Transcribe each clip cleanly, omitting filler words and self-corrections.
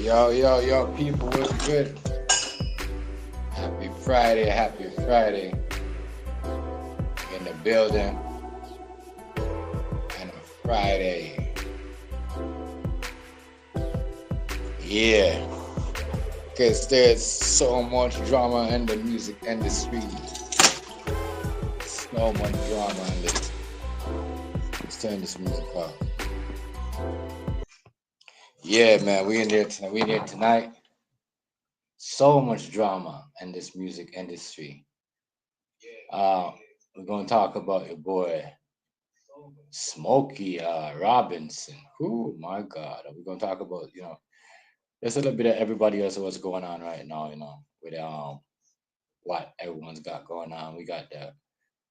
Yo, people, what's good? Happy Friday in the building. And a Friday, yeah, because there's so much drama in the music industry. So much drama in this. Let's turn this music off. Yeah, man, we in there tonight. We in there tonight. So much drama in this music industry. Uh, we're gonna talk about your boy Smokey Robinson. Oh my God, we're gonna talk about there's a little bit of everybody else what's going on right now. With what everyone's got going on. We got a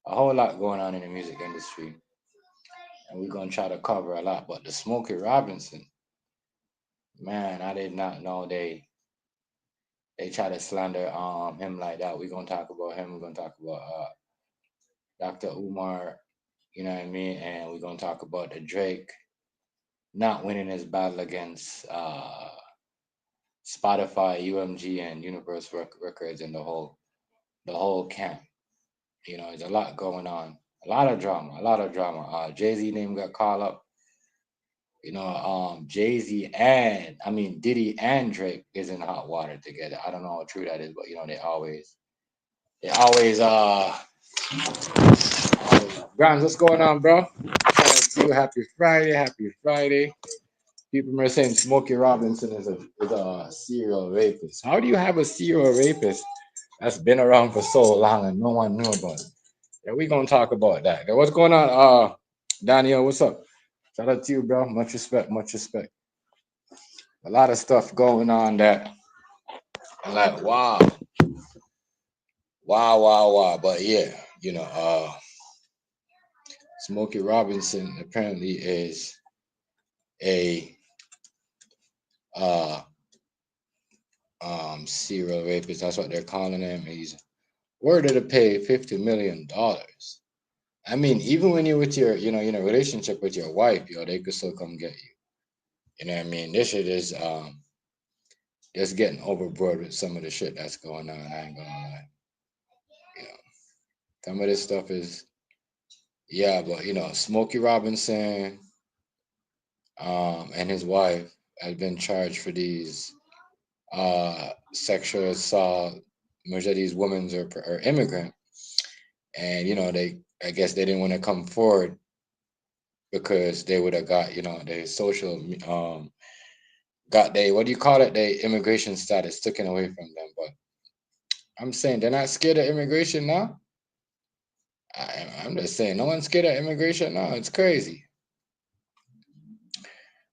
whole lot going on in the music industry, and we're gonna try to cover a lot. But the Smokey Robinson, man, I did not know they try to slander him like that. We're gonna talk about him. We're gonna talk about Dr. Umar. You know what I mean? And we're gonna talk about the Drake not winning his battle against Spotify, UMG, and Records, and the whole camp. There's a lot going on, a lot of drama, a lot of drama. Jay Z name got called up. Jay Z and I mean Diddy and Drake is in hot water together. I don't know how true that is, but they always. Grimes, what's going on, bro? Shout out to you. Happy Friday. People are saying Smokey Robinson is a serial rapist. How do you have a serial rapist that's been around for so long and no one knew about it? Yeah, we gonna talk about that. What's going on? Daniel, what's up? Shout out to you, bro. Much respect, much respect. A lot of stuff going on that I'm like, wow. But yeah, Smokey Robinson apparently is a uh serial rapist. That's what they're calling him. He's ordered to pay $50 million. I mean, even when you're with your, in a relationship with your wife, they could still come get you. You know what I mean? This shit is just getting overboard with some of the shit that's going on. I ain't gonna lie. You know, some of this stuff is yeah, but Smokey Robinson and his wife have been charged for these sexual assault. Most of these women are immigrant, and they I guess they didn't want to come forward because they would have got their social got they what do you call it, their immigration status taken away from them. But I'm saying they're not scared of immigration now. I'm just saying no one's scared of immigration now. It's crazy.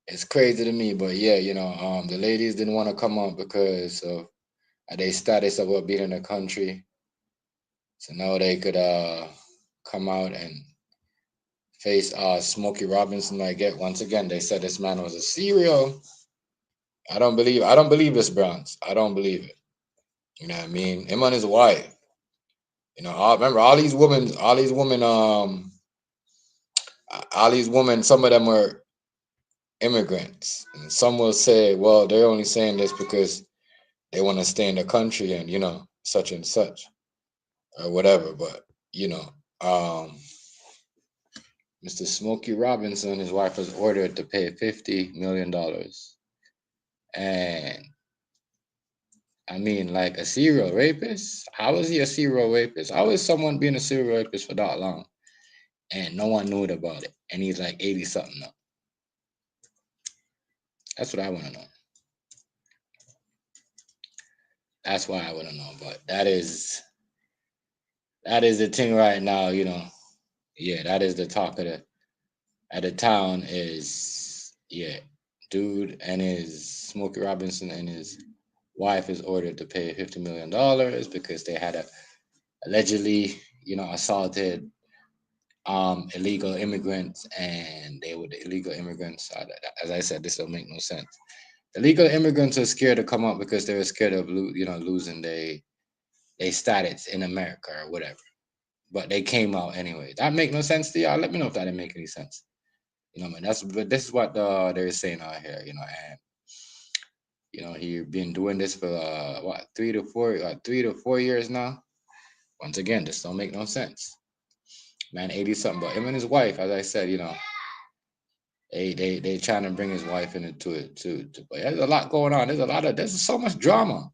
It's crazy to me. But yeah, the ladies didn't want to come up because of their status of what being in the country. So now they could come out and face Smokey Robinson like it. Once again, they said this man was a serial. I don't believe this Browns. I don't believe it. You know what I mean? Him and his wife. Remember all these women, some of them were immigrants. And some will say, well, they're only saying this because they want to stay in the country and, such and such or whatever. But, Mr. Smokey Robinson, his wife was ordered to pay $50 million. And I mean, like a serial rapist? How is he a serial rapist? How is someone being a serial rapist for that long and no one knew about it? And he's like 80 something now. That's what I want to know. That's why I want to know. But that is the thing right now. Yeah, that is the talk of the town. Is yeah, dude and his Smokey Robinson and his wife is ordered to pay $50 million because they had allegedly assaulted illegal immigrants, and they were the illegal immigrants. As I said, this don't make no sense. The legal immigrants are scared to come up because they were scared of losing their status in America or whatever. But they came out anyway. That make no sense to y'all. Let me know if that didn't make any sense. Man. But this is what they're saying out here. And He been doing this for what 3 to 4 years now. Once again, this don't make no sense. Man, 80 something, but him and his wife, as I said, they trying to bring his wife into it too. But there's a lot going on. There's so much drama.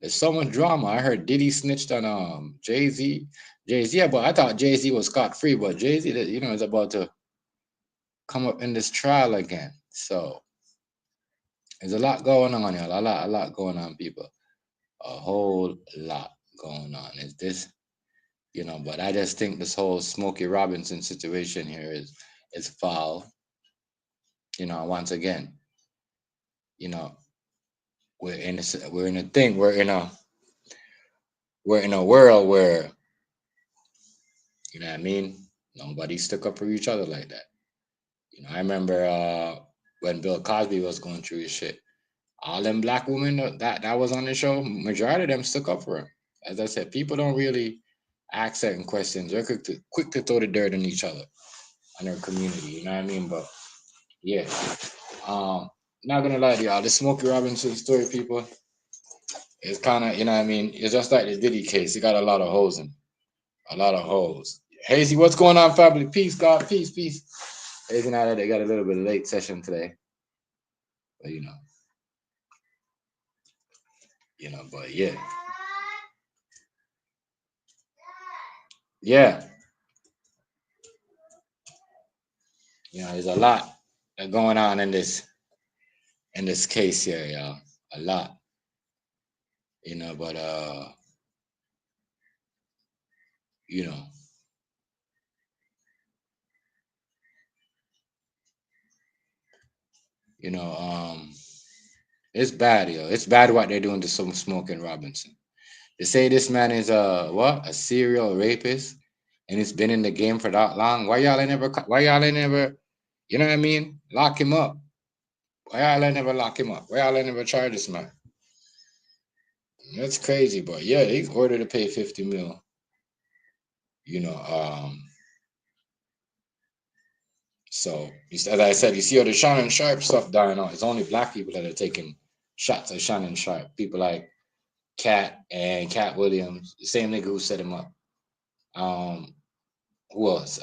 There's so much drama. I heard Diddy snitched on Jay-Z. Jay-Z, yeah, but I thought Jay-Z was scot free, but Jay-Z, is about to come up in this trial again. So there's a lot going on, y'all. A lot going on, people. A whole lot going on. Is this, but I just think this whole Smokey Robinson situation here is foul. Once again, you know, we're in a thing, we're in a world where, what I mean, nobody stuck up for each other like that. I remember when Bill Cosby was going through his shit. All them black women that was on the show, majority of them stuck up for him. As I said, people don't really ask certain questions. They're quick to throw the dirt on each other, on their community. You know what I mean? But yeah, not gonna lie to y'all, the Smokey Robinson story, people, is kind of, what I mean. It's just like the Diddy case. He got a lot of holes in, a lot of holes. Hazy, what's going on, family? Peace, God, peace, peace. Hazy and I, they got a little bit of late session today, but but yeah. Yeah, there's a lot going on in this case here, y'all. A lot, but you know, you know, it's bad, yo. It's bad what they're doing to some Smoking Robinson. They say this man is a serial rapist, and he's been in the game for that long. Why y'all ain't never, you know what I mean? Lock him up. Why y'all ain't never lock him up? Why y'all ain't never charge this man? That's crazy, but yeah, he's ordered to pay 50 mil. You know, so as I said, you see all the Shannon Sharp stuff dying out. It's only black people that are taking shots at Shannon Sharp. People like Cat Williams, the same nigga who set him up. Who else?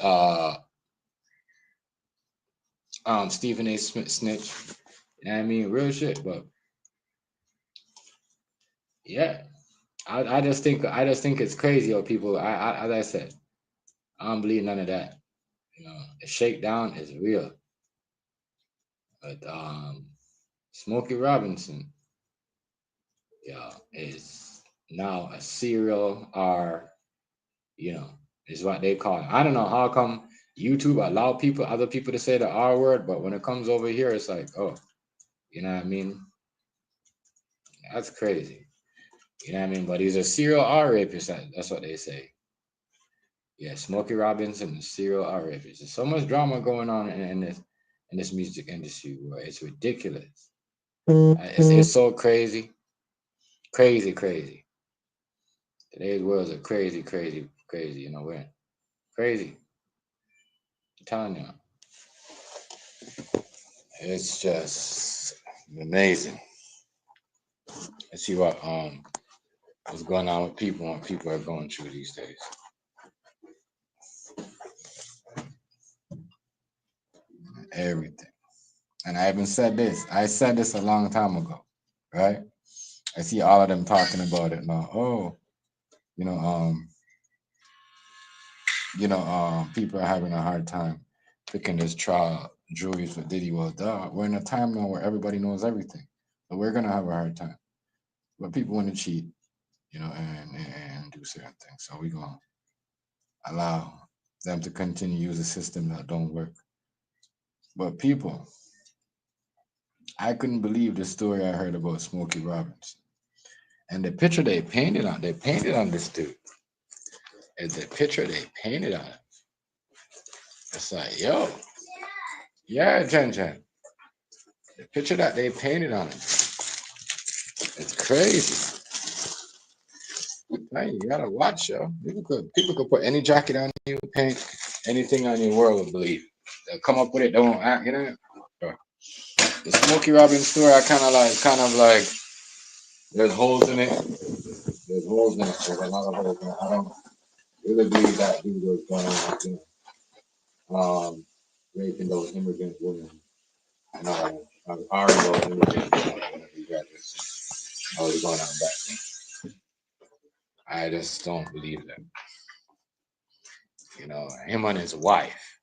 Stephen A. Smith snitch. You know what I mean? Real shit. But yeah, I just think it's crazy, yo, people. As I said, I don't believe none of that. The shakedown is real. But Smokey Robinson, yeah, is now a serial R, is what they call it. I don't know how come YouTube allow other people to say the R word, but when it comes over here, it's like, oh, you know what I mean? That's crazy. You know what I mean? But he's a serial R rapist. That's what they say. Yeah, Smokey Robinson, serial R rapist. There's so much drama going on in this music industry where it's ridiculous. It's so crazy, crazy, crazy. Today's world is a crazy, crazy, crazy. We're crazy. I'm telling you, it's just amazing. Let's see what's going on with people and people are going through these days. Everything. And I even said this. I said this a long time ago, right? I see all of them talking about it now. Oh, you know, um, people are having a hard time picking this trial jury for Diddy. Well, duh, we're in a time now where everybody knows everything, so we're gonna have a hard time. But people want to cheat, and do certain things. So we're gonna allow them to continue to use a system that don't work. But people, I couldn't believe the story I heard about Smokey Robinson. And the picture they painted on this dude. Is the picture they painted on him. It's like, yo, yeah, Jen Jen. The picture that they painted on him. It's crazy. Man, you gotta watch, yo. People could put any jacket on you, paint anything on your world, I believe. They'll come up with it, don't act, the Smokey Robinson story, I kind of like, there's holes in it. There's holes in it. There's a lot of holes in it. I don't really believe that dude was going on, raping those immigrant women. And arming those immigrant women. Oh, he's going out back. I just don't believe that. Him and his wife.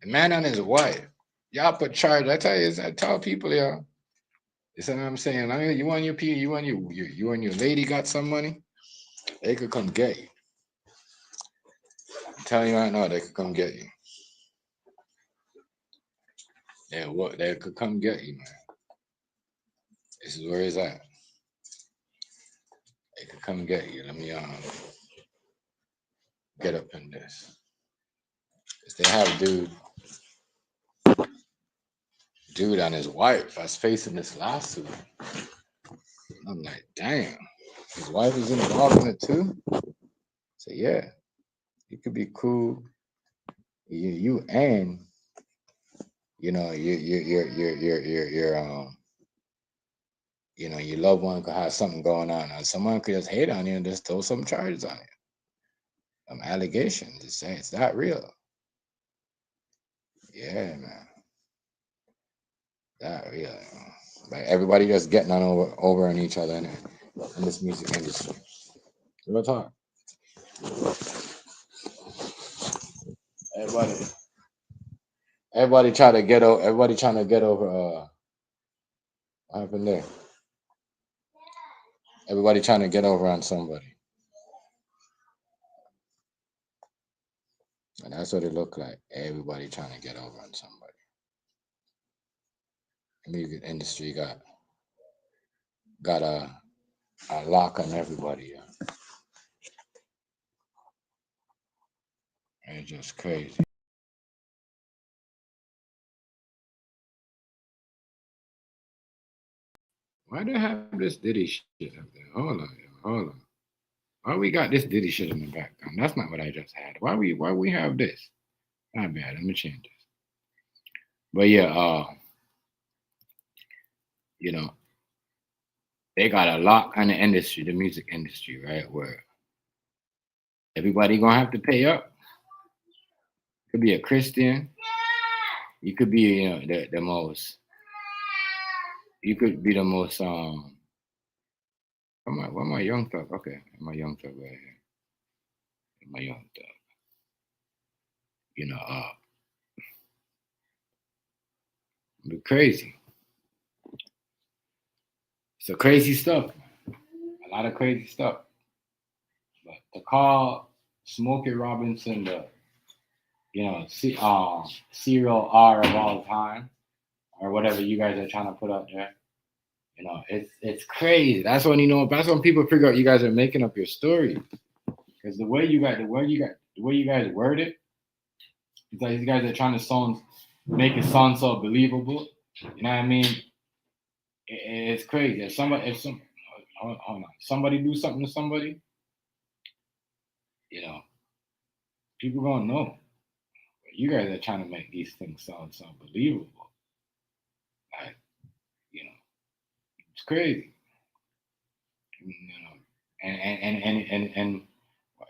The man and his wife. Y'all put charge. I tell people, you see what I'm saying? I mean, you and your lady got some money, they could come get you. I'm telling you right now, they could come get you. They could come get you, man. This is where it's at. They could come get you. Let me get up in this. Cause they have dude and his wife that's facing this lawsuit. I'm like, damn, his wife is involved in it too. So yeah, it could be cool. You and your loved one could have something going on, and someone could just hate on you and just throw some charges on you. Allegations. It's not real. Yeah, man. Not real. Like everybody just getting on over on each other in this music industry. Real talk. Everybody trying to get over. Everybody trying to get over. What happened there? Everybody trying to get over on somebody, and that's what it looked like. Everybody trying to get over on somebody. The music industry got a lock on everybody. It's just crazy. Why do they have this Diddy shit up there? Hold on. Why we got this Diddy shit in the background? That's not what I just had. Why we have this? Not bad. Let me change this. But yeah, they got a lock on the industry, the music industry, right? Where everybody gonna have to pay up. Could be a Christian. You could be, the most. You could be the most. Where my Young Thug? Okay, my Young Thug right here. My Young Thug. Be crazy. So crazy stuff. A lot of crazy stuff. But to call Smokey Robinson the serial R of all time, or whatever you guys are trying to put up there, it's crazy. That's when people figure out you guys are making up your story. Because the way you guys word it, it's like these guys are trying to make it sound so believable. You know what I mean? It's crazy. If somebody do something to somebody, people gonna know. But you guys are trying to make these things sound so believable. Like, it's crazy. And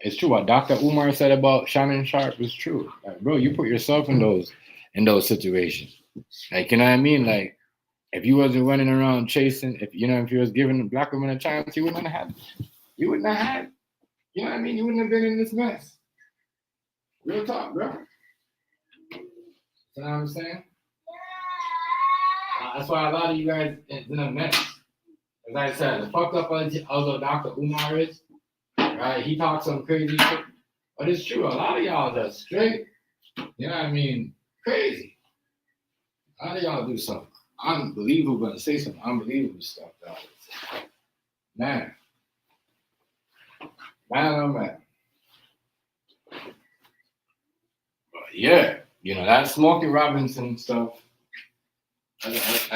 it's true what Dr. Umar said about Shannon Sharpe is true. Like, bro, you put yourself in those situations. Like, you know what I mean? Like, if you wasn't running around chasing, if you was giving black women a chance, you wouldn't have had, you know what I mean? You wouldn't have been in this mess. Real talk, bro. You know what I'm saying? That's why a lot of you guys is in a mess. As I said, the fucked up although Dr. Umar is, right? He talks some crazy shit. But it's true, a lot of y'all are straight, you know what I mean, crazy. A lot of y'all do some unbelievable, and say some unbelievable stuff, dog. Man, oh man. But yeah, that Smokey Robinson stuff, it's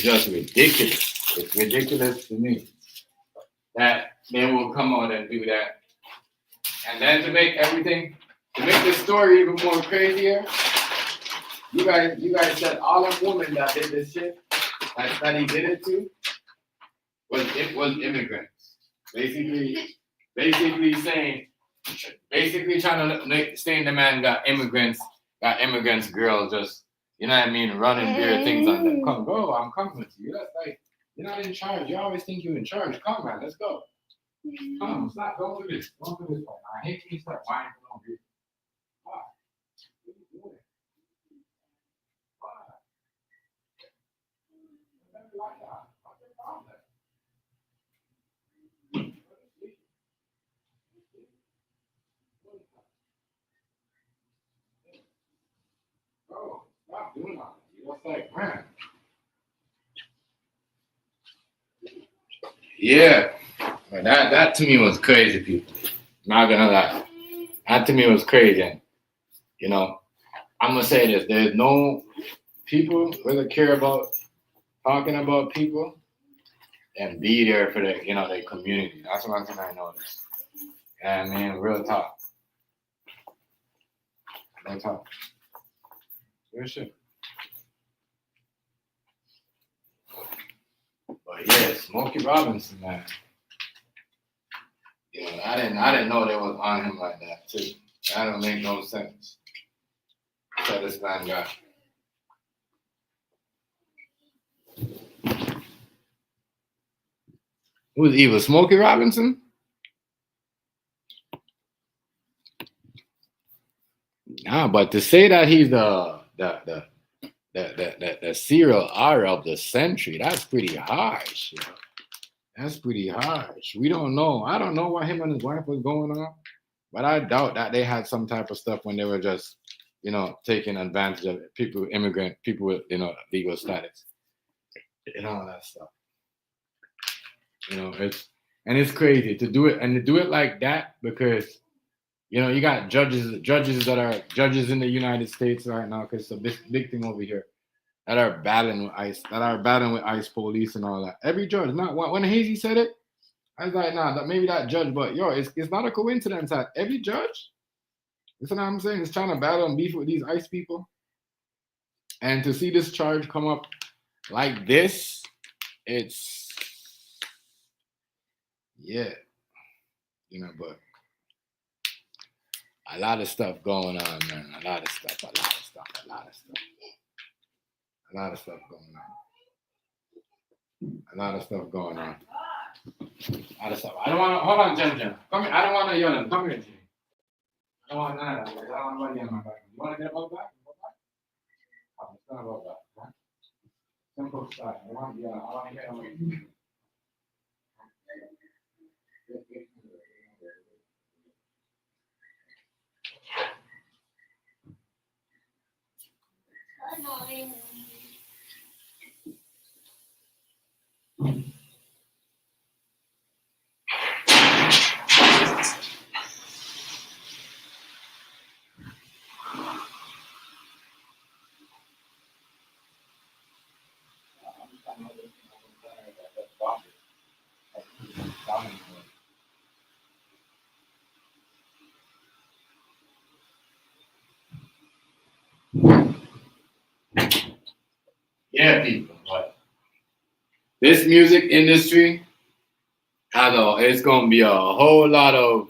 just ridiculous. It's ridiculous to me that they will come out and do that. And then to make the story even more crazier, You guys said all the women that did this shit, that he did it to, was immigrants. Basically saying, basically trying to saying the man got immigrants girls just, you know what I mean, running weird things on them. Come, go, I'm coming with you. That's like, you're not in charge. You always think you're in charge. Come, man, let's go. Come, stop, don't do this. Don't do this. I hate when you start whining for no reason. Why? What are you doing? Why? Never like that. What's your problem? Bro, stop doing that. That's like, man. Yeah. That to me was crazy, people. Not gonna lie. That to me was crazy. And, you know, I'm gonna say this: there's no people really care about talking about people and be there for the, their community. That's one thing I noticed. And man, real talk. Real talk. Real shit. But yeah, Smokey Robinson, man. I didn't know they was on him like that too. That don't make no sense. So this man got. Who's evil? Smokey Robinson? Nah, but to say that he's the serial R of the century, that's pretty harsh. That's pretty harsh. We don't know. I don't know what him and his wife was going on, but I doubt that they had some type of stuff when they were just, taking advantage of people, immigrant people with, legal status, and all that stuff. It's crazy to do it like that because, you got judges that are judges in the United States right now because it's a big thing over here that are battling with ICE police and all that. Every judge, not when Hazy said it, I was like, nah, maybe that judge, but it's not a coincidence that every judge, you know what I'm saying, is trying to battle and beef with these ICE people. And to see this charge come up like this, it's but a lot of stuff going on, man. A lot of stuff going on. I don't want to, hold on, Jen. Come here. I don't want to yell at him. Come here, Jimmy. I don't want none of that. I don't want to yell at my back. You want to get above back? Oh, it's not above back. Huh? Simple style. I want to get on my Yeah, people. But this music industry, it's gonna be a whole lot of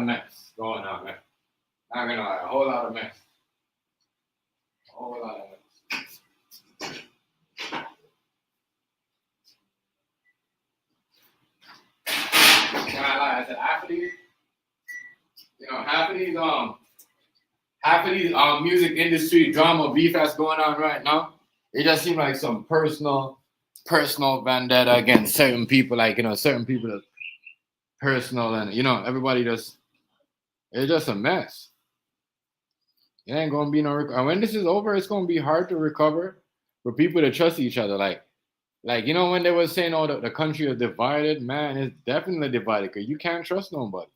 mess going on, man. Not gonna lie, a whole lot of mess. I said half of these music industry drama beef that's going on right now, it just seems like some personal vendetta against certain people, like certain people are personal, and everybody it's just a mess. It ain't gonna be no and when this is over, it's gonna be hard to recover for people to trust each other. Like when they were saying, oh, the country is divided, man, it's definitely divided because you can't trust nobody.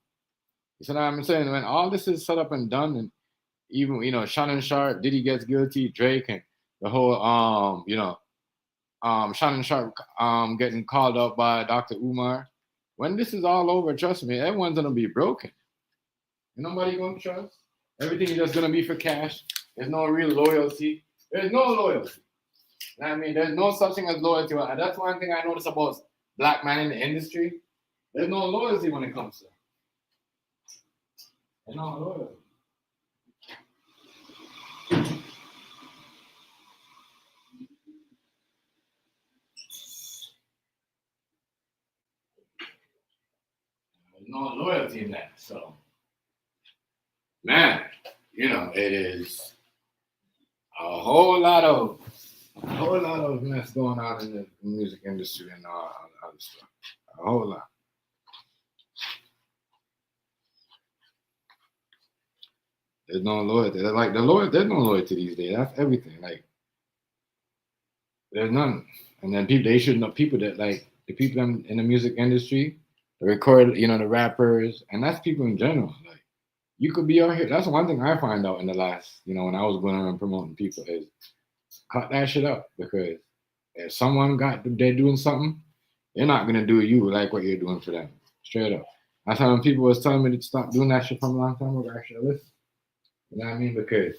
You know what I'm saying? When all this is set up and done, and even Shannon Sharp, Diddy gets guilty, Drake, and the whole Shannon Sharp getting called up by Dr. Umar. When this is all over, trust me, everyone's gonna be broken. Nobody gonna trust. Everything is just gonna be for cash. There's no real loyalty. There's no loyalty. I mean, there's no such thing as loyalty. And that's one thing I notice about black men in the industry. There's no loyalty when it comes to it. There's no loyalty. There's no loyalty in that. So, man, it is a whole lot of mess going on in the music industry and all other stuff. A whole lot. There's no loyalty. Like there's no loyalty these days. That's everything. Like there's none. And then they should know people that like the people in the music industry, the record, the rappers, and that's people in general. Like you could be out here. That's one thing I find out in the last, when I was going on and promoting people is cut that shit up, because if someone they're doing something, they're not gonna do you like what you're doing for them. Straight up. That's how when people was telling me to stop doing that shit from a long time ago, I should listen. You know what I mean? Because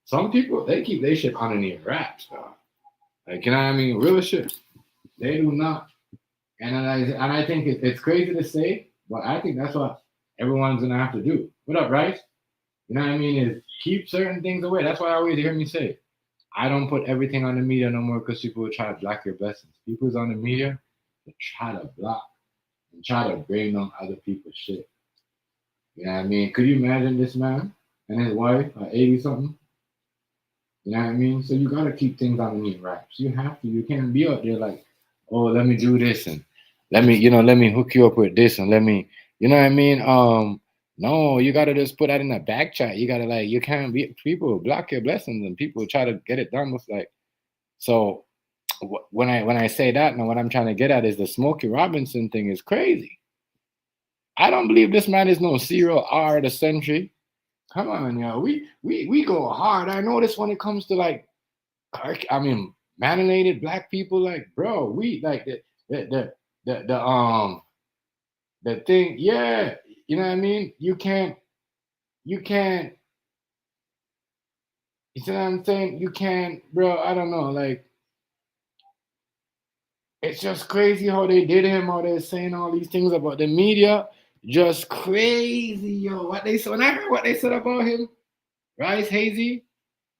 some people, they keep their shit underneath wraps, dog. Like, you know what I mean? Real shit. They do not. And I think it's crazy to say, but I think that's what everyone's gonna have to do. What up, Rice? You know what I mean? Is keep certain things away. That's why I always hear me say, I don't put everything on the media no more, because people will try to block your blessings. People's on the media, they try to block and try to bring on other people's shit. You know what I mean? Could you imagine this man and his wife are 80 something? You know what I mean? So you gotta keep things underneath wraps. You have to. You can't be out there like, oh, let me do this and let me hook you up with this and let me, you know what I mean? No, you gotta just put that in the back chat. You gotta you can't be, people block your blessings and people try to get it done with so when I say that, now what I'm trying to get at is the Smokey Robinson thing is crazy. I don't believe this man is no serial R of the century. Come on, yo. We go hard. I notice when it comes to melanated black people, bro, we the thing, yeah. You know what I mean? You can't, you see what I'm saying? You can't, bro, I don't know, it's just crazy how they did him, how they're saying all these things about the media. Just crazy, yo. What they said, when I heard what they said about him, Rice Hazy,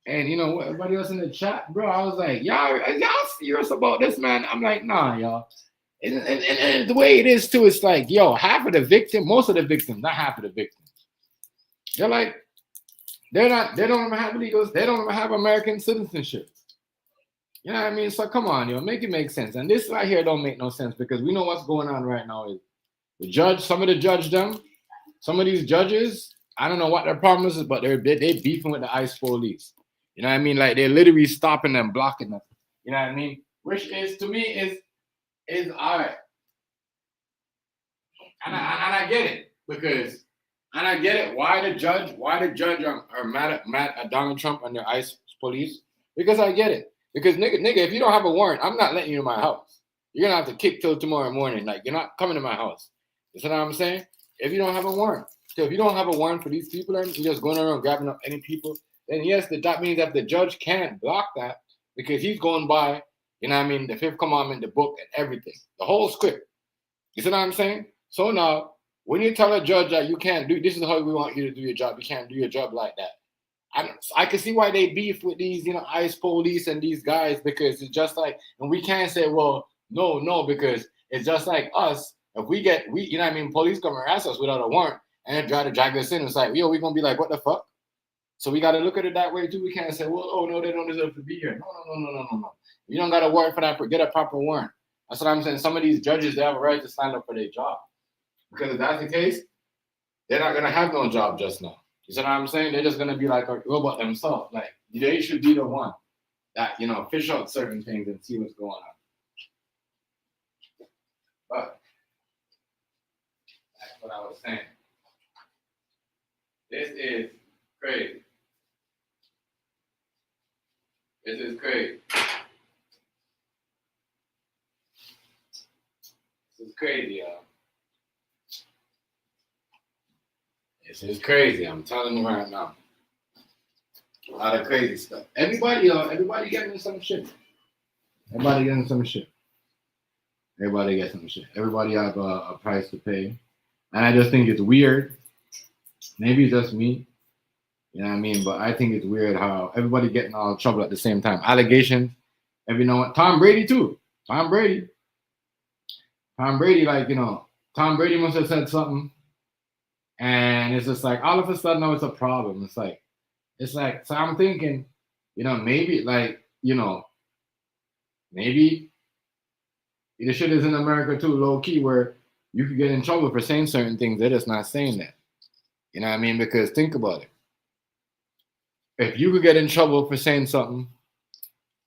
and everybody else in the chat, bro, I was like, y'all serious about this, man? I'm like, nah, y'all. And the way it is too, it's like, yo, most of the victims, not half of the victims, they're like, they don't even have legals, they don't even have American citizenship. You know what I mean? So come on, yo, make it make sense. And this right here don't make no sense, because we know what's going on right now is some of these judges, I don't know what their problem is, but they beefing with the ICE police. You know what I mean? Like they're literally stopping them, blocking them. You know what I mean? Which is, to me, is all right. And I get it, and I get it. Why the judge are mad at Donald Trump and the ICE police? Because I get it. Because nigga, if you don't have a warrant, I'm not letting you in my house. You're gonna have to kick till tomorrow morning. Like, you're not coming to my house. You see what I'm saying? If you don't have a warrant. So if you don't have a warrant for these people, and you're just going around grabbing up any people, then yes, that means that the judge can't block that, because he's going by, you know what I mean, the Fifth Commandment, the book, and everything. The whole script. You see what I'm saying? So now, when you tell a judge that you can't do, this is how we want you to do your job, you can't do your job like that. I can see why they beef with these, ICE police and these guys, because it's just like, and we can't say, well, no, because it's just like us. If we you know what I mean, police come harass us without a warrant and then try to drag us in, it's like, yo, we're going to be like, what the fuck? So we got to look at it that way too. We can't say, well, oh, no, they don't deserve to be here. No. You don't got a warrant for that, get a proper warrant. That's what I'm saying. Some of these judges, they have a right to stand up for their job. Because if that's the case, they're not going to have no job just now. You see what I'm saying? They're just going to be like a robot themselves. Like, they should be the one that, fish out certain things and see what's going on. But that's what I was saying. This is crazy. This is crazy. This is crazy, y'all. This is crazy. I'm telling you right now. A lot of crazy stuff. Everybody getting some shit. Everybody getting some shit. Everybody gets some shit. Everybody have a price to pay. And I just think it's weird. Maybe it's just me. You know what I mean? But I think it's weird how everybody getting all in trouble at the same time. Allegations. Every know what? Tom Brady too. Tom Brady. Tom Brady, like, Tom Brady must have said something. And it's just like all of a sudden now it's a problem. It's like so I'm thinking, maybe maybe the shit is in America too, low key, where you could get in trouble for saying certain things. They're just not saying that. You know what I mean? Because think about it. If you could get in trouble for saying something,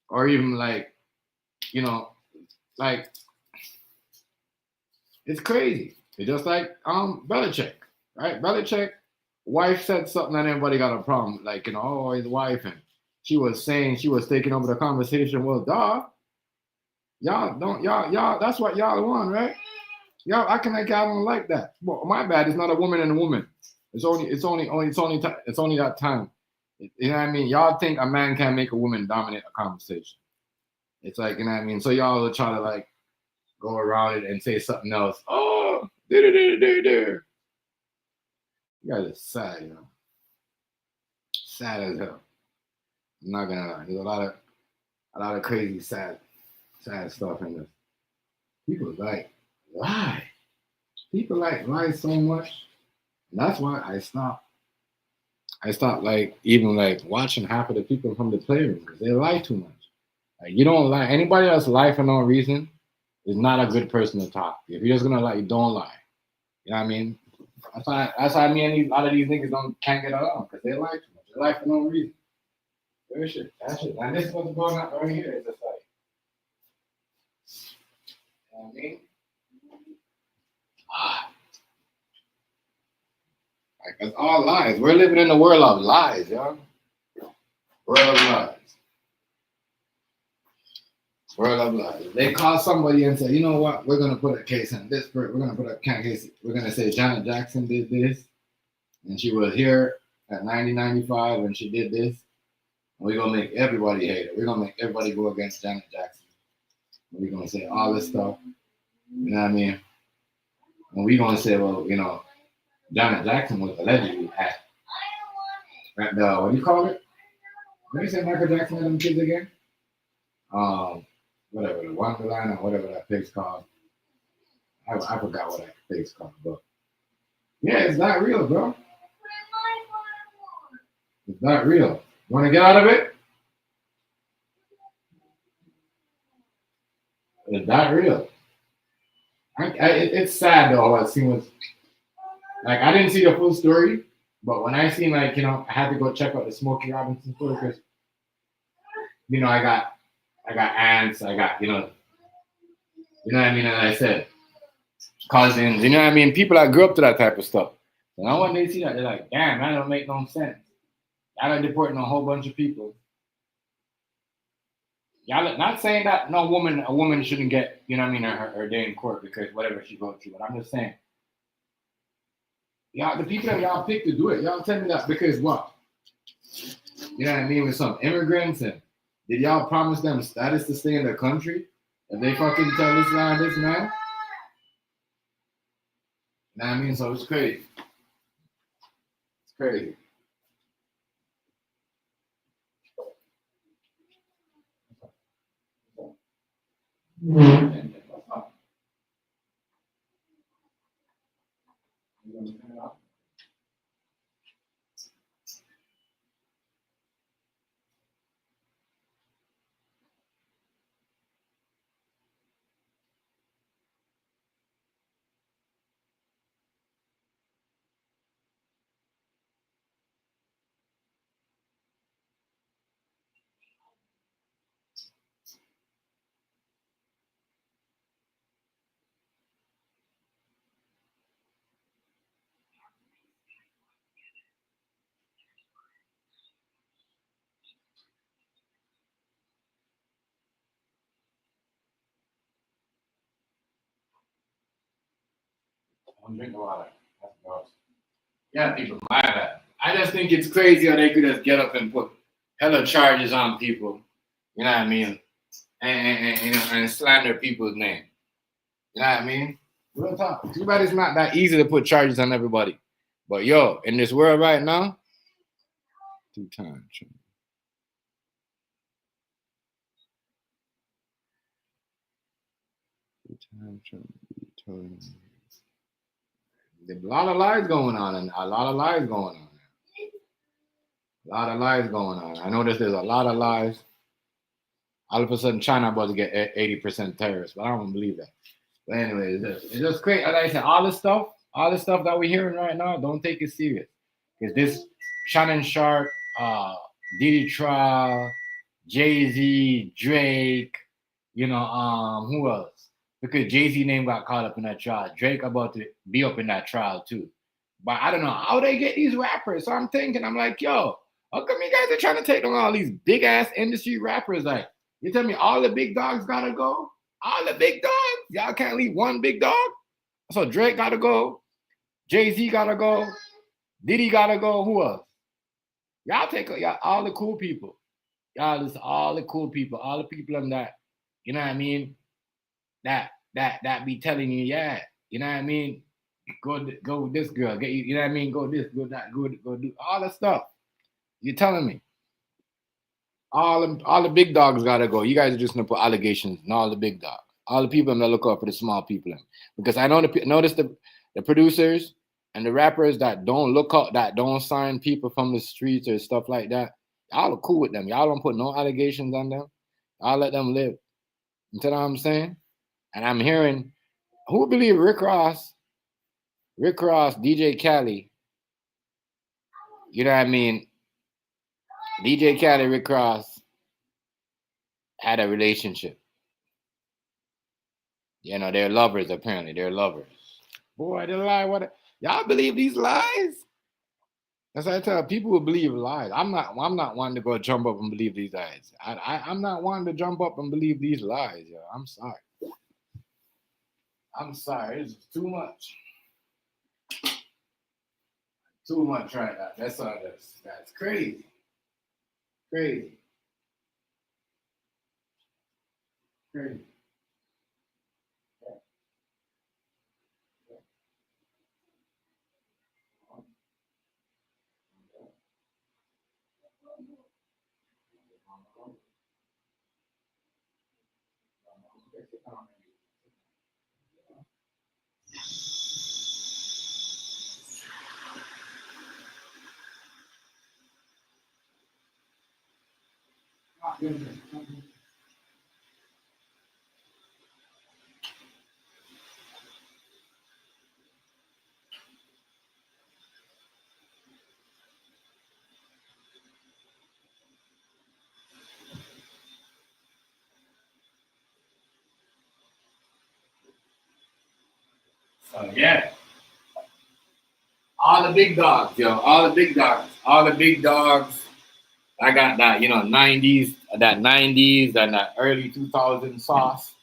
or even you know, like it's crazy. It's just like Belichick, right? Belichick wife said something and everybody got a problem. Like, oh, his wife, and she was saying she was taking over the conversation. Well, dog, y'all that's what y'all want, right? Y'all acting like y'all don't like that. Well, my bad, it's not a woman and a woman. It's only that time. You know what I mean? Y'all think a man can make a woman dominate a conversation. It's like, you know what I mean? So y'all will try to like go around it and say something else. Oh, you guys are sad, sad as hell. I'm not gonna lie. There's a lot of crazy, sad stuff in this. People like lie. People like lie so much. And that's why I stopped like even like watching half of the people from the playroom because they lie too much. Like you don't lie. Anybody that's lie for no reason is not a good person to talk. If you're just gonna lie, you don't lie. You know what I mean? That's why me and a lot of these niggas can't get along because they lie too much. They lie for no reason. Real shit. That shit. And this is what's going on right here. It's just like, you know what I mean? Ah, like it's all lies. We're living in a world of lies, y'all. World of lies. World of lies. They call somebody and say, you know what? We're gonna put a case on this. We're gonna put a case. We're gonna say Janet Jackson did this, and she was here at 1995, and she did this. And we're gonna make everybody hate her. We're gonna make everybody go against Janet Jackson. And we're gonna say all this stuff. You know what I mean? And we're gonna say, well, Janet Jackson was allegedly at the what do you call it? What do you say Michael Jackson and them kids again? Um, whatever the Wonderland or whatever that place called. I forgot what that place called, but yeah, it's not real, bro. It's not real. Want to get out of it? It's not real. It's sad though. I see what's like. I didn't see the full story, but when I seen I had to go check out the Smokey Robinson story because I got aunts. I got you know what I mean. And I said cousins. You know what I mean. People that grew up to that type of stuff. So now when they see that, they're like, damn, that don't make no sense. Y'all are deporting a whole bunch of people. Y'all not saying that a woman shouldn't get, her day in court because whatever she goes through. But I'm just saying, y'all, the people that y'all pick to do it, y'all tell me that because what? You know what I mean? With some immigrants and did y'all promise them status to stay in the country? If they fucking tell this man, this man? You know what I mean? So it's crazy. It's crazy. I'm drinking water. That's gross. Yeah, people, my bad. I just think it's crazy how they could just get up and put hella charges on people. You know what I mean? And you know, and slander people's name. You know what I mean? Real talk. Too bad it's not that easy to put charges on everybody. But yo, in this world right now, 2 times. There's a lot of lies going on, and a lot of lies going on. A lot of lies going on. I noticed there's a lot of lies. All of a sudden, China about to get 80% terrorists, but I don't believe that. But anyway, it's just great. Like I said, all this stuff that we're hearing right now, don't take it serious. Because this Shannon Sharp, Diddy trial, Jay Z, Drake, who else? Because Jay Z name got caught up in that trial. Drake about to be up in that trial too. But I don't know how they get these rappers. So I'm thinking, I'm like, yo, how come you guys are trying to take on all these big ass industry rappers? Like, you tell me all the big dogs gotta go? All the big dogs? Y'all can't leave one big dog? So Drake gotta go. Jay-Z gotta go. Diddy gotta go. Who else? Y'all take y'all, all the cool people. Y'all listen, all the cool people, all the people in that, you know what I mean? That be telling you, yeah, you know what I mean? Go with this girl, get you know what I mean? Go this, go that, go do all the stuff. You're telling me. All the big dogs gotta go. You guys are just gonna put allegations on all the big dogs. All the people that look out for the small people. Because I know notice the producers and the rappers that don't look up, that don't sign people from the streets or stuff like that. Y'all are cool with them. Y'all don't put no allegations on them. I'll let them live. You know what I'm saying? And I'm hearing, who believe Rick Ross, DJ Khaled, you know what I mean? DJ Khaled, Rick Ross had a relationship. You know, they're lovers, apparently. They're lovers. Boy, they lie. Y'all believe these lies? That's what I tell people who believe lies. I'm not one to go jump up and believe these lies. I'm not one to jump up and believe these lies, yo. I'm sorry. I'm sorry. It's too much. Too much right now. That's all that's crazy. Crazy. Crazy. So yeah. All the big dogs, yo. All the big dogs. All the big dogs. I got that, 90s, and that early 2000s sauce.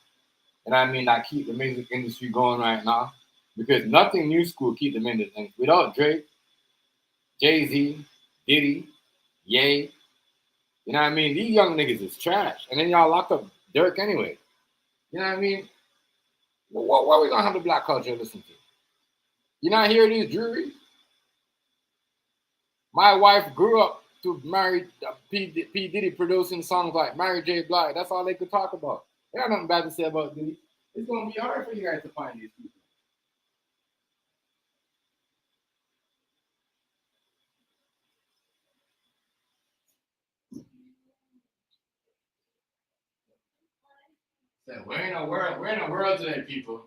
And I mean, that keep the music industry going right now. Because nothing new school keep them in the thing. Without Drake, Jay-Z, Diddy, Ye, you know what I mean? These young niggas is trash. And then y'all lock up Dirk anyway. You know what I mean? What are we gonna have the black culture listen to? You not hear these juries? My wife grew up to marry P. Diddy producing songs like Mary J. Blige. That's all they could talk about. They got nothing bad to say about Diddy. It's gonna be hard for you guys to find these people. So we're in a world today, people,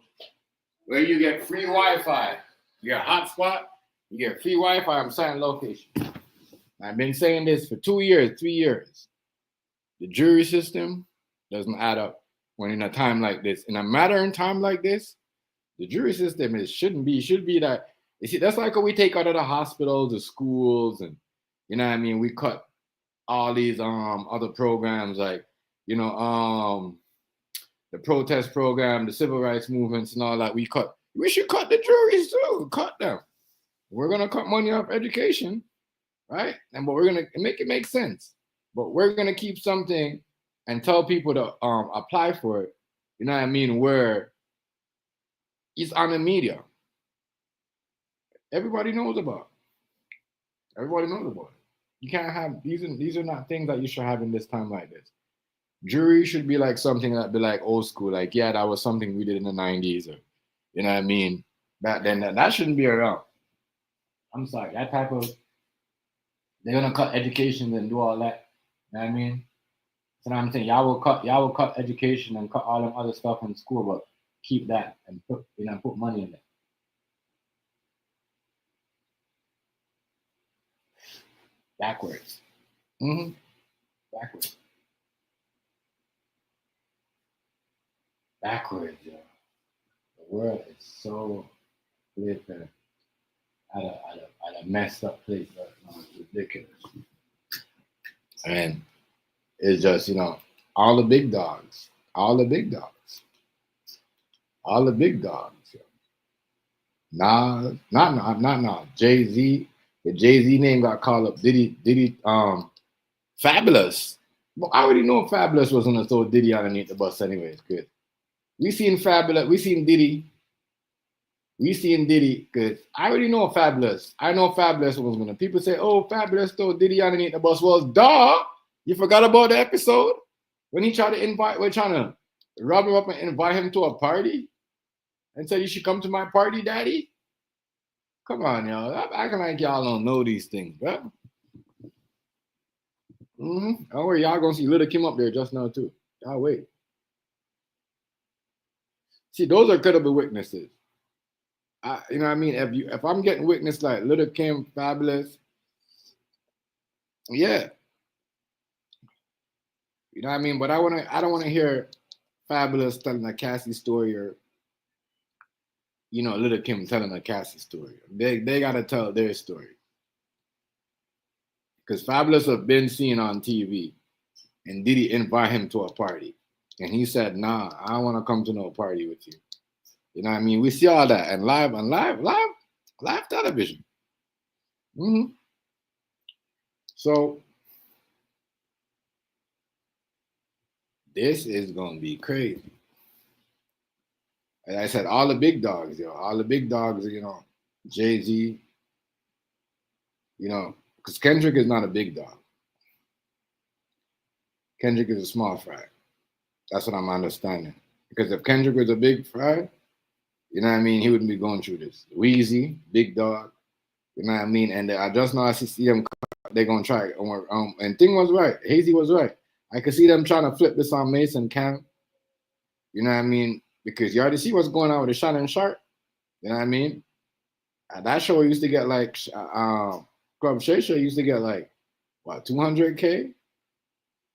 where you get free Wi-Fi. You get a hotspot, you get free Wi-Fi. I'm signing location. I've been saying this for 2 years, 3 years. The jury system doesn't add up when in a time like this. In a modern time like this, the jury system should be that. You see, that's like what we take out of the hospitals, the schools, and you know what I mean. We cut all these other programs like the protest program, the civil rights movements, and all that. We should cut the juries too. Cut them. We're gonna cut money off education, right? But we're gonna make it make sense. But we're gonna keep something and tell people to apply for it. You know what I mean? Where it's on the media, everybody knows about. Everybody knows about it. You can't have these. These are not things that you should have in this time like this. Jury should be like something that be like old school. Like, yeah, that was something we did in the '90s, or you know what I mean. Back then, that shouldn't be around. I'm sorry, that type of they're gonna cut education and do all that. You know what I mean? So I'm saying y'all will cut education and cut all them other stuff in school, but keep that and put money in it. Backwards. Mm-hmm. Backwards. Backwards, yo. The world is so flipping at a messed up place right now. It's ridiculous. And it's just, all the big dogs. All the big dogs. All the big dogs. Yo. Nah, not nah. Jay-Z. The Jay-Z name got called up. Diddy, Fabulous. Well, I already know Fabulous was gonna throw Diddy underneath the bus anyways, good. We seen Fabulous, we seen Diddy, because I already know Fabulous. I know Fabulous was gonna. People say, "Oh, Fabulous throw Diddy underneath the bus." Well, duh, you forgot about the episode when he tried to invite, we're trying to rub him up and invite him to a party and said, "You should come to my party, Daddy." Come on, y'all. I'm acting like y'all don't know these things, bro. Don't worry, y'all gonna see Little Kim up there just now too. Y'all wait. See, those are credible witnesses. You know what I mean? If I'm getting witness like Little Kim, Fabulous, yeah, you know what I mean. But I don't wanna hear Fabulous telling a Cassie story or Little Kim telling a Cassie story. They gotta tell their story because Fabulous have been seen on TV, and Diddy invite him to a party, and he said, "Nah, I don't want to come to no party with you." You know what I mean? We see all that and live television. hmm So this is gonna be crazy. Like I said, all the big dogs, all the big dogs, Jay Z, because Kendrick is not a big dog. Kendrick is a small fry. That's what I'm understanding. Because if Kendrick was a big fry, you know what I mean, he wouldn't be going through this. Wheezy, big dog, you know what I mean. And I just know I see them, they're gonna try. And Thing was right, Hazy was right. I could see them trying to flip this on Mason Cam. You know what I mean? Because you already see what's going on with the Shannon Sharp. You know what I mean? That show used to get like Club Shay Show used to get like what 200K,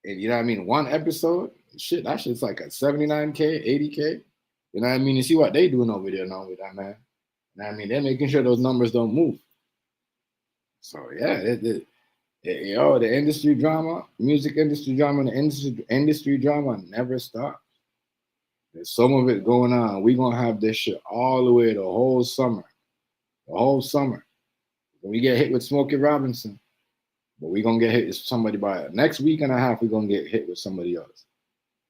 and you know what I mean. One episode, shit, that shit's like a 79K, 80K. You know what I mean? You see what they doing over there now with that man. You know what I mean? They're making sure those numbers don't move. So yeah, the industry drama, music industry drama, the industry drama never stops. There's some of it going on. We gonna have this shit all the way the whole summer. The whole summer. When we get hit with Smokey Robinson, but we gonna get hit with somebody by next week and a half, we gonna get hit with somebody else.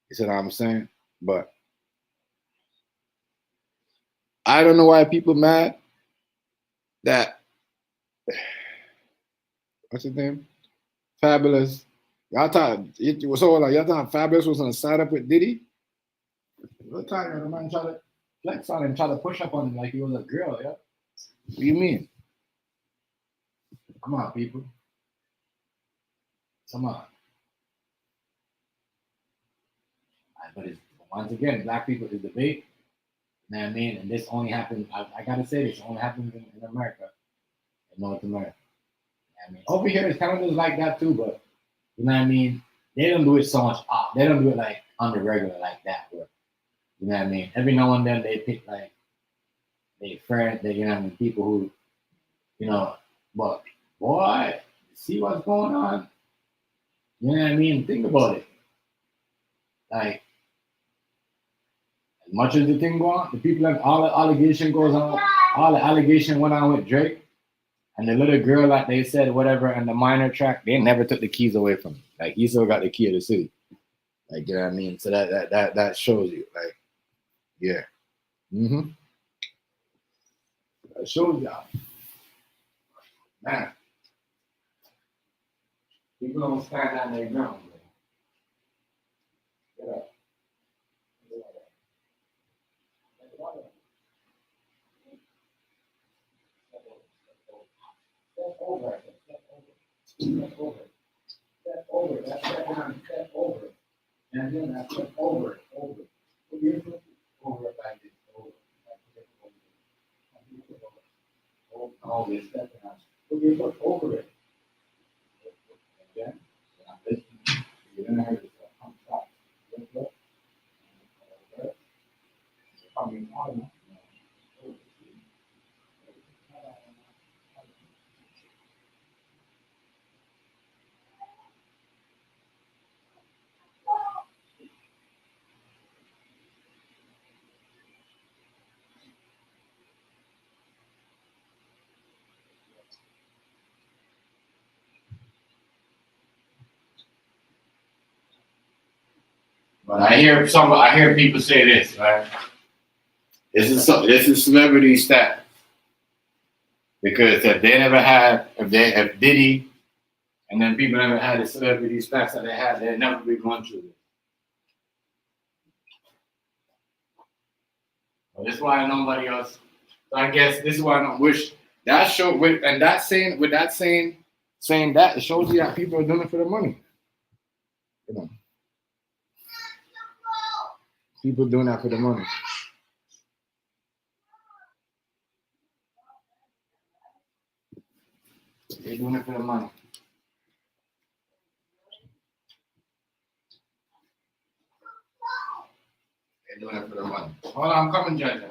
You see what I'm saying? But I don't know why people mad that what's his name? Fabulous. Y'all thought it was so like y'all thought Fabulous was gonna side up with Diddy? What time the man try to flex on him, try to push up on him like he was a girl, yeah? What do you mean? Come on, people. Come on. But it's once again, black people is debate. You know what I mean? And this only happens, I gotta say this, only happens in America, in North America. You know what I mean? Over here, it's kind of just like that too, but you know what I mean? They don't do it so much They don't do it like on the regular like that. Where, you know what I mean? Every now and then they pick like they friends, you know what I mean? People who, you know, but boy, see what's going on? You know what I mean? Think about it. Like, as much as the thing go on, the people have all the allegation goes on, all the allegation went on with Drake. And the little girl, like they said, whatever, and the minor track, they never took the keys away from him. Like he still got the key of the city. Like you know what I mean? So that shows you, like, yeah. Mm-hmm. That shows y'all. Man. People don't stand on their ground, man. Get up. Step over. Step over. Step over. That's step down. Step over. And then I step over. Over. Put your foot over it like this. Over. Always step down. Put your foot over it. Again. You're gonna hurt yourself. Come stop. Lift up. Over. Coming out. But I hear people say this, right? This is celebrity stat. Because if Diddy and then people never had the celebrity stats that they had, they'd never be going through this. Well, this is why nobody else. So I guess this is why I don't wish that show with that saying that, it shows you that people are doing it for the money. You know. People doing that for the money. They're doing it for the money. They're doing it for the money. Hold on, I'm coming, Judge.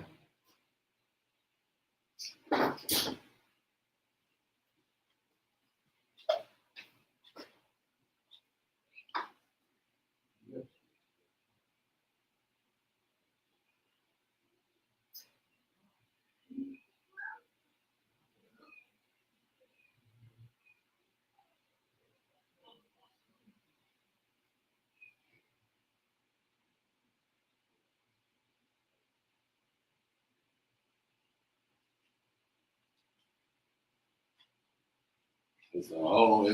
It's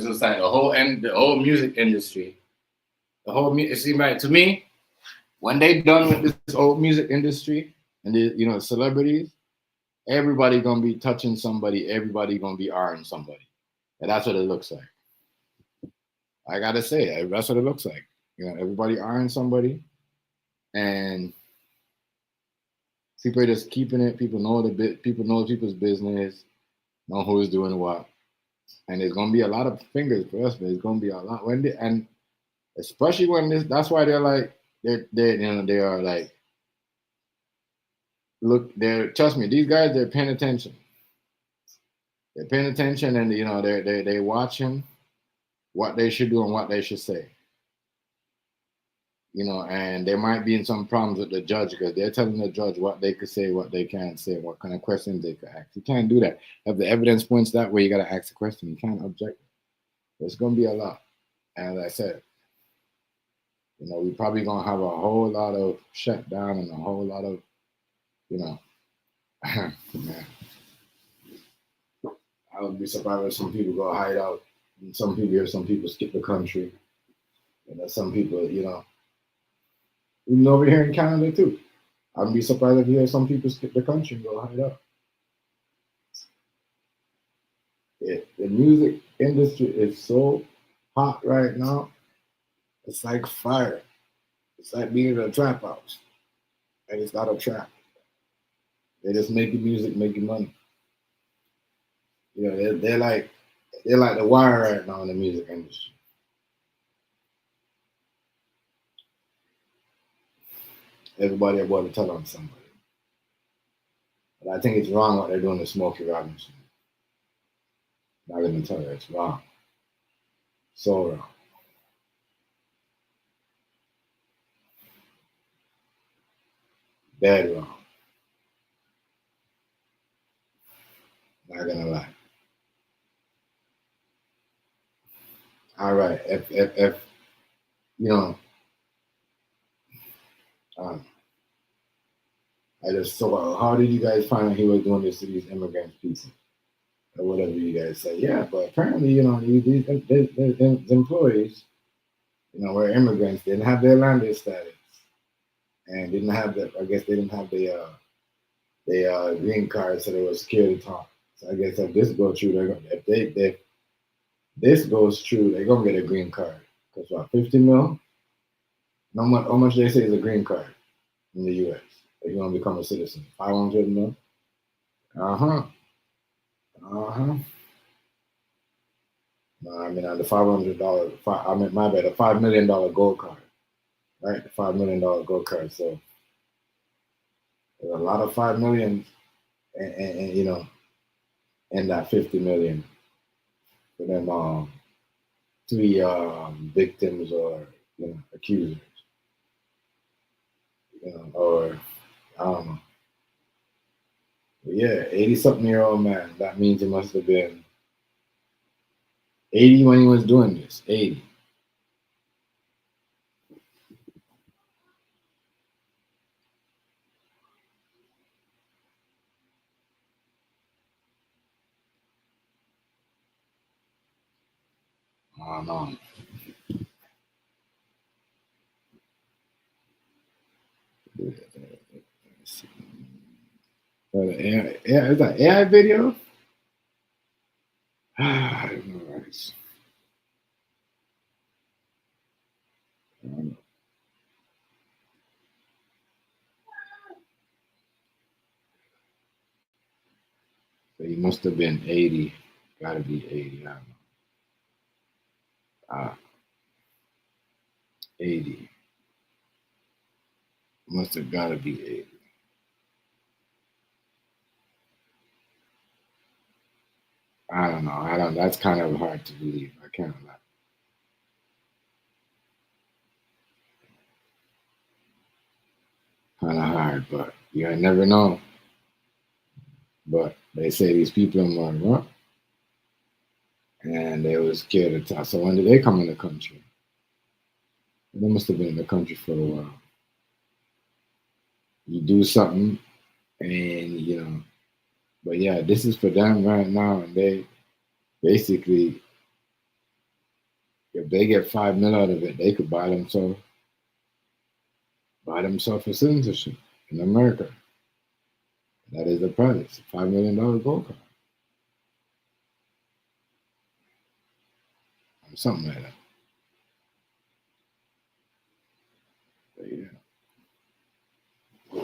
just like the whole music industry. It seems like to me, when they done with this old music industry and the celebrities, everybody gonna be touching somebody, everybody gonna be eyeing somebody. And that's what it looks like. I gotta say, that's what it looks like. Everybody eyeing somebody, and people are just keeping it. People know people know people's business, know who's doing what. And there's gonna be a lot of fingers for us, but it's gonna be a lot and especially when that's why they're like they are like, look, trust me, these guys, they're paying attention. They're paying attention, and they watching what they should do and what they should say. And there might be some problems with the judge because they're telling the judge what they could say, what they can't say, what kind of questions they could ask. You can't do that. If the evidence points that way, you got to ask the question. You can't object. There's going to be a lot. And as I said, we probably going to have a whole lot of shutdown and a whole lot of, man. I would be surprised if some people go hide out. And some people skip the country. And some people, even over here in Canada too. I'd be surprised if you hear some people skip the country and go hide out. The music industry is so hot right now. It's like fire. It's like being in a trap house. And it's not a trap. They're just making music, making money. They're like The Wire right now in the music industry. Everybody about to tell on somebody. But I think it's wrong what they're doing to Smokey Robinson. I'm not going to tell you, it's wrong. So wrong. Dead wrong. Not going to lie. All right. If you know, um, I just saw. How did you guys find out he was doing this to these immigrants, people, or whatever you guys say? Yeah, but apparently, these employees, were immigrants, didn't have their landed status, and didn't have the. I guess they didn't have the green card, so they were scared to talk. So I guess if this goes through, they're gonna, if this goes through, they're gonna get a green card. Because what, 50 mil? How much they say is a green card in the U.S. if you want to become a citizen? 500 mil. Uh huh. Uh huh. No, I mean on the $500. I mean my bad. A $5 million gold card, right? The $5 million gold card. So there's a lot of 5 million, and and that 50 million for them three victims or accusers, or I don't know. But yeah, 80-something-year-old man. That means he must have been 80 when he was doing this. 80. I don't know. Yeah, is that AI video? I don't know. I don't know. So he must have been 80. Gotta be 80. I don't know. 80. Must have gotta be 80. I don't know. I don't. That's kind of hard to believe. I can't lie. Kind of hard, but you never know. But they say these people in Monroe, and they was scared to talk. So when did they come in the country? They must have been in the country for a while. You do something, and But yeah, this is for them right now, and they basically, if they get 5 mil out of it, they could buy themselves a citizenship in America. That is the price, $5 million gold card, or something like that. But yeah, the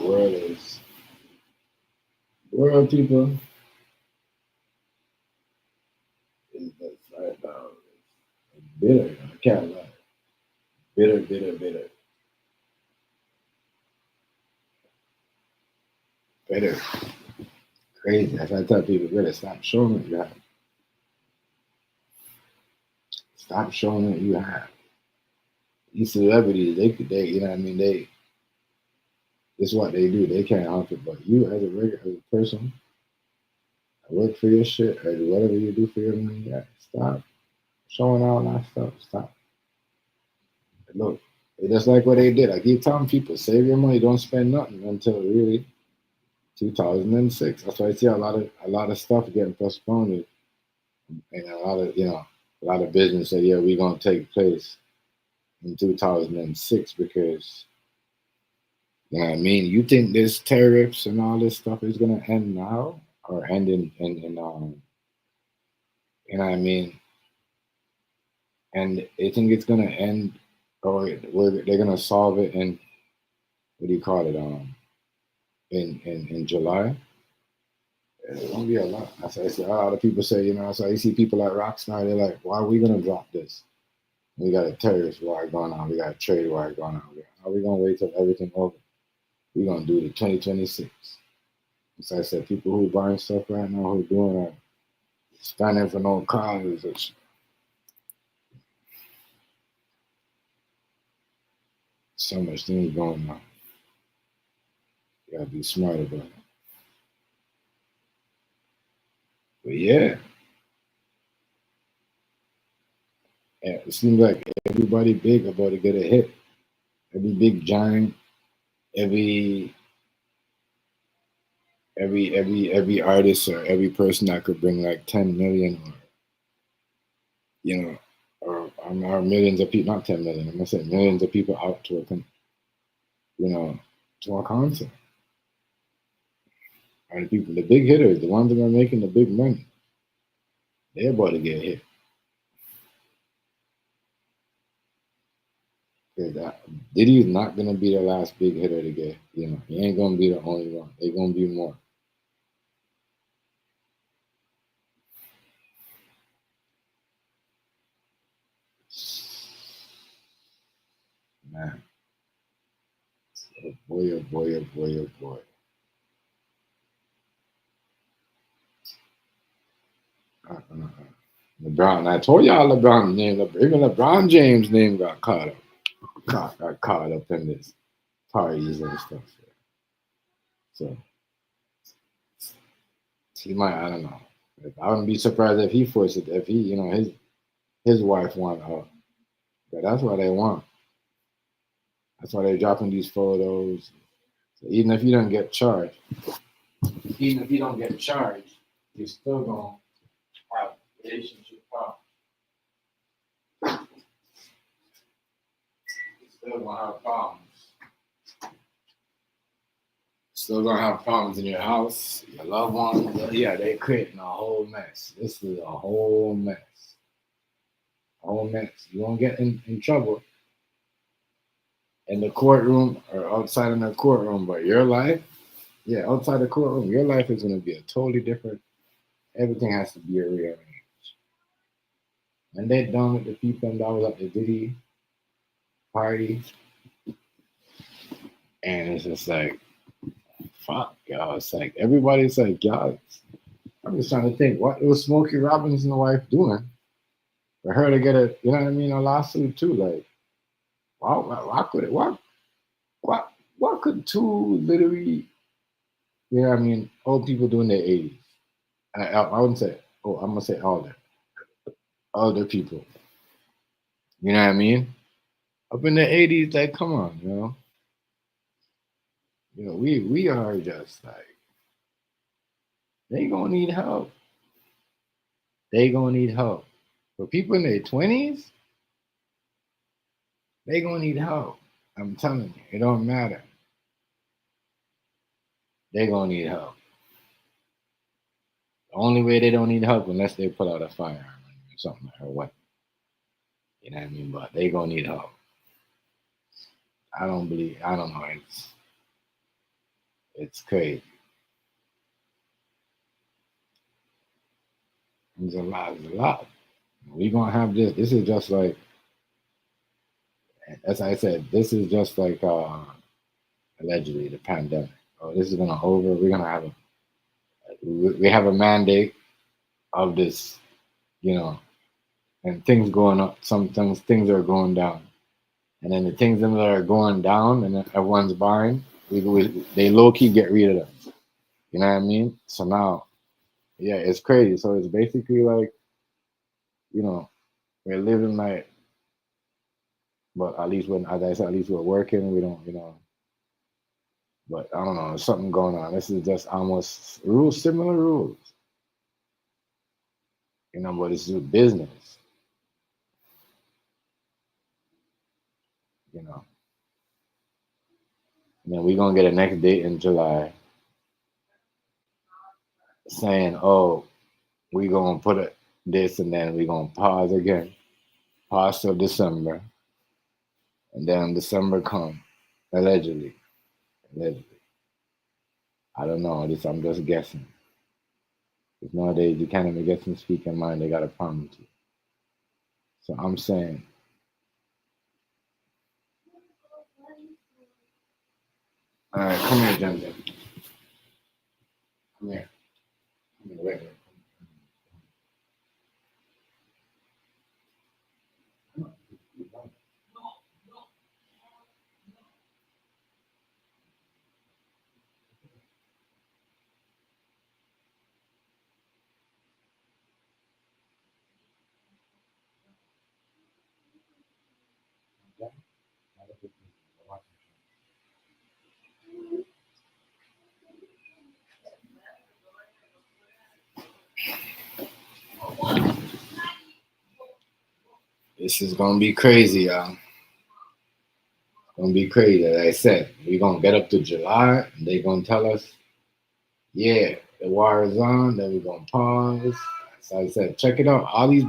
world people is just right now bitter. I can't lie, bitter, bitter, bitter, bitter, crazy. As I tell people, bitter. Stop showing what you have. Stop showing what you have. These celebrities, you know what I mean, it's what they do. They can't help it. But you, as a regular person, work for your shit or do whatever you do for your money. Yeah, stop showing all that stuff. Stop. Look, it's just like what they did. I keep telling people, save your money, don't spend nothing until really 2006. That's why I see a lot of stuff getting postponed, and a lot of business say, yeah, we're gonna take place in 2006 because you know what I mean. You think this tariffs and all this stuff is gonna end now or end in you know what I mean? And I think it's gonna end, or they're gonna solve it in what do you call it? In July. It's gonna be a lot. I see a lot of people say, so you see people like Rockstar, they're like, why are we gonna drop this? We got a terrorist war going on, we got a trade war going on. How are we gonna wait till everything over? We're gonna do the 2026. So I said, people who buying stuff right now, who doing that, standing for no cause, it's so much things going on. You gotta be smart about it. But yeah, it seems like everybody big about to get a hit. Every big giant, every every artist or every person that could bring like 10 million or you know or millions of people, not 10 million, I'm gonna say millions of people out to you know to a concert. And the people, the big hitters, the ones that are making the big money, they're about to get hit. 'Cause Diddy's not gonna be the last big hitter to get. He ain't gonna be the only one. They're gonna be more. Man, oh boy, oh boy, oh boy, oh boy. LeBron, I told y'all LeBron name, even LeBron James' name got got caught up in this parties and stuff. So he might, I don't know. I wouldn't be surprised if he forced it, if he, his wife want out. But that's what they want. That's why they're dropping these photos. So even if you don't get charged, even if you don't get charged, you're still gonna have relationship problems. You're still gonna have problems. Still gonna have problems in your house, your loved ones. Yeah, they're creating a whole mess. This is a whole mess. A whole mess. You won't get in trouble in the courtroom or outside in the courtroom, but your life, yeah, outside the courtroom, your life is gonna be a totally different. Everything has to be a rearranged. And they're done with the people that was at the Diddy party, and it's just like, fuck, y'all. It's like everybody's like, y'all. I'm just trying to think, what was Smokey Robinson's wife doing for her to get a lawsuit too? Like, why could it? What could two literally, old people do in their 80s? I wouldn't say, oh, I'm gonna say older people. You know what I mean? Up in the 80s, like, come on, we are just like, they gonna need help. They gonna need help. For people in their 20s, they gonna need help. I'm telling you, it don't matter. They gonna need help. The only way they don't need help unless they pull out a firearm or something or what. You know what I mean? But they gonna need help. I don't know. It's crazy. There's a lot. There's a lot. We gonna have this. This is just like, as I said, this is just like allegedly the pandemic. Oh, this is gonna over. We're gonna have we have a mandate of this, and things going up. Sometimes things are going down, and then the things that are going down, and everyone's buying. They low key get rid of them. You know what I mean? So now, yeah, it's crazy. So it's basically like, we're living like, but at least when, as I said, at least we're working. We don't, but I don't know. There's something going on. This is just almost rules, similar rules, but it's just business, you know. And then we're gonna get a next date in July saying, oh, we're gonna put this, and then we're gonna pause again, pause till December, and then December come, allegedly. Allegedly. I don't know. I'm just guessing. Because nowadays you can't even get some speaking mind. They got a problem with you. So I'm saying, all right, come here, Jim. Come here. Wait. This is gonna be crazy, y'all. It's gonna be crazy. As I said, we're gonna get up to July and they're gonna tell us, yeah, the war is on, then we're gonna pause. So I said, check it out. All these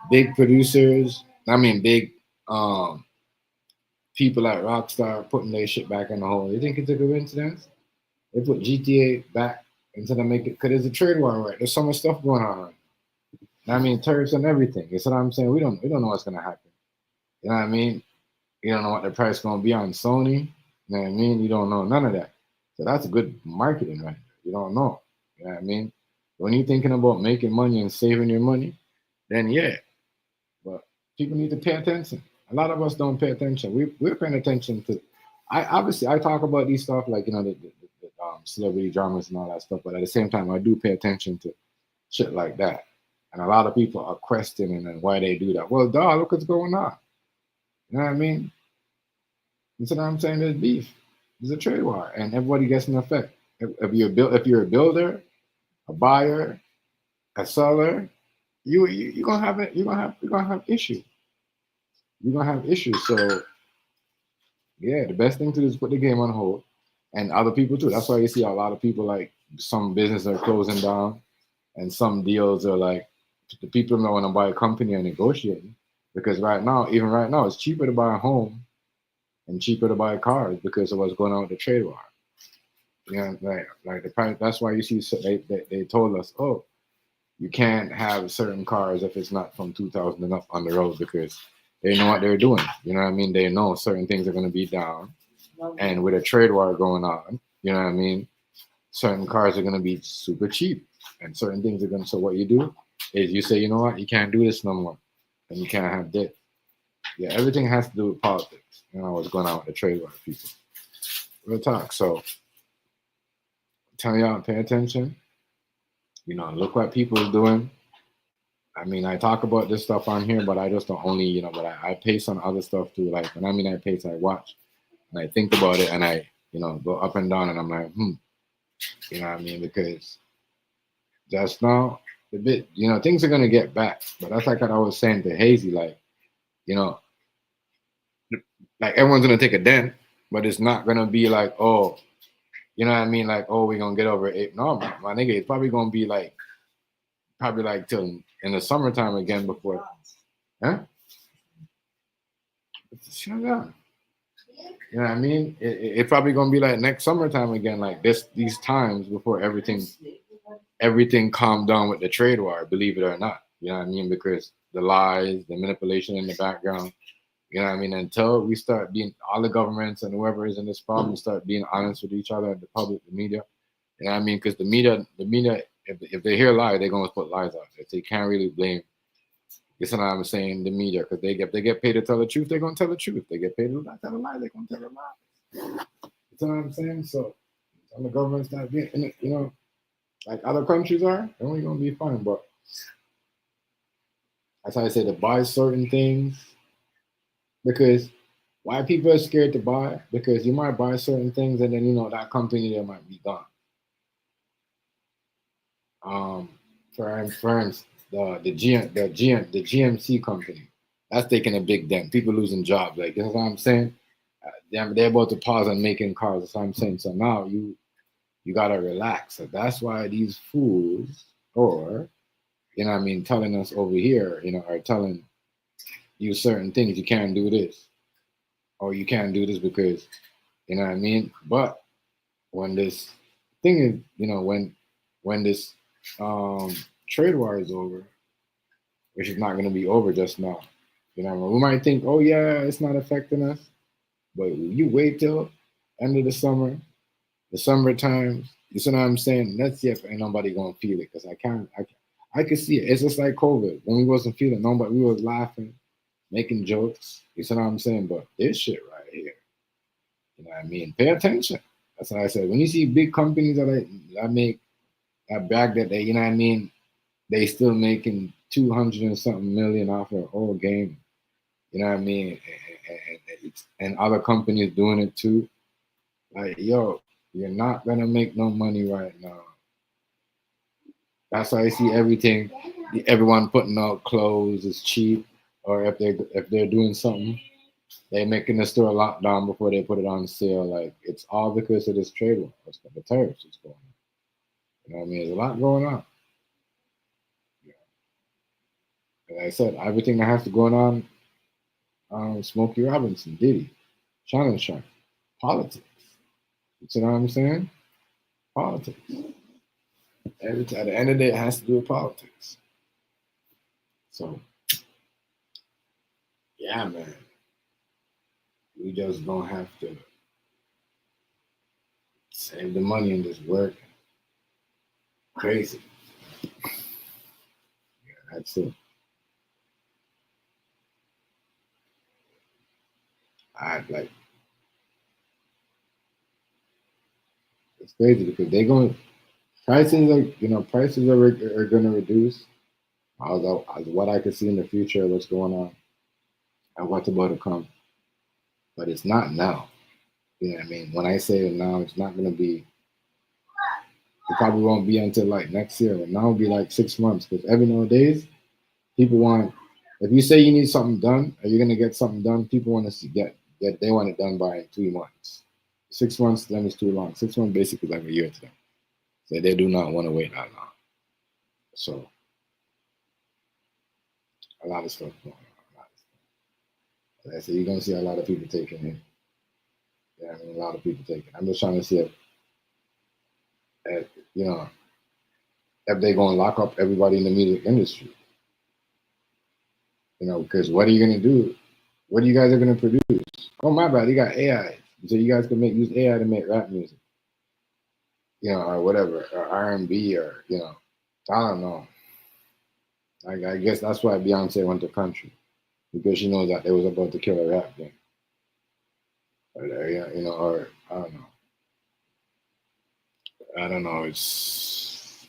big producers, I mean big um people like Rockstar putting their shit back in the hole. You think it's a coincidence? They put GTA back instead of make it because there's a trade war, right? There's so much stuff going on. Right? I mean, tariffs and everything. You see what I'm saying? We don't know what's gonna happen. You know what I mean? You don't know what the price gonna be on Sony. You know what I mean? You don't know none of that. So that's good marketing right there. You don't know. You know what I mean? When you're thinking about making money and saving your money, then yeah. But people need to pay attention. A lot of us don't pay attention. We're paying attention to. I obviously I talk about these stuff like the celebrity dramas and all that stuff, but at the same time I do pay attention to shit like that. And a lot of people are questioning and why they do that. Well, dog, look what's going on. You know what I mean? You see what I'm saying? There's beef. There's a trade war, and everybody gets an effect. If you're a builder, a buyer, a seller, you're gonna have it. You're gonna have issues. You're gonna have issues. So yeah, the best thing to do is put the game on hold, and other people too. That's why you see a lot of people like some businesses are closing down, and some deals are like the people that want to buy a company are negotiating because even right now, it's cheaper to buy a home and cheaper to buy cars because of what's going on with the trade war. You know, like the price. That's why you see they told us, oh, you can't have certain cars if it's not from 2000 and up on the road because they know what they're doing. You know what I mean? They know certain things are going to be down, and with a trade war going on, you know what I mean? Certain cars are going to be super cheap, and certain things are going to. So what you do is you say, you know what, you can't do this no more, and you can't have this. Yeah, everything has to do with politics. You know what's going on with the trade war, people. Real talk. So tell y'all, pay attention. You know, look what people are doing. I mean, I talk about this stuff on here, but I just don't only, but I pace on other stuff too. Like when I mean I pace, I watch and I think about it and I, go up and down and I'm like, you know what I mean? Because just now, things are gonna get back. But that's like what I was saying to Hazy, like, you know, like everyone's gonna take a dent, but it's not gonna be like, oh, you know what I mean? Like, oh, we're gonna get over it. No, my nigga, it's probably gonna be like till in the summertime again before. Huh? Shut up. You know what I mean? It's probably gonna be like next summertime again, like these times before everything calmed down with the trade war, believe it or not. You know what I mean? Because the lies, the manipulation in the background, you know what I mean? Until we start being all the governments and whoever is in this problem start being honest with each other, the public, the media. You know what I mean? Because the media, if they hear lies, they're gonna put lies out there. So you can't really blame. You know what I'm saying? The media, because they get paid to tell the truth, they're gonna tell the truth. They get paid to tell a lie, they're gonna tell a lie. You know what I'm saying? So, the government's not being, like other countries are, they're only gonna be fine. But that's how I say to buy certain things, because why people are scared to buy? Because you might buy certain things and then that company there might be gone. For instance, the GMC company, that's taking a big dent. People losing jobs. Like, you know what I'm saying? They're about to pause on making cars. That's what I'm saying. So now you gotta relax. So that's why these fools, or what I mean, telling us over here, are telling you certain things. You can't do this, or you can't do this because, you know what I mean. But when this thing is, when this trade war is over, which is not going to be over just now. We might think, oh yeah, it's not affecting us, but you wait till end of the summer, the summertime. You see what I'm saying? Let's see if ain't nobody gonna feel it, because I can see it. It's just like COVID when we wasn't feeling nobody, we was laughing, making jokes. You see what I'm saying? But this shit right here, you know what I mean? Pay attention. That's what I said. When you see big companies that make that bag that they, you know what I mean, they still making 200 and something million off their whole game. You know what I mean? And other companies doing it too. Like, yo, you're not gonna make no money right now. That's why I see everything. Everyone putting out clothes is cheap, or if they're doing something, they're making the store locked down before they put it on sale. Like it's all because of this trade war. It's the tariffs that's going on. You know what I mean? There's a lot going on. Yeah. Like I said, everything that has to going on, Smokey Robinson, Diddy, Shannon Sharp, politics. You see what I'm saying? Politics. At the end of the day, it has to do with politics. So, yeah, man, we just don't have to save the money and just work. Crazy. Yeah, that's it. I like it's crazy because they're going prices are going to reduce. As what I could see in the future, what's going on and what's about to come, but it's not now. You know what I mean? When I say it now, it's not going to be. It probably won't be until like next year. But now it'll be like 6 months because every nowadays people want. If you say you need something done, or you're gonna get something done, people want us to get. They want it done by 3 months. 6 months to them is too long. 6 months basically is like a year to them. So they do not want to wait that long. So a lot of stuff going on. A lot of stuff. Like I said, you're gonna see a lot of people taking it. Yeah, I mean, a lot of people taking it. I'm just trying to see if you know, if they're gonna lock up everybody in the music industry. You know, because what are you gonna do? What are you guys are gonna produce? Oh my bad, you got AI. So you guys can use AI to make rap music. You know, or whatever, or R&B, or I don't know. I guess that's why Beyonce went to country because she knows that they was about to kill a rap game. Or, or I don't know. I don't know. It's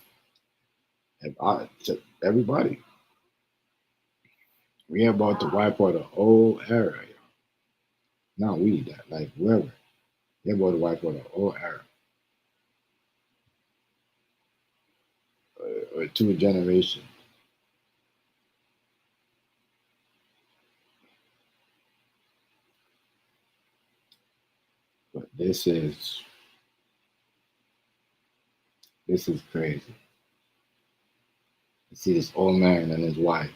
everybody. We about to wipe out the whole era. Not we, that like whoever. They're about to wipe out the whole era. Or 2 generations. But this is crazy. You see this old man and his wife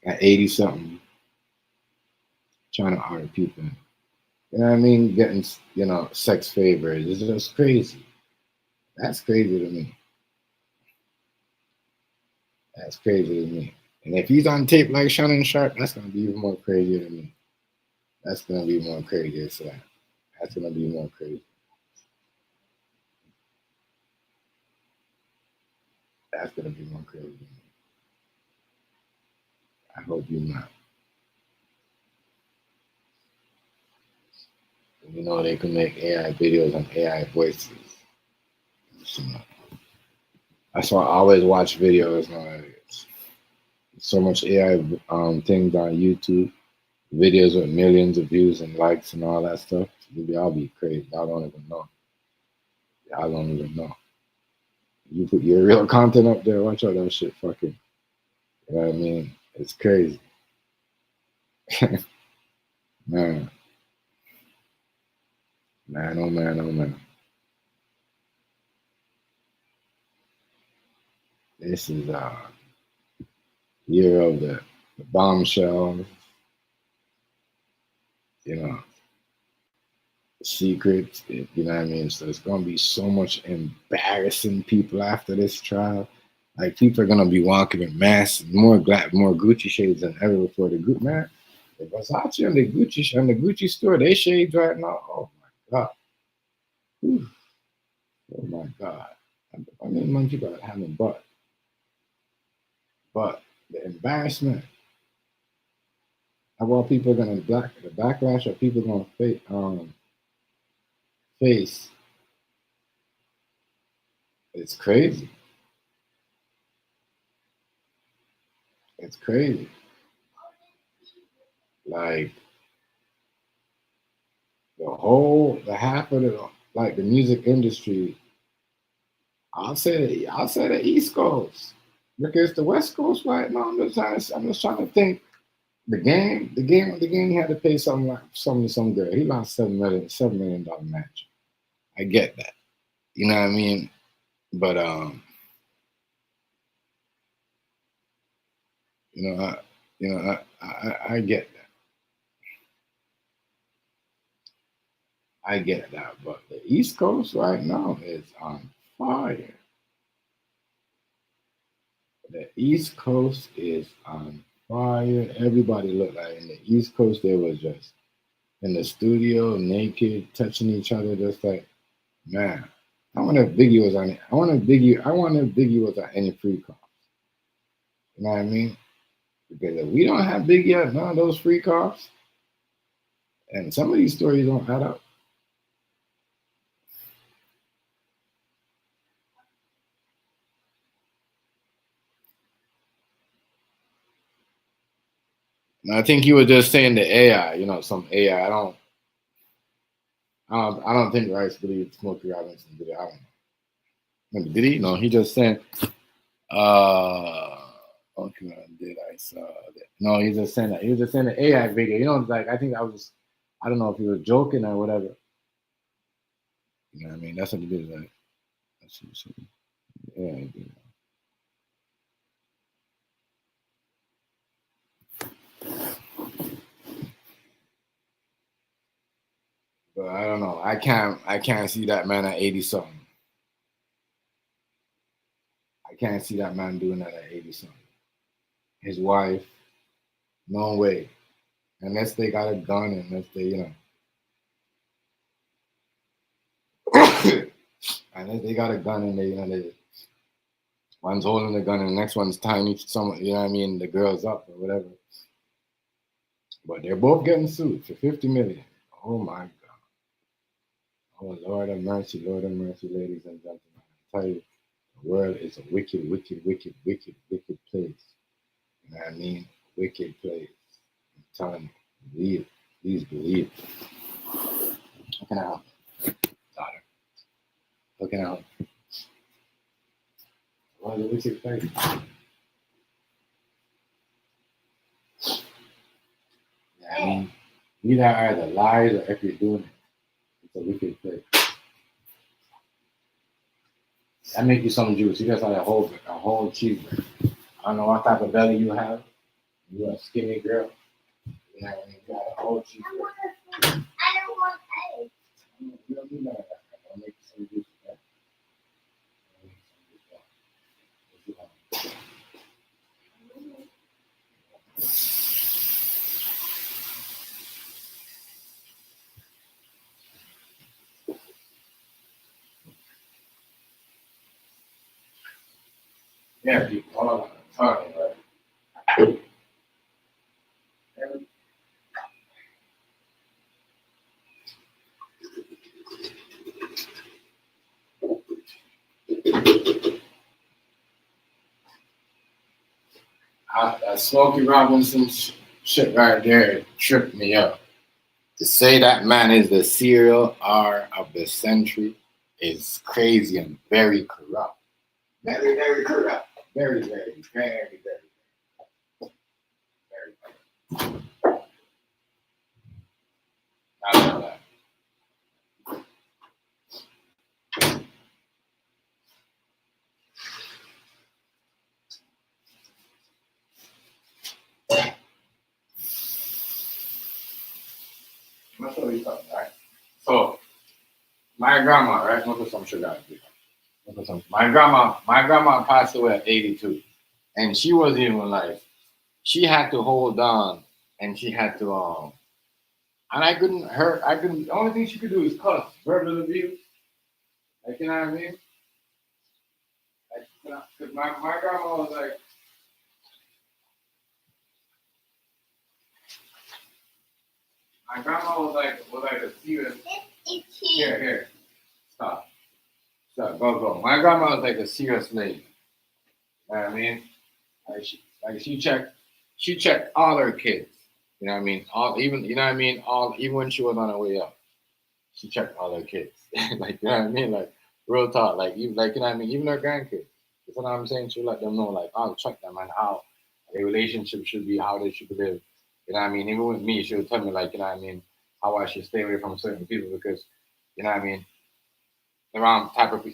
at 80 something trying to hire people. You know what I mean? Getting sex favors. It's just crazy. That's crazy to me. That's crazy to me. And if he's on tape like Shannon Sharp, that's gonna be even more crazy to me. That's gonna be more crazy. So that's gonna be more crazy. That's gonna be more crazy to me. I hope you're not. You know they can make AI videos and AI voices. So, that's why I always watch videos. So much AI things on YouTube, videos with millions of views and likes and all that stuff. Y'all be crazy. Y'all don't even know. Y'all don't even know. You put your real content up there, watch out that shit fucking. You know what I mean? It's crazy. Man. Man, oh man, oh man. This is year of the bombshell, secrets, you know what I mean? So it's gonna be so much embarrassing people after this trial. Like people are gonna be walking in masks, more Gucci shades than ever before. The man, the Versace and the Gucci store, they shades right now. Oh my god. Whew. Oh my god. I mean, many people are having but the embarrassment of what people are gonna the backlash of people gonna face. It's crazy. It's crazy. Like the half of the music industry. I'll say the East Coast because the West Coast right now. I'm just trying to think. the game. He had to pay some girl. He lost $7 million match. I get that. You know what I mean? But you know, I, I get that. I get that. But the East Coast right now is on fire. The East Coast is on fire. Everybody looked like in the East Coast they was just in the studio, naked, touching each other, just like, man. I wonder if Biggie was on it. I wonder if Biggie was on any free calls. You know what I mean? Because if we don't have Biggie at none of those free calls, and some of these stories don't add up. And I think you were just saying the AI, some AI. I don't think Rice believed Smokey Robinson did it. I don't know. Did he? No, he just said, okay, did I saw that? No, he just saying that. He was just saying the AI video. Like I think I don't know if he was joking or whatever. You know what I mean? That's what he did. Like, that's what he said. Yeah. But I don't know. I can't see that man at 80 something. I can't see that man doing that at 80 something. His wife, no way. Unless they got a gun, unless unless they got a gun and one's holding the gun and the next one's tying someone, you know what I mean, the girl's up or whatever. But they're both getting sued for 50 million. Oh my God. Oh Lord have mercy, ladies and gentlemen. I tell you, the world is a wicked, wicked, wicked, wicked, wicked place. You know what I mean? Wicked place. I'm telling you, believe it. Please believe it. How can I help? Daughter. How can I help? What is a wicked place? Yeah, I mean, either are the lies or if you're doing it, it's a wicked place. I make you some juice. You just like a whole cheeseburger. I don't know what type of belly you have. You're a skinny girl. You know, you got a whole cheeseburger. I don't want eggs. You don't need none of that. I'll make you some juice. Okay? Yeah, people. Hold on. Sorry, right? That Smokey Robinson shit right there tripped me up. To say that man is the serial R of the century is crazy and very corrupt. Very, very corrupt. Very, very, very, very, very. I know that. That's what we talking, right? So my grandma, right? Look at some sugar. Look at some. My grandma passed away at 82, and she wasn't even like she had to hold on, and she had to and I couldn't hurt. I couldn't. The only thing she could do is cuss, verbal abuse. Like you know what I mean? Like, cause my grandma was like, my grandma was like a serious. Here, stop, go. My grandma was like a serious lady. You know what I mean? Like she checked all her kids. You know what I mean? All even you know what I mean? All even when she was on her way up, she checked all her kids. Like you know what I mean? Like real talk. Like even like you know what I mean? Even her grandkids. That's what I'm saying. She let them know like, oh, check them and how a relationship should be, how they should live. You know what I mean? Even with me, she would tell me like, you know what I mean, how I should stay away from certain people because, you know what I mean, the wrong type of.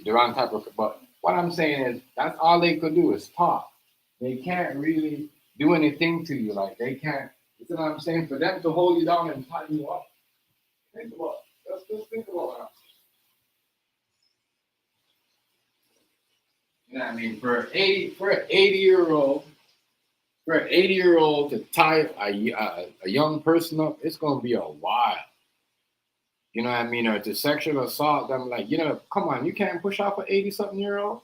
But what I'm saying is that's all they could do is talk. They can't really do anything to you. Like they can't. You know what I'm saying? For them to hold you down and tighten you up. Think about. Let's think about what I'm saying. You know what I mean? For an 80-year old to tie a young person up, it's gonna be a while. You know what I mean? Or to sexual assault them, like, you know, come on, you can't push off an 80-something-year-old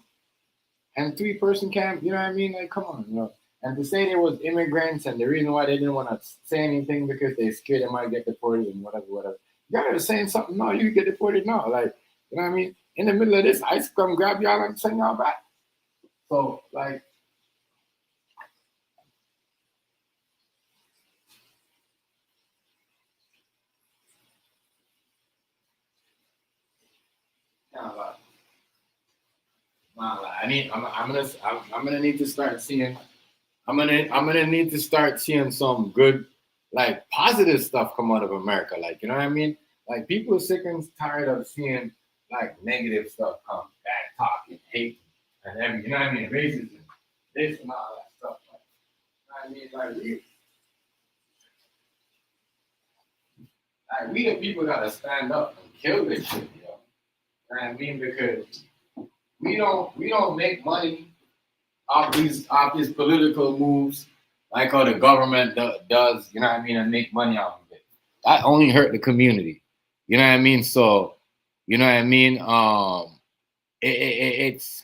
and three-person camp, you know what I mean? Like, come on, you know. And to say there was immigrants and the reason why they didn't want to say anything because they scared they might get deported and whatever, whatever. Y'all are saying something now, you get deported now. Like, you know what I mean? In the middle of this, ICE come grab y'all and send y'all back. So, like, nah, I'm gonna need to start seeing. I'm gonna need to start seeing some good, like positive stuff come out of America. Like you know what I mean? Like people are sick and tired of seeing like negative stuff come, bad talking, hate, and everything. You know what I mean? Racism, this and all that stuff. Like, you know what I mean, like we the people gotta stand up and kill this shit, yo. You know what I mean? Because we don't make money off these political moves like how the government does, you know what I mean, and make money off of it. That only hurt the community. You know what I mean? So, you know what I mean? It's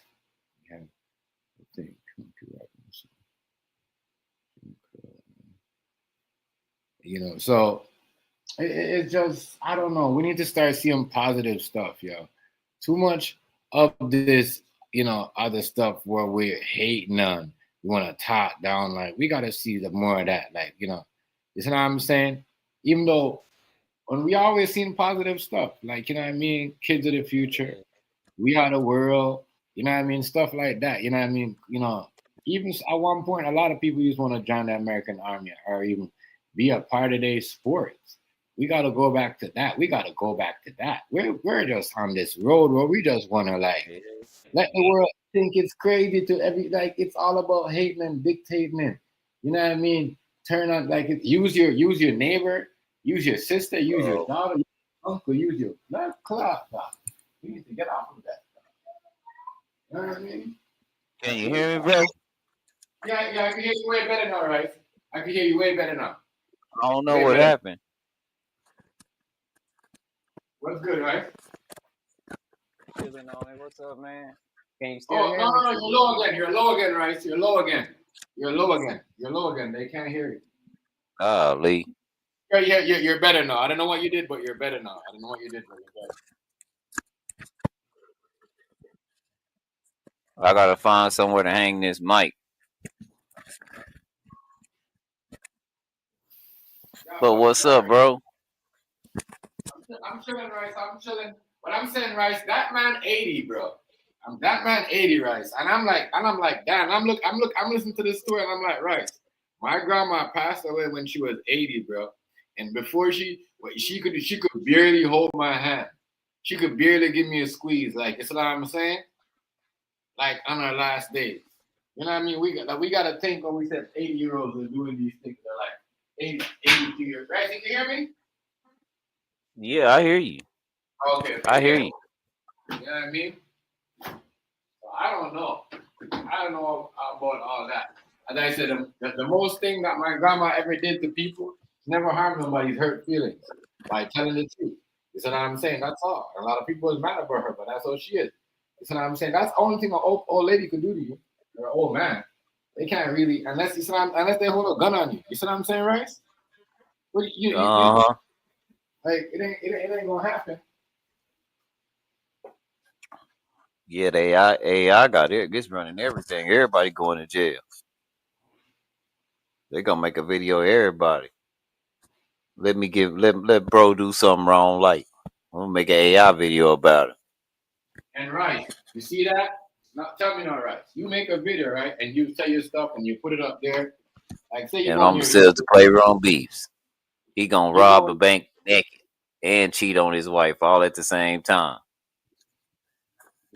you know, so it's just I don't know. We need to start seeing positive stuff, yo. Too much of this, you know, other stuff where we're hating on. We want to talk down. Like we gotta see the more of that. Like you know, you know what I'm saying? Even though when we always seen positive stuff, like you know what I mean, kids of the future, we are the world, you know what I mean, stuff like that. You know what I mean? You know, even at one point, a lot of people used to want to join the American Army or even be a part of their sports. We got to go back to that. We got to go back to that. We're just on this road where we just want to like let the world think it's crazy to every like it's all about hating and dictating it. You know what I mean? Turn on like use your neighbor, use your sister, use your daughter, use your uncle, use your blood clot. You need to get off of that. You know what I mean? Can you hear me, bro? Yeah, I can hear you way better now, right? I can hear you way better now. I don't know Way what better. happened. What's good, right? Chilling on it. What's up, man? Can you still Oh, hear no, me? no, you're low again. You're low again, right? You're low again. You're low again. You're low again. They can't hear you. Lee. Yeah, you're better now. I don't know what you did, but you're better now. I don't know what you did, but you're better. I gotta find somewhere to hang this mic. Yeah, But what's up, bro? I'm chilling, Rice. I'm chilling. But I'm saying, Rice, that man 80, bro. I'm that man 80, Rice. And I'm like, damn, I'm listening to this story and I'm like, Rice, my grandma passed away when she was 80, bro. And before she could barely hold my hand. She could barely give me a squeeze. Like, it's what I'm saying? Like on our last days. You know what I mean? We gotta think when we said 80-year-olds are doing these things. They're like 82 years. Right? You can hear me? Yeah, I hear you. Okay. I hear you. You know what I mean? I don't know. I don't know about all that. As I said, the most thing that my grandma ever did to people, never harmed nobody's hurt feelings by telling the truth. You see what I'm saying? That's all. A lot of people is mad about her, but that's all she is. You see what I'm saying? That's the only thing an old lady could do to you, or an old man. They can't really, unless unless they hold a gun on you. You see what I'm saying, Rice? What like it ain't gonna happen. Yeah, the AI got it. It's running everything. Everybody going to jail. They gonna make a video of everybody. Let bro do something wrong. Like I'm gonna make an AI video about it. And Rice, you see that? Now tell me now, Rice. You make a video, right? And you say your stuff and you put it up there. Like say you And go on I'm gonna your sell Insta, to Claiborne Beefs. He gonna you rob a go. bank naked and cheat on his wife all at the same time.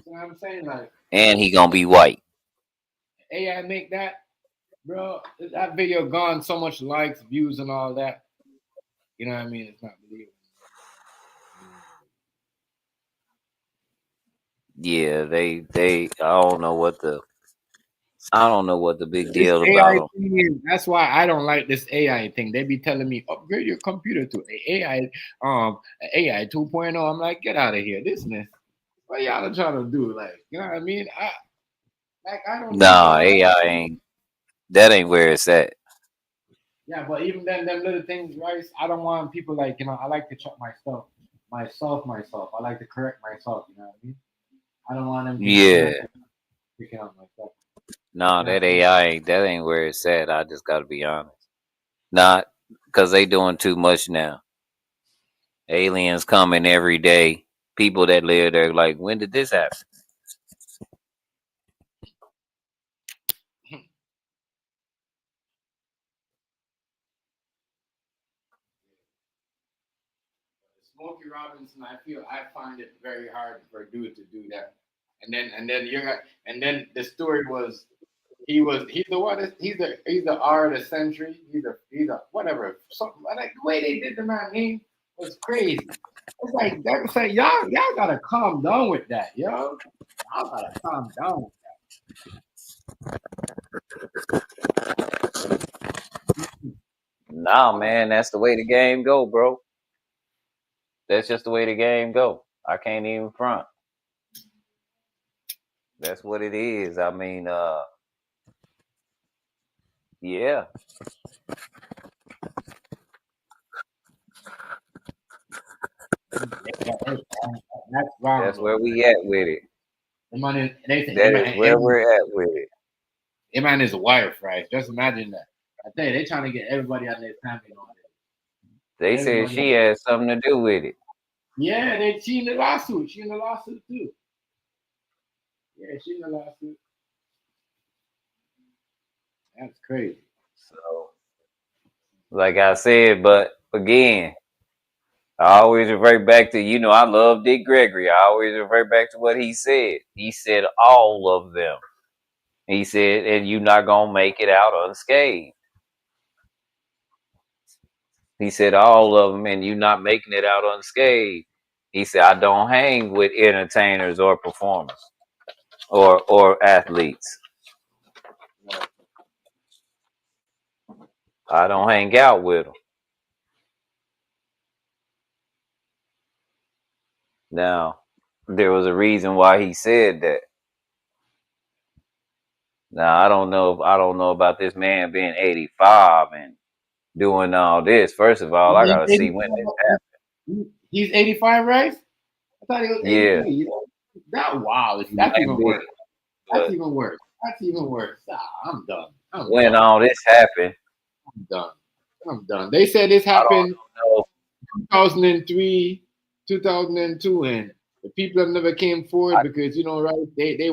You know what I'm saying? Like And he gonna be white. AI make that, bro. That video gone so much likes, views, and all that. You know what I mean? It's not believable. Yeah, they I don't know what the big This deal about AI them. thing is, that's why I don't like this AI thing. They be telling me upgrade your computer to AI 2.0. I'm like, get out of here. This man, what y'all are trying to do? Like, you know what I mean? I don't need Nah, all that. AI ain't where it's at. Yeah, but even then, them little things, right? I don't want people like, I like to check my stuff myself. I like to correct myself, you know what I mean? I don't want them things Yeah. picking up myself. Nah, You know what that I mean? AI ain't where it's at. I just gotta be honest. Not because they doing too much now. Aliens coming every day. People that live there like, when did this happen? Smokey Robinson, I find it very hard for a dude to do that. And then the story was he's the one he's the R of the century. He's a whatever something like the way they did the man name was crazy. It's like that was like y'all gotta calm down with that, yo. Y'all gotta calm down with Nah, man, that's the way the game go, bro. That's just the way the game go. I can't even front. That's what it is. I mean, yeah. that. That's wrong That's though. where we at with it. The man is, they say That is where we're at with it. the man is a wife, right? Just imagine that. I tell you, they trying to get everybody on their family on it. They said Everybody. she had something to do with it. Yeah, she in the lawsuit. She in the lawsuit too. Yeah, she in the lawsuit. That's crazy. So, like I said, but again, I always revert back to, I love Dick Gregory. I always revert back to what he said. He said all of them. He said, and you're not going to make it out unscathed. He said all of them, and you're not making it out unscathed. He said, I don't hang with entertainers or performers or athletes. I don't hang out with them. Now, there was a reason why he said that. Now, I don't know about this man being 85 and doing all this. First of all, I He's gotta see when this happened. He's 85, right? I thought he was Yeah, 83. That wow, he that's might even be. worse. That's But even worse. That's even worse. I'm done. I'm when done. all this happened, I'm done. I'm done. They said this I don't happened know. 2003, 2002, and the people have never came forward because right? They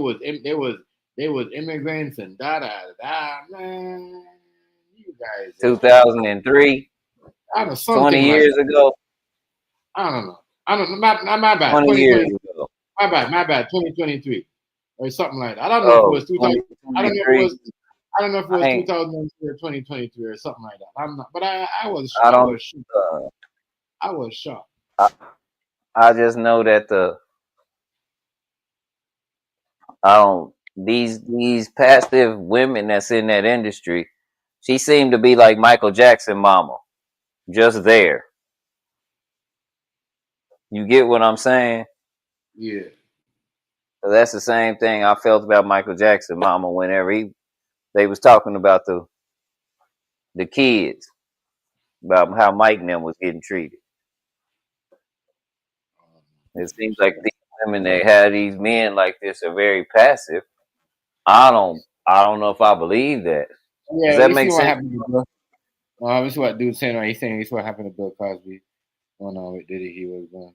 was immigrants and da da da. Man, you guys, 2003, I don't know 20 something like years that. ago, I don't know. I don't know. My bad. 20 years 2020. ago. My bad. 2023 or something like that. I don't know if it Oh, was 2000. I don't know if it 2023. was. I don't know if it was I ain't, 2003 or 2023 or something like that. I'm not. But I was. I I don't, was. uh, I was shocked. I, I just know that these passive women that's in that industry, she seemed to be like Michael Jackson mama, just there. You get what I'm saying? Yeah. So that's the same thing I felt about Michael Jackson mama whenever they was talking about the kids, about how Mike and them was getting treated. It seems like these women that have these men like this are very passive. I don't know if I believe that. Does Yeah. that We make see what sense? happened to Bill. This is what dude's saying. Right? He's saying this is what happened to Bill Cosby. Going on with Diddy. He was going.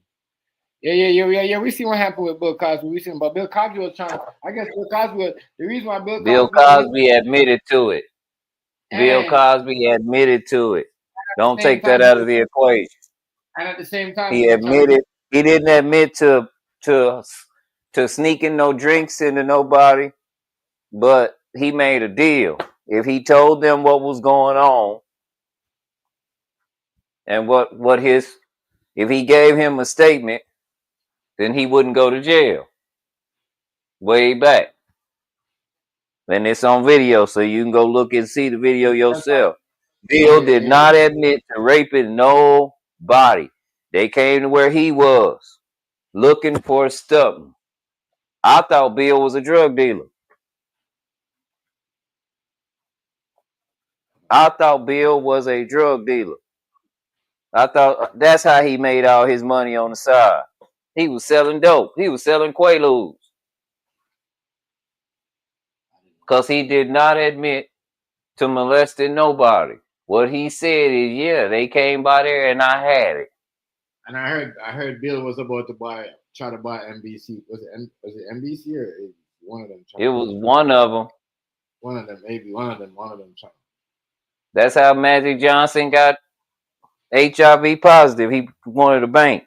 Yeah. We see what happened with Bill Cosby. We seen, but Bill Cosby was trying. I guess Bill Cosby. The reason why Bill Bill Cosby. Cosby admitted to it. Bill And Cosby admitted to it. at Don't the same take that time, out of the equation. and at the same time, He he was trying to. admitted. He didn't admit to to sneaking no drinks into nobody, but he made a deal. If he told them what was going on and what his, if he gave him a statement, then he wouldn't go to jail. Way back. And it's on video, so you can go look and see the video That's right. yourself. Yeah, Bill yeah, did yeah. not admit to raping nobody. They came to where he was looking for something. I thought Bill was a drug dealer. I thought Bill was a drug dealer. I thought that's how he made all his money on the side. He was selling dope. He was selling Quaaludes. Because he did not admit to molesting nobody. What he said is, yeah, they came by there and I had it. And I heard Bill was about to try to buy NBC. Was it NBC or one of them? It was one of them. One of them, maybe one of them. That's how Magic Johnson got HIV positive. He wanted a bank.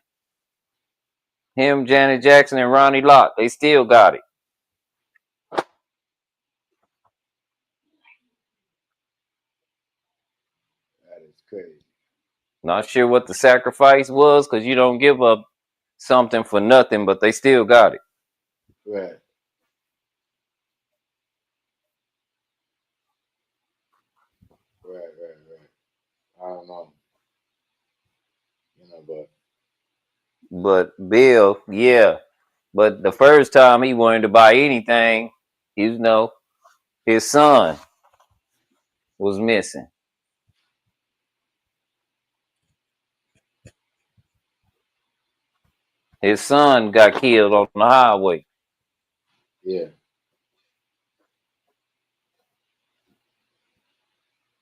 Him, Janet Jackson, and Ronnie Lott, they still got it. That is crazy. Not sure what the sacrifice was because you don't give up something for nothing, but they still got it. Right. I don't know. But Bill, yeah. But the first time he wanted to buy anything, his son was missing. His son got killed on the highway. Yeah.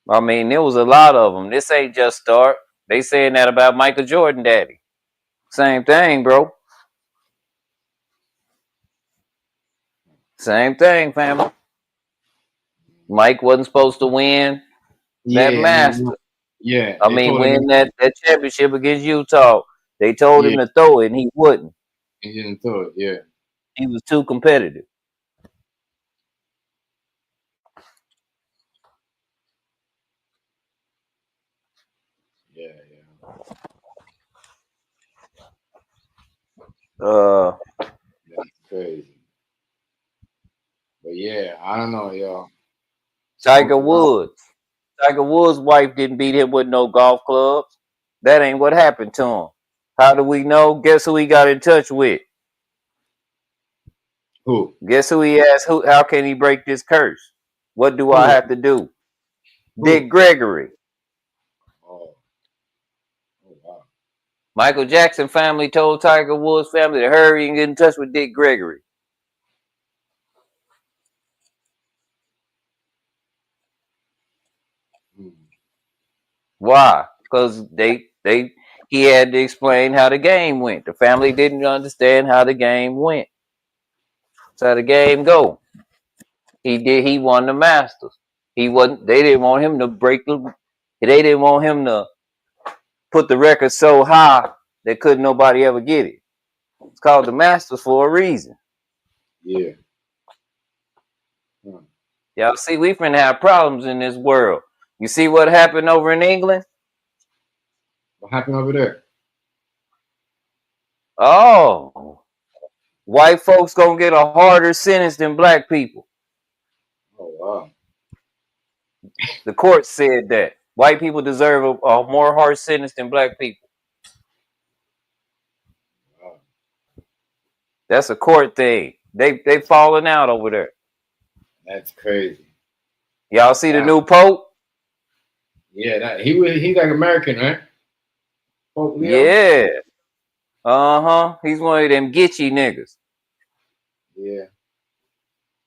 I mean, there was a lot of them. This ain't just start. They saying that about Michael Jordan daddy. Same thing, bro. Same thing, family. Mike wasn't supposed to win that master. Yeah. I mean, win that championship against Utah. They told him to throw it, and he wouldn't. He didn't throw it. Yeah. He was too competitive. Yeah. That's crazy. But yeah, I don't know, y'all. Tiger Woods' wife didn't beat him with no golf clubs. That ain't what happened to him. How do we know? Guess who he got in touch with? Who? Guess who he asked? How can he break this curse? What do I have to do? Who? Dick Gregory. Oh, wow. Michael Jackson family told Tiger Woods family to hurry and get in touch with Dick Gregory. Why? Because he had to explain how the game went. The family didn't understand how the game went. That's how the game go. He won the Masters. They didn't want him to they didn't want him to put the record so high that couldn't nobody ever get it. It's called the Masters for a reason. Yeah. Y'all see, we finna have problems in this world. You see what happened over in England? What happened over there? Oh, white folks gonna get a harder sentence than black people. Oh, wow. The court said that white people deserve a more harsh sentence than black people. Wow. That's a court thing. They falling out over there. That's crazy. Y'all see the new Pope? Yeah, he's like American, right? Pope Leo? Yeah. He's one of them Gitchy niggas. Yeah.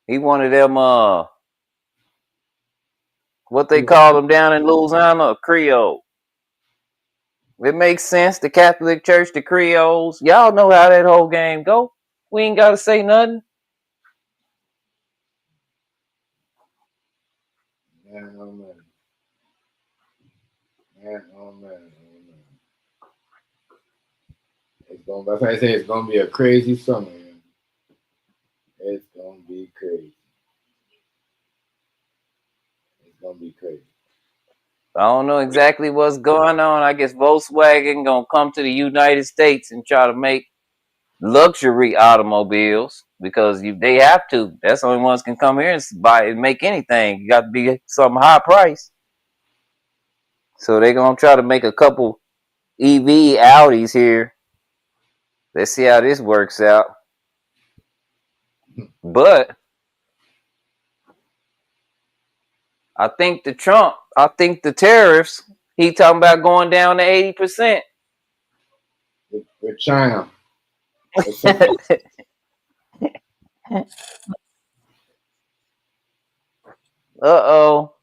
He one of them what they call them down in Louisiana, a Creole. It makes sense. The Catholic Church, the Creoles. Y'all know how that whole game go. We ain't gotta say nothing. Yeah, no man. man, oh man. That's why I say it's gonna be a crazy summer. Man. It's gonna be crazy. It's gonna be crazy. I don't know exactly what's going on. I guess Volkswagen gonna come to the United States and try to make luxury automobiles because they have to. That's the only ones can come here and buy and make anything. You got to be some high price. So they're gonna try to make a couple EV Audis here. Let's see how this works out. But I think the tariffs, he talking about going down to 80%. With China. Uh-oh.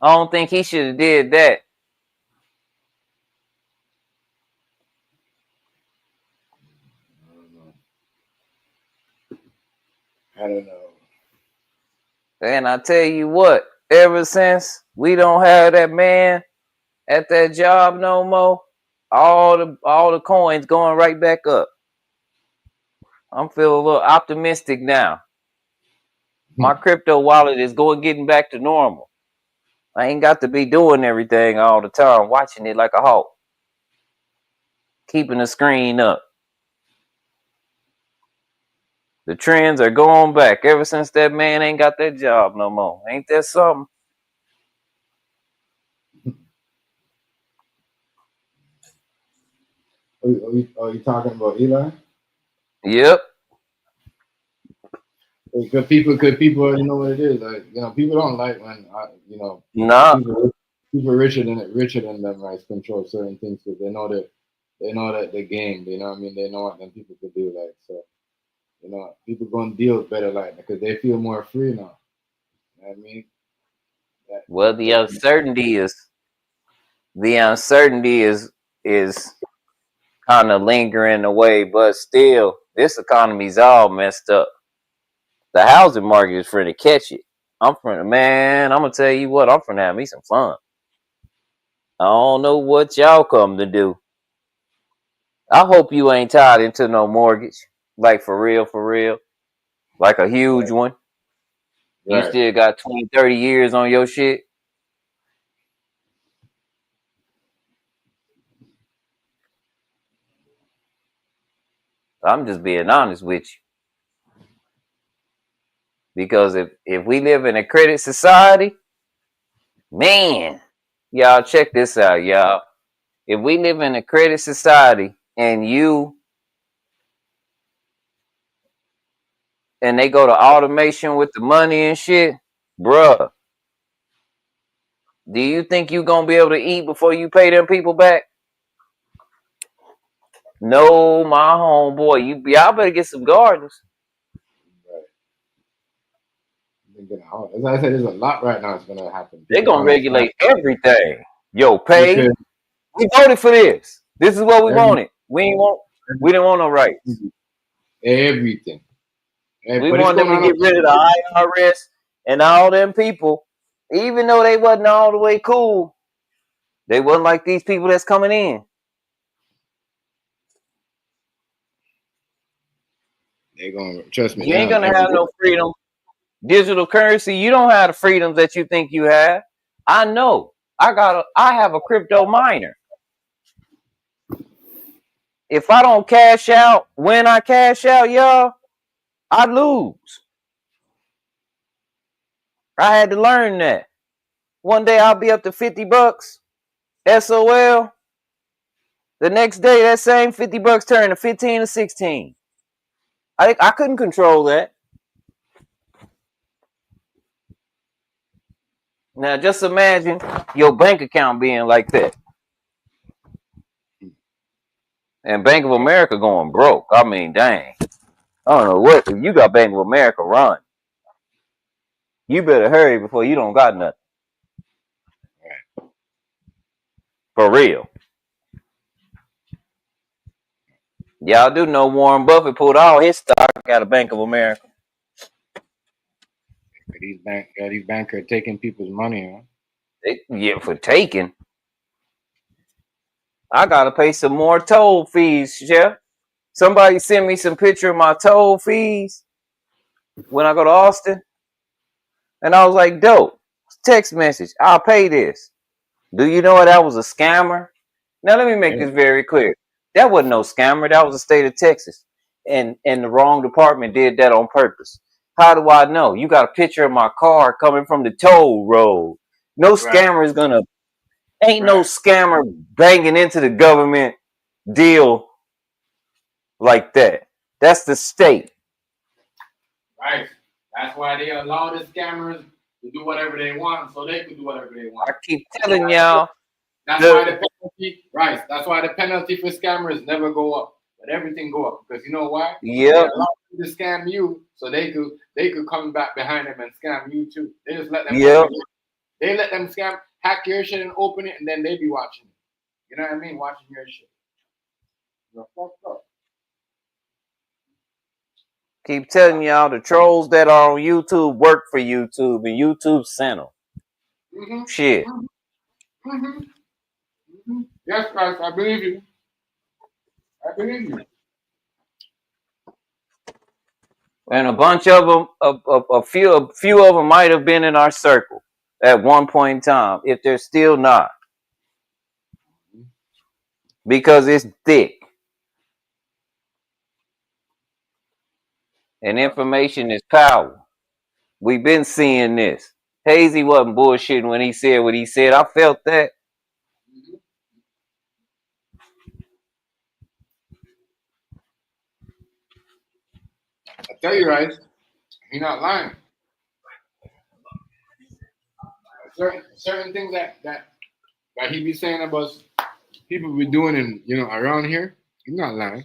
I don't think he should have did that. I don't know. And I tell you what, ever since we don't have that man at that job no more, all the coins going right back up. I'm feeling a little optimistic now. My crypto wallet is getting back to normal. I ain't got to be doing everything all the time, watching it like a hawk, keeping the screen up. The trends are going back ever since that man ain't got that job no more. Ain't that something? Are you talking about Eli? Yep. Because people already know what it is. Like, people don't like when Nah. people richer than them like control certain things because they know that the game. You know what I mean? They know what them people could do. Like, so people gonna deal better like because they feel more free now. You know what I mean? Well, the uncertainty is kind of lingering away, but still, this economy's all messed up. The housing market is for to catch it. I'm gonna tell you what, I'm finna have me some fun. I don't know what y'all come to do. I hope you ain't tied into no mortgage, like for real, like a huge one. You Right. still got 20, 30 years on your shit. I'm just being honest with you. Because if we live in a credit society, man, y'all check this out, y'all. If we live in a credit society and they go to automation with the money and shit, bruh, do you think you gonna be able to eat before you pay them people back? No, my homeboy, y'all better get some gardens. Right. As I said, there's a lot right now that's gonna happen. They're gonna regulate everything. Yo, pay. Because We voted for this. This is what we wanted. We didn't want no rights. everything. We wanted them to get rid of the IRS and all them people, even though they wasn't all the way cool. They wasn't like these people that's coming in. They're gonna trust me. You ain't gonna have no freedom. Digital currency, you don't have the freedoms that you think you have. I know. I have a crypto miner. If I don't cash out when I cash out, y'all, I lose. I had to learn that. One day I'll be up to $50. SOL. The next day, that same $50 turn to 15 or 16. I couldn't control that. Now, just imagine your bank account being like that. And Bank of America going broke. I mean, dang. I don't know what. If you got Bank of America, run. You better hurry before you don't got nothing. For real. Y'all do know Warren Buffett pulled all his stock out of Bank of America. These bankers taking people's money, huh? For taking. I gotta pay some more toll fees, Jeff. Somebody sent me some picture of my toll fees when I go to Austin, and I was like, dope. Text message, I'll pay this. Do you know that was a scammer? Now let me make Yeah. this very clear. That wasn't no scammer. That was the state of Texas, and the wrong department did that on purpose. How do I know? You got a picture of my car coming from the toll road. No Right. scammer is gonna. Ain't no Right. scammer banging into the government deal like that. That's the state. Right. That's why they allow the scammers to do whatever they want, so they can do whatever they want. I keep telling y'all. That's why the penalty, right? That's why the penalty for scammers never go up, but everything go up because you know why? They Yep. allow you to scam you, so they could come back behind them and scam you too. They just let them. Yep. They let them scam, hack your shit and open it, and then they be watching it. You know what I mean? Watching your shit. You're fucked up. Keep telling y'all the trolls that are on YouTube work for YouTube and YouTube sent them. Mm-hmm. Shit. Mm-hmm. Mm-hmm. Yes, guys, I believe you. I believe you. And a bunch of them, a few of them might have been in our circle at one point in time, if they're still not, because it's thick and information is power. We've been seeing this. Hazy wasn't bullshitting when he said what he said. I felt that. I tell you, right? He's not lying. Certain things that he be saying about people be doing in around here. He's not lying.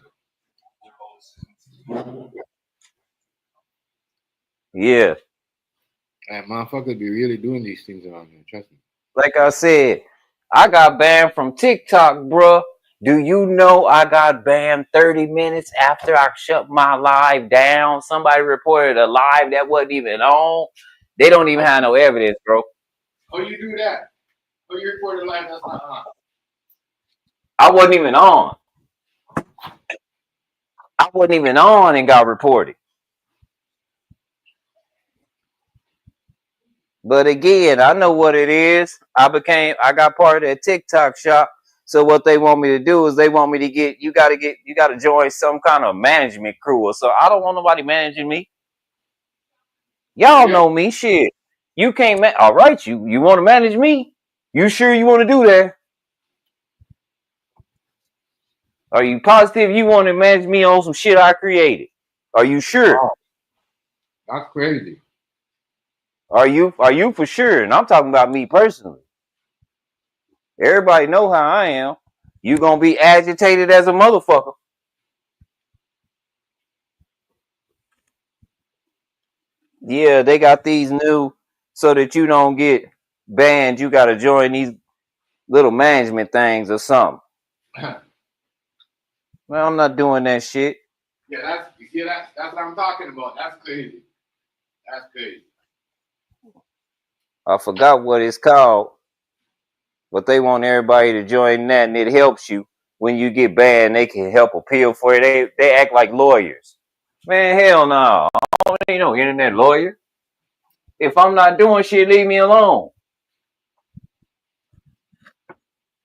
Yeah. And motherfuckers be really doing these things around here. Trust me. Like I said, I got banned from TikTok, bruh. Do you know I got banned 30 minutes after I shut my live down? Somebody reported a live that wasn't even on. They don't even have no evidence, bro. Oh, you do that? Oh, you report a live that's not on. I wasn't even on. I wasn't even on and got reported. But again, I know what it is. I got part of that TikTok shop. So what they want me to do is they want me to you gotta join some kind of management crew or so. I don't want nobody managing me. Y'all know me, shit. You can't all right, you want to manage me? You sure you want to do that? Are you positive you want to manage me on some shit I created? Are you sure? Oh, that's crazy. Are you for sure? And I'm talking about me personally. Everybody know how I am. You gonna be agitated as a motherfucker. Yeah, they got these new so that you don't get banned. You got to join these little management things or something. Well, I'm not doing that shit. Yeah, that's what I'm talking about. That's crazy. That's crazy. I forgot what it's called, but they want everybody to join that, and it helps you when you get banned. They can help appeal for it. They act like lawyers. Man, hell no. I don't need no internet lawyer. If I'm not doing shit, leave me alone.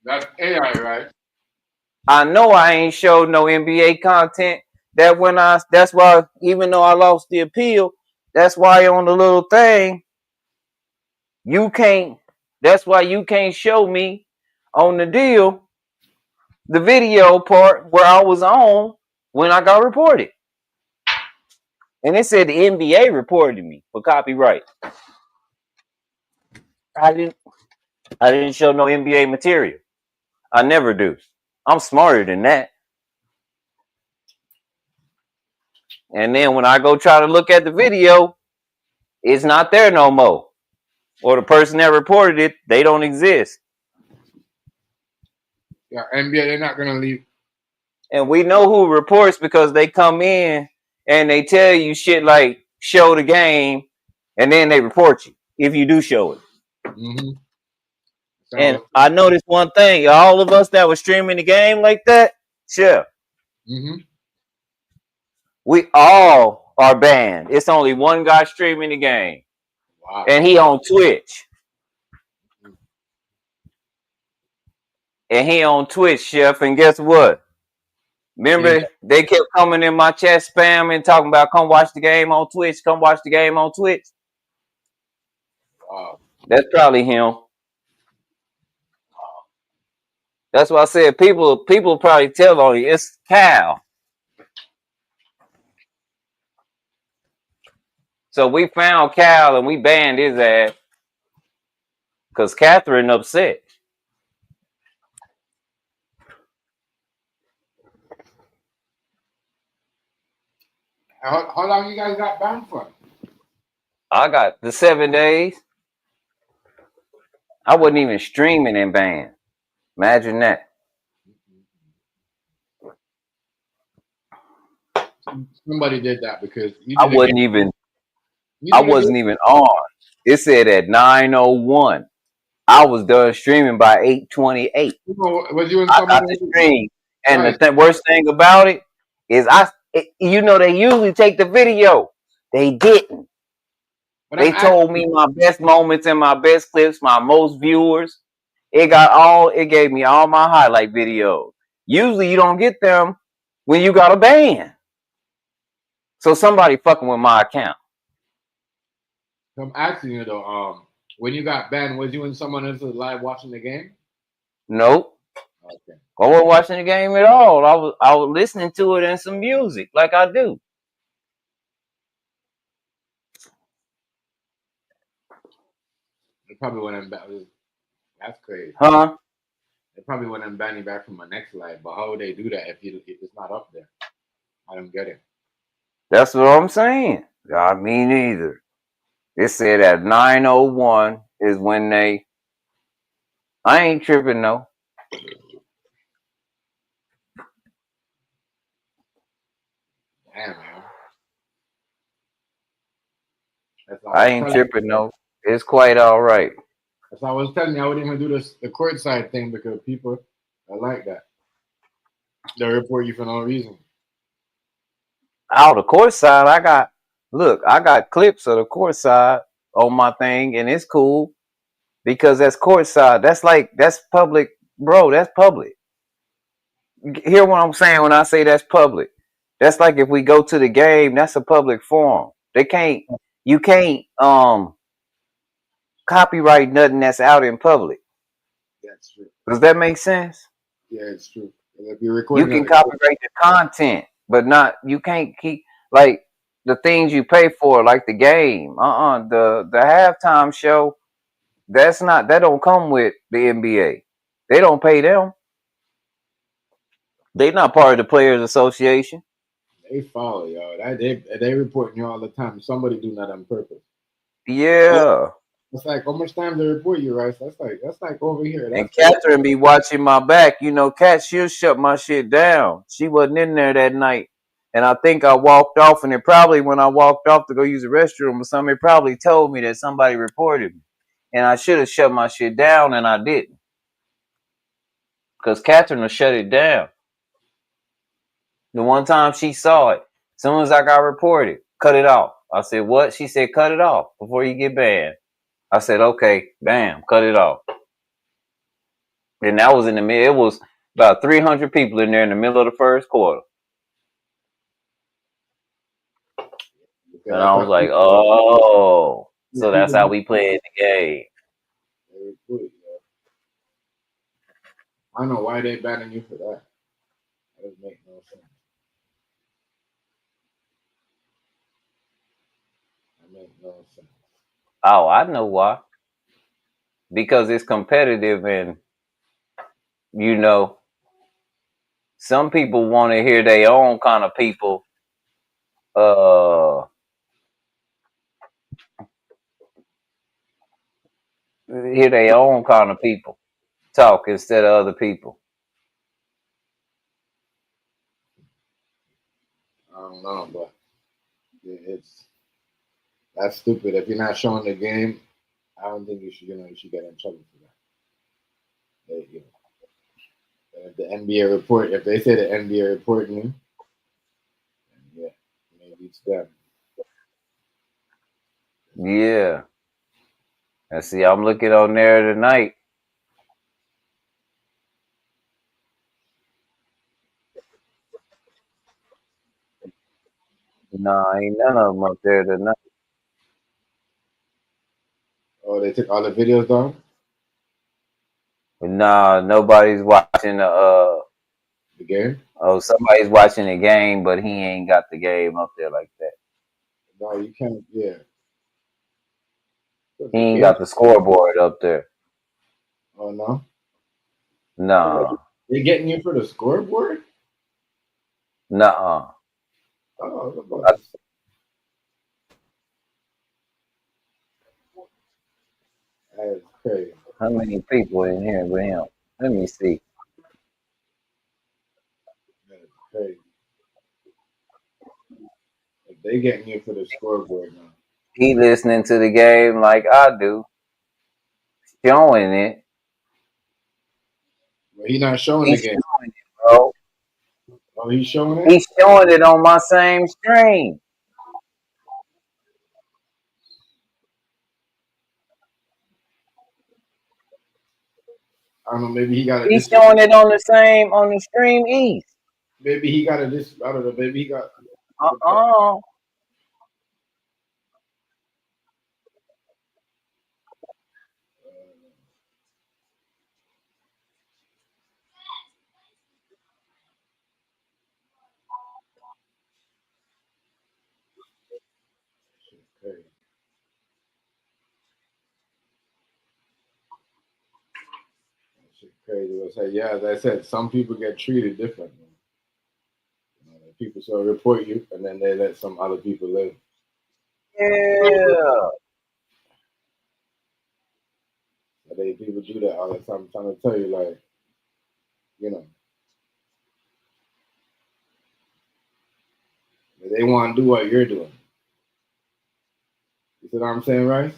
That's AI, right? I know I ain't showed no NBA content. That's why, even though I lost the appeal, that's why on the little thing, that's why you can't show me on the deal, the video part where I was on when I got reported. And it said the NBA reported me for copyright. I didn't show no NBA material. I never do. I'm smarter than that. And then when I go try to look at the video, it's not there no more. Or the person that reported it, they don't exist. Yeah, NBA, they're not gonna leave. And we know who reports because they come in and they tell you shit like show the game, and then they report you if you do show it. Mm-hmm. And I noticed one thing: all of us that were streaming the game like that, sure, we all are banned. It's only one guy streaming the game, and he on Twitch. And he on Twitch, Chef. And guess what? Remember, they kept coming in my chat spamming, talking about come watch the game on Twitch, come watch the game on Twitch. That's probably him. That's why I said people probably tell on you. It's Cal. So we found Cal and we banned his ass because Catherine upset. How long you guys got banned for? I got the 7 days. I wasn't even streaming and banned. Imagine that. Somebody did that because I wasn't even on. It said at 9:01. I was done streaming by 8:28. Was you in I got the stream. And the worst thing about it is they usually take the video. They didn't. They told me my best moments and my best clips, my most viewers. It gave me all my highlight videos. Usually you don't get them when you got a ban. So somebody fucking with my account. I'm asking you though, when you got banned, was you in someone else's live watching the game? Nope. Okay. I wasn't watching the game at all. I was listening to it and some music like I do. They probably wouldn't ban. That's crazy. Huh? They probably wouldn't ban you back from my next live. But how would they do that if it's not up there? I don't get it. That's what I'm saying. I mean, neither. It said at 9:01 is when they. I ain't tripping though. Damn, man. I ain't tripping though. It's quite all right. That's why I was telling you I wouldn't even do the courtside thing because people are like that. They report you for no reason. Out the courtside, I got clips of the courtside on my thing, and it's cool because that's courtside. That's public, bro. That's public. Hear what I'm saying when I say that's public? That's like if we go to the game, that's a public forum. You can't copyright nothing that's out in public. That's true. Does that make sense? Yeah, it's true. If you're recording, you can copyright the content, but you can't keep like the things you pay for, like the game. The halftime show, that don't come with the NBA. They don't pay them. They're not part of the Players Association. They follow y'all. They reporting you all the time. Somebody do that on purpose. Yeah. It's like how much time they report you, right? That's like over here. And Catherine be watching my back. Kat, she'll shut my shit down. She wasn't in there that night. And I think I walked off, and it probably when I walked off to go use the restroom or something, it probably told me that somebody reported me. And I should have shut my shit down, and I didn't. Because Catherine will shut it down. The one time she saw it, as soon as I got reported, cut it off. I said, what? She said, cut it off before you get banned. I said, okay, bam, cut it off. And that was in the middle. It was about 300 people in there in the middle of the first quarter. And I was like, oh, so that's how we played the game. I don't know why they banning you for that. That doesn't make no sense. That makes no sense. Oh, I know why. Because it's competitive and, some people want to hear their own kind of people hear their own kind of people talk instead of other people. I don't know, but that's stupid. If you're not showing the game, I don't think you should get in trouble for that. NBA report. If they say the NBA reporting him, then yeah, maybe it's them. Yeah. And see, I'm looking on there tonight. Nah, ain't none of them up there tonight. Oh, they took all the videos down. Nah, nobody's watching The game. somebody's watching the game, but he ain't got the game up there like that. No, you can't. Yeah. He The ain't game. got the scoreboard up there. Oh no. Nah. They getting you for the scoreboard? Nuh-uh. Oh, I was about I- to say, that is crazy. How many people in here with him? Let me see. That is crazy. If they getting you for the scoreboard now. He listening to the game like I do, showing it. But he not showing the He's game. showing it, bro. Oh, he's showing it? He's showing it on my same screen. I don't know, maybe he got it He's this showing it on the stream east. maybe he got it this I don't know, maybe he got Uh-uh. shit crazy. That shit crazy. I say, yeah, as I said, some people get treated differently. Like people sort of report you and then they let some other people live. Yeah. And they people do that all the time. I'm trying to tell you, like, you know, they want to do what you're doing. You see what I'm saying, right?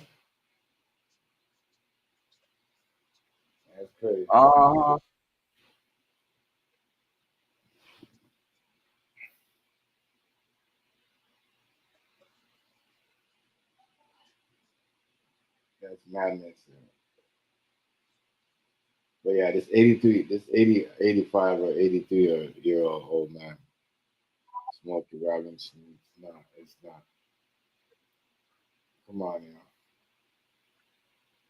That's crazy. Uh-huh. That's madness. But yeah, this 83, this 80, 85 or 83-year old man, Smokey Robinson, it's not. Come on, you know.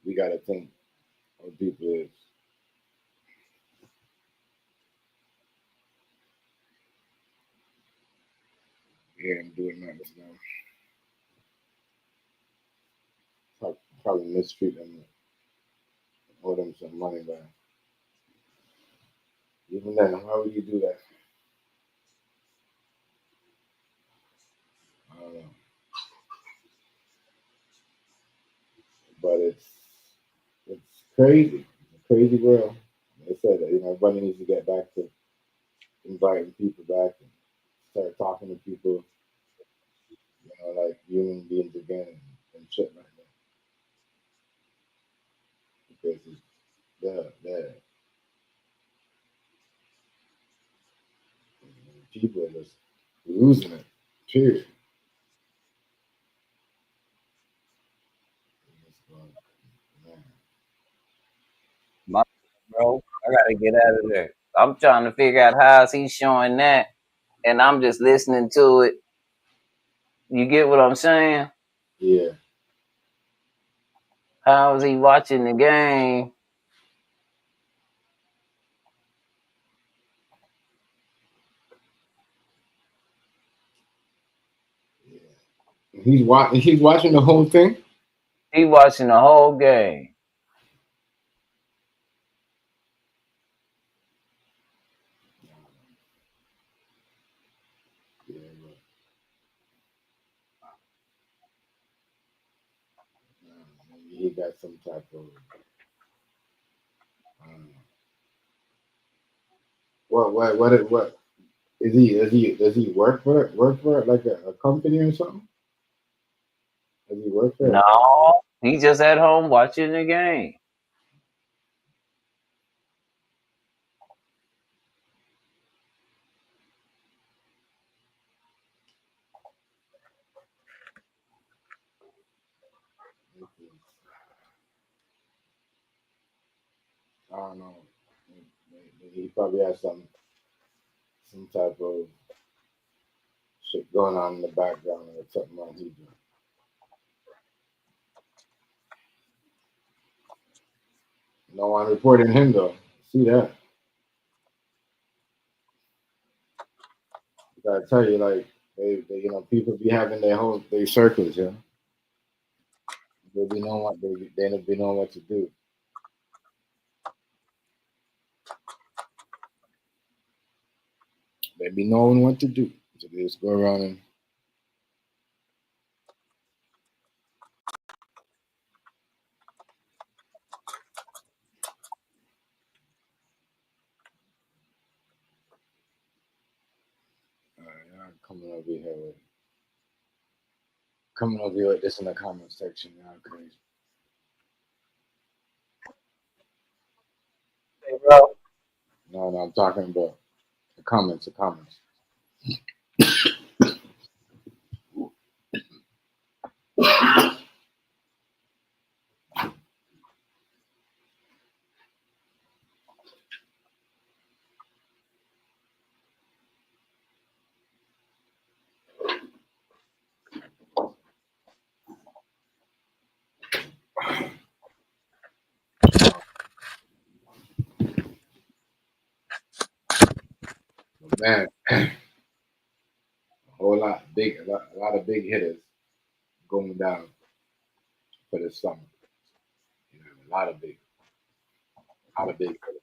We got to think what people is. Yeah, I'm doing nothing now. Probably mistreat them, owe them some money back. Even then, how would you do that? I don't know. But it's crazy. It's a crazy world. They said that, everybody needs to get back to inviting people back and start talking to people, like human beings again and shit like that. Because the people are just losing it. Period. Man. My bro, I gotta get out of there. I'm trying to figure out how is he showing that, and I'm just listening to it. You get what I'm saying? Yeah. How is he watching the game? He's watching the whole thing. He watching the whole game. Yeah, but, maybe he got some type of what is he does he work for it like a company or something? Does he work for it? No, he just at home watching the game. I don't know. He probably has some type of shit going on in the background or something like he do. No one reporting him though. See that? I gotta tell you, like they people be having their circles, yeah. They be knowing what they be knowing what to do. They be knowing what to do. So they just go around and y'all coming over here with this in the comment section, y'all crazy. Hey, bro. No, I'm talking about the comments. But man, a lot of big hitters going down for this summer. You know, a lot of big hitters.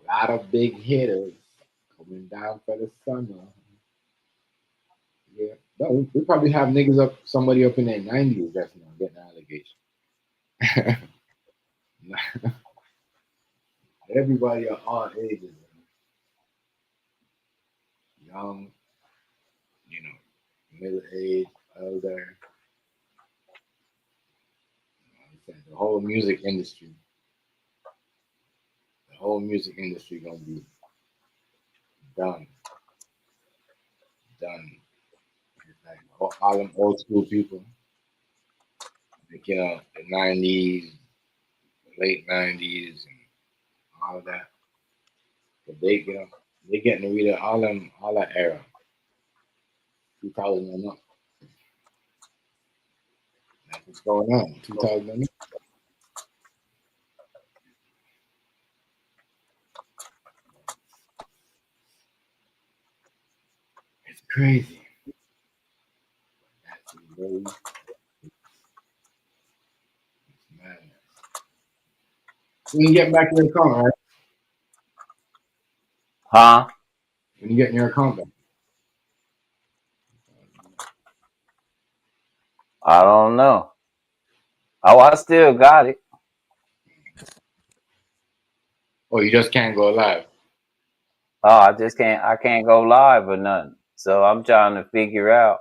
A lot of big hitters coming down for the summer. Yeah. No, we probably have niggas somebody up in their 90s that's not getting an allegation. Everybody are all ages, man. Young, you know, middle age, elder. I'm saying the whole music industry gonna be done, done. It's like all them old school people, like the '90s, late '90s, and all of that. But they getting to read all that era, 2000 and up. That's what's going on. 2000 and up. It's crazy. That's really madness. When you get back in your account, right? Huh? When you get in your account back. I don't know. Oh, I still got it. Oh, you just can't go live. Oh, I can't go live or nothing. So I'm trying to figure out,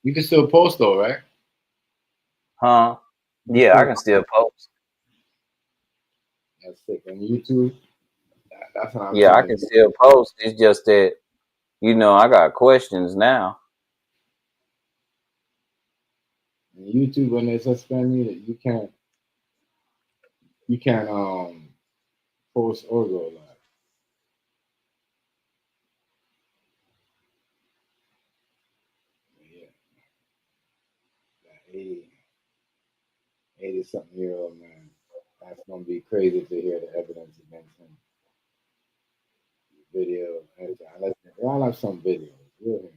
You can still post though, right? huh? You Yeah, I still can still post. that's sick. And YouTube, that's what I'm Yeah, I telling can you. still post. It's just that, I got questions now. And YouTube, when they suspend you, that you can't post or go live. But yeah, that 80 something year old man, that's gonna be crazy to hear the evidence against him. Video, everything. They all have some videos. We'll hear.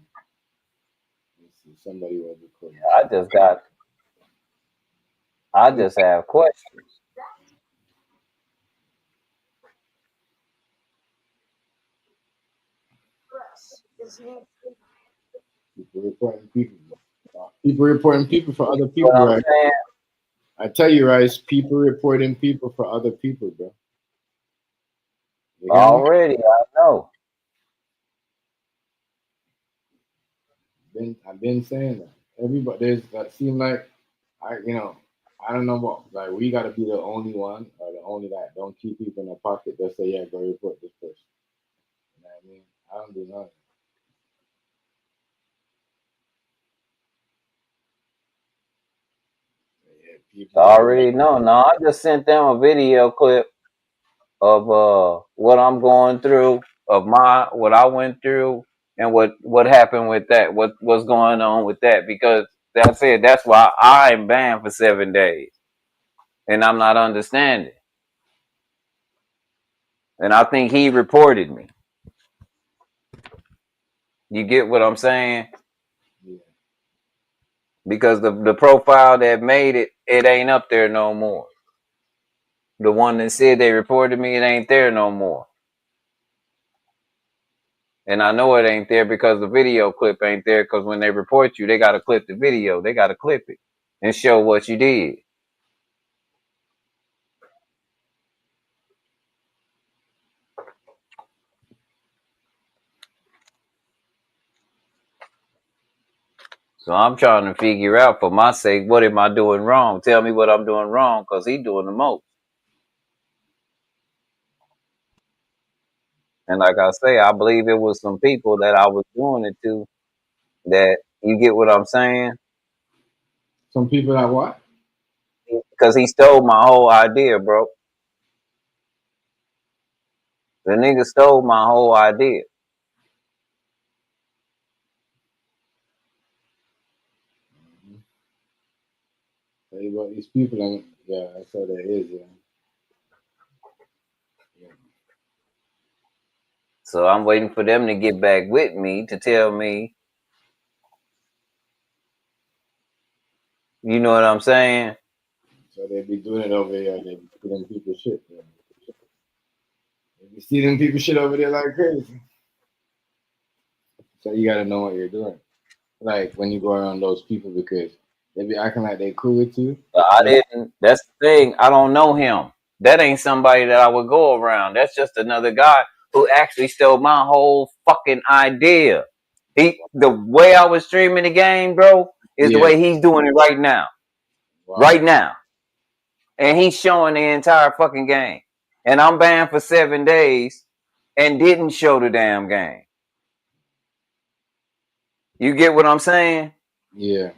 Let's see, somebody was recording I something. just got, I just have questions. People reporting people. People reporting people for other What people, I'm right? saying I tell you, Rice, people reporting people for other people, bro. You hear me? already, I know. I've been saying that. Everybody, there's that seem like I don't know what like we gotta be the only one or the only that don't keep people in their pocket. Just say yeah, go report this person. You know what I mean? I don't do nothing. Yeah, people I that already know. No, I just sent them a video clip of what I'm going through, of what I went through, and what happened with that. What's going on with that? Because that's it. That's why I'm banned for 7 days, and I'm not understanding. And I think he reported me. You get what I'm saying? yeah. Because the profile that made it ain't up there no more. The one that said they reported me, it ain't there no more. And I know it ain't there because the video clip ain't there, because when they report you, they got to clip the video. They got to clip it and show what you did. So I'm trying to figure out, for my sake, what am I doing wrong? Tell me what I'm doing wrong, because he doing the most. And like I say, I believe it was some people that I was doing it to, that, you get what I'm saying? Some people that what? Because he stole my whole idea, bro. The nigga stole my whole idea. Tell you what, these people, yeah, that's all there is, yeah. Yeah. So I'm waiting for them to get back with me to tell me, you know what I'm saying? So they be doing it over here. They be stealing people shit. Yeah. They be stealing people shit over there like crazy. So you gotta know what you're doing. Like when you go around those people, because they be acting like they cool with you. But I didn't. That's the thing. I don't know him. That ain't somebody that I would go around. That's just another guy who actually stole my whole fucking idea. The way I was streaming the game, bro, is the Yeah. way he's doing it right now. Wow. Right now. And he's showing the entire fucking game. And I'm banned for 7 days and didn't show the damn game. You get what I'm saying? Yeah.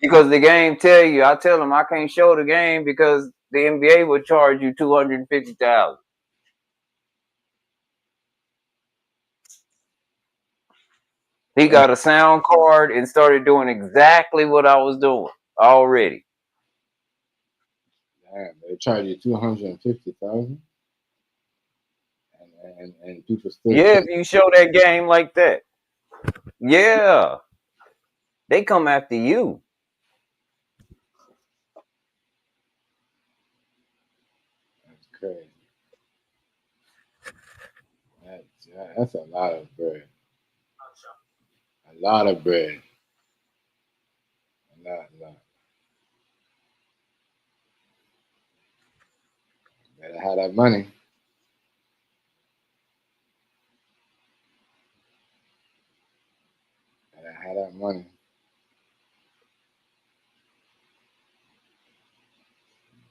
Because the game tell you, I tell them I can't show the game because the NBA would charge you $250,000. He Damn. got a sound card and started doing exactly what I was doing already. Damn. They charge you 250,000, and people still. Yeah, if you show that game like that. Yeah. They come after you. That's crazy. That's a lot of bread. A lot of bread. A lot. Better have that money. Better have that money.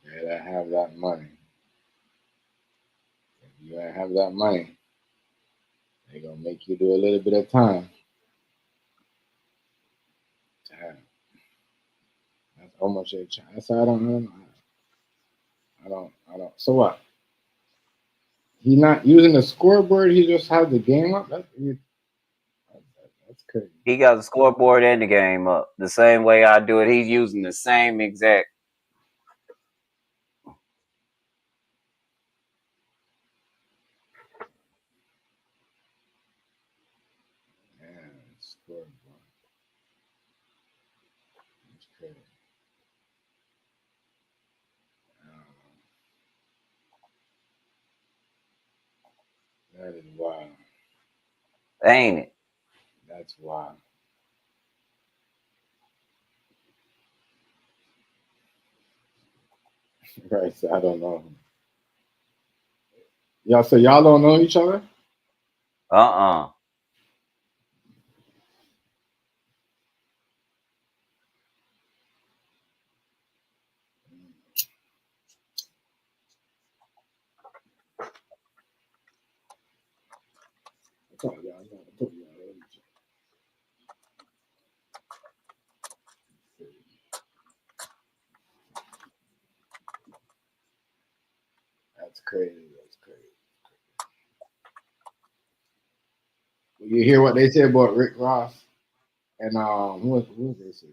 Better have that money. If you ain't have that money, they gonna make you do a little bit of time. Damn. That's how much they charge. That's how I don't know. I don't. So what? He not using the scoreboard. He just has the game up. That's crazy. He got the scoreboard and the game up. The same way I do it. He's using the same exact. Man, scoreboard. That's crazy. That is wild. Ain't it? That's wild. Right. So I don't know. Y'all say y'all don't know each other? Uh-uh. I told y'all. I told y'all. That's crazy. That's crazy. You hear what they say about Rick Ross and who was they say?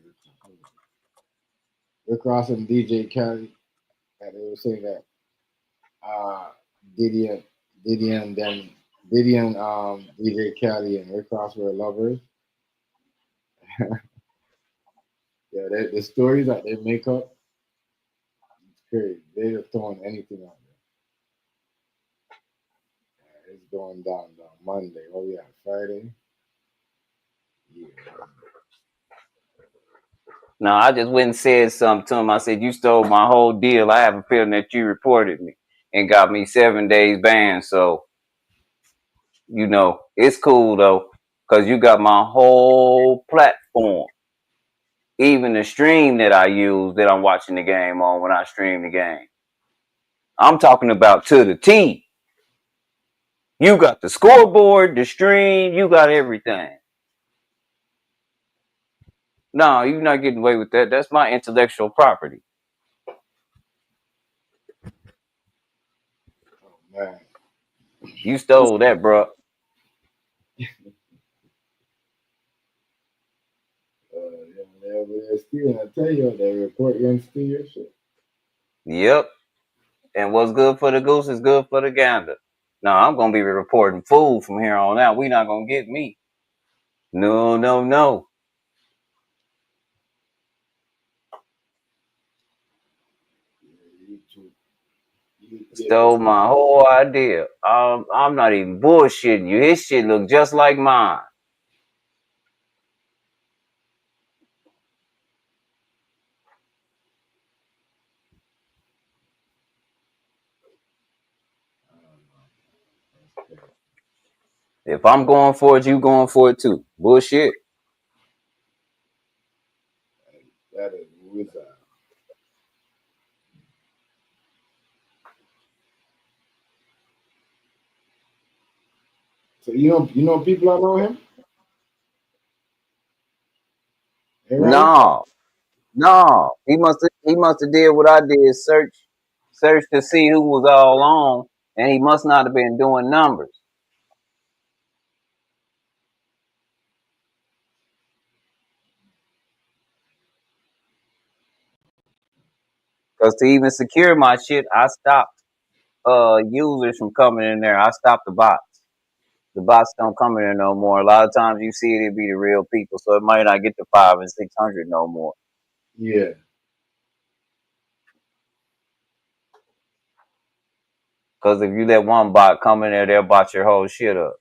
Rick Ross and DJ Khaled. That they were saying that uh, Diddy and Diddy and them Diddy and DJ Khaled and Rick Ross were lovers. Yeah, the stories that they make up, it's crazy. They just throwing anything out there. Yeah, it's going down Monday. Oh yeah, Friday. Yeah. No, I just went and said something to him. I said, "You stole my whole deal. I have a feeling that you reported me and got me 7 days banned. So, it's cool though, because you got my whole platform. Even the stream that I use that I'm watching the game on when I stream the game. I'm talking about to the T. You got the scoreboard, the stream, you got everything. No, you're not getting away with that. That's my intellectual property. Oh man. You stole that, bro. They're stealing. I tell you, they report you and steal your shit. Yep. And what's good for the goose is good for the gander. No, I'm gonna be reporting food from here on out. We not gonna get me. No, no, no. Stole my whole idea. I'm not even bullshitting you. His shit look just like mine. If I'm going for it, you going for it too. Bullshit. That is wizard. So you know people that know him? Hey, right? No. He must have did what I did. Search to see who was all on, and he must not have been doing numbers. Because to even secure my shit, I stopped users from coming in there. I stopped the bots. The bots don't come in there no more. A lot of times you see it be the real people, so it might not get to 500 and 600 no more. Yeah. Because if you let one bot come in there, they'll bot your whole shit up.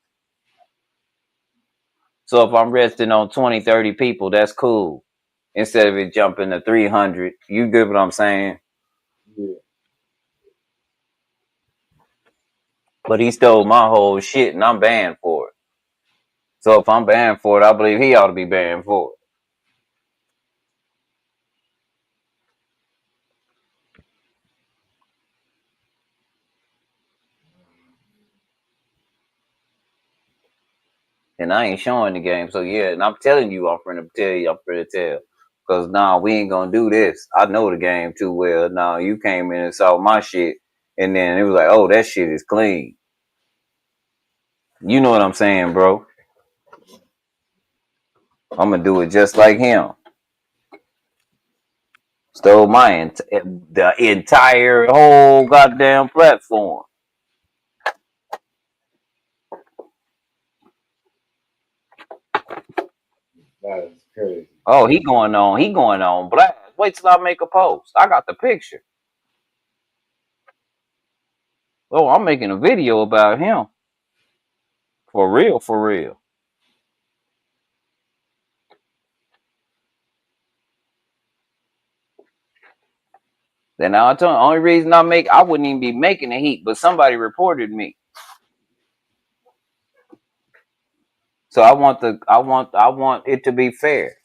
So if I'm resting on 20, 30 people, that's cool. Instead of it jumping to 300, you get what I'm saying? Yeah. But he stole my whole shit, and I'm banned for it. So if I'm banned for it, I believe he ought to be banned for it. And I ain't showing the game. So yeah, and I'm telling you, I'm finna tell you, I'm finna tell. Cause we ain't gonna do this. I know the game too well. You came in and saw my shit, and then it was like, oh, that shit is clean. You know what I'm saying, bro? I'm gonna do it just like him. Stole the entire whole goddamn platform. That is crazy. Oh, he going on blast. Wait till I make a post. I got the picture. Oh, I'm making a video about him. For real, for real. Then I told you, the only reason I wouldn't even be making the heat, but somebody reported me. So I want it to be fair.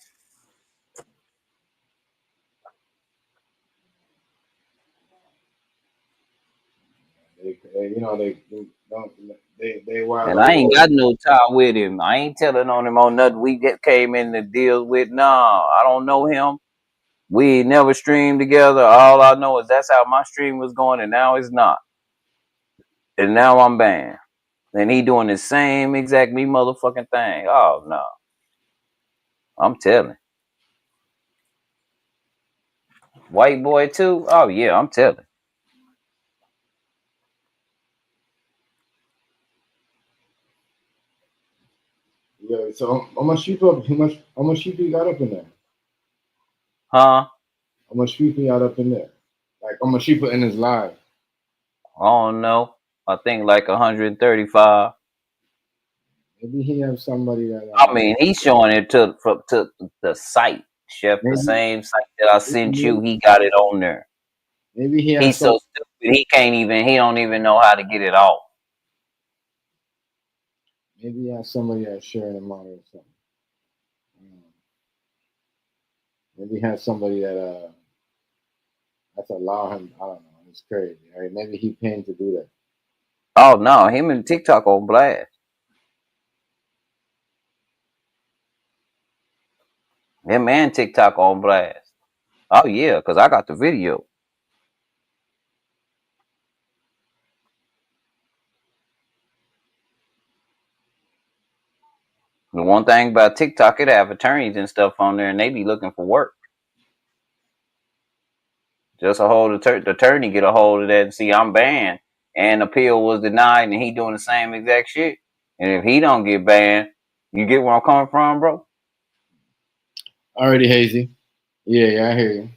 They wild And all I ain't over. got no tie with him. I ain't telling on him on nothing came in the deal with. Nah, I don't know him. We never streamed together. All I know is that's how my stream was going, and now it's not. and now I'm banned. And he doing the same exact me motherfucking thing. Oh no, I'm telling. White boy too. Oh yeah, I'm telling. Yeah. So how much people? How much people you got up in there? Huh? How much people you got up in there? Like how much people in his live? I don't know. I think like 135. Maybe he have somebody that I mean, he's showing it to the site, Chef. The maybe same site that I sent maybe you. He got it on there. maybe he has He's some. so stupid. He can't even. He don't even know how to get it off. Maybe he has somebody that's sharing him out or something. Maybe he has somebody that's allow him. I don't know. It's crazy. Right? Maybe he paying to do that. Oh no, him and TikTok on blast. Him and TikTok on blast. Oh yeah, cause I got the video. The one thing about TikTok, it have attorneys and stuff on there, and they be looking for work. Just a hold the attorney get a hold of that and see I'm banned, and appeal was denied, and he doing the same exact shit. And if he don't get banned, you get where I'm coming from, bro. Already hazy. Yeah, I hear you.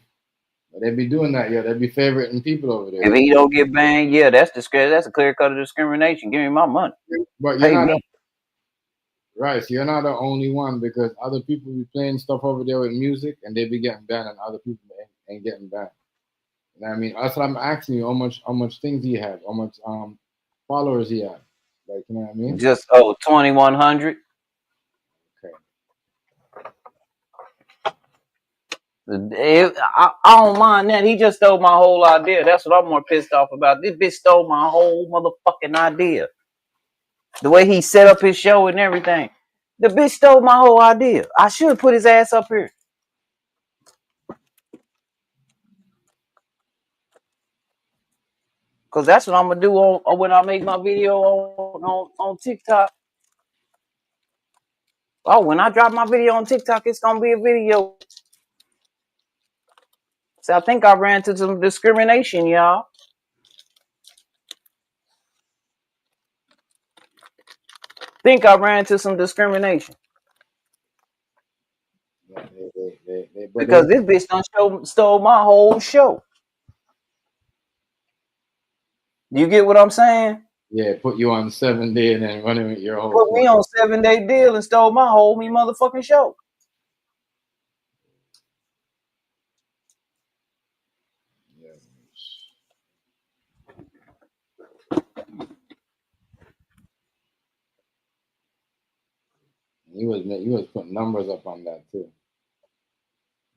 But they be doing that, yeah. They be favoriting people over there. If he don't get banned, yeah, that's a clear cut of discrimination. Give me my money, But you're pay not me. right. So you're not the only one because other people be playing stuff over there with music and they be getting banned and other people ain't getting banned. You know what I mean? That's what I'm asking you. How much things he have? How much followers he have? Like you know what I mean? Just 2100. Okay. I don't mind that. He just stole my whole idea. That's what I'm more pissed off about. This bitch stole my whole motherfucking idea. The way he set up his show and everything. The bitch stole my whole idea. I should put his ass up here. Cause that's what I'm gonna do on when I make my video on TikTok. Oh, when I drop my video on TikTok, it's gonna be a video. So I think I ran into some discrimination, y'all. Think I ran into some discrimination. Yeah, but Because this bitch done stole my whole show. You get what I'm saying? yeah, put you on 7 day and then running with your whole Put me on 7-day deal and stole my whole me motherfucking show. Yeah. He was putting numbers up on that too.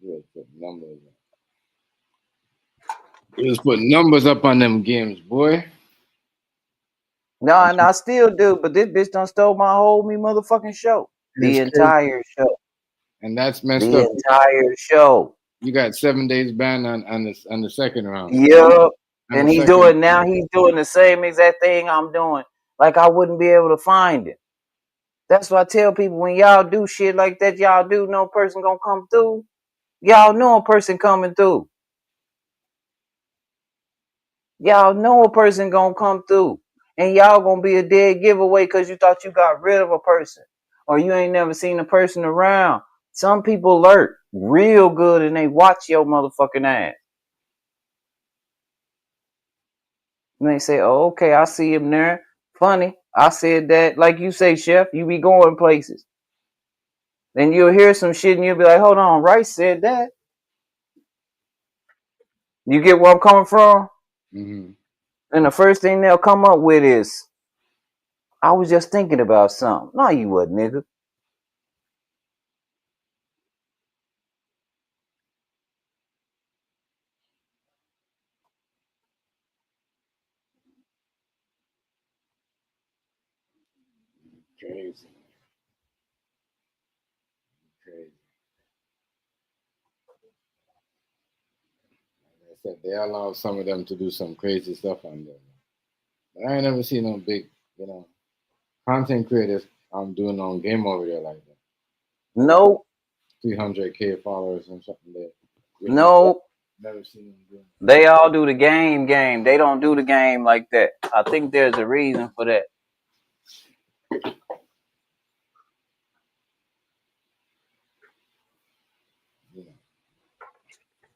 He was putting numbers up. He was putting numbers up on them games, boy. No, and I still do, but this bitch done stole my whole me motherfucking show. And The it's crazy. entire show. And that's messed The up. entire show. You got 7 days ban on the second round. Yup. On And the he's second. doing the same exact thing I'm doing. Like I wouldn't be able to find it. That's why I tell people when y'all do shit like that, y'all do no person gonna come through. Y'all know a person coming through. Y'all know a person gonna come through. And y'all gonna be a dead giveaway because you thought you got rid of a person. Or you ain't never seen a person around. Some people lurk real good and they watch your motherfucking ass. And they say, oh, okay, I see him there. Funny. I said that, like you say, Chef, you be going places. Then you'll hear some shit and you'll be like, hold on, Rice said that. You get where I'm coming from? Mm-hmm. And the first thing they'll come up with is, I was just thinking about something. No, you wasn't, nigga. Crazy. Crazy. Like I said, they allow some of them to do some crazy stuff on there. I ain't never seen no big, content creators doing on game over there like that. Nope. 300K followers and something there. Nope. Never seen them doing. They all do the game. They don't do the game like that. I think there's a reason for that. Yeah.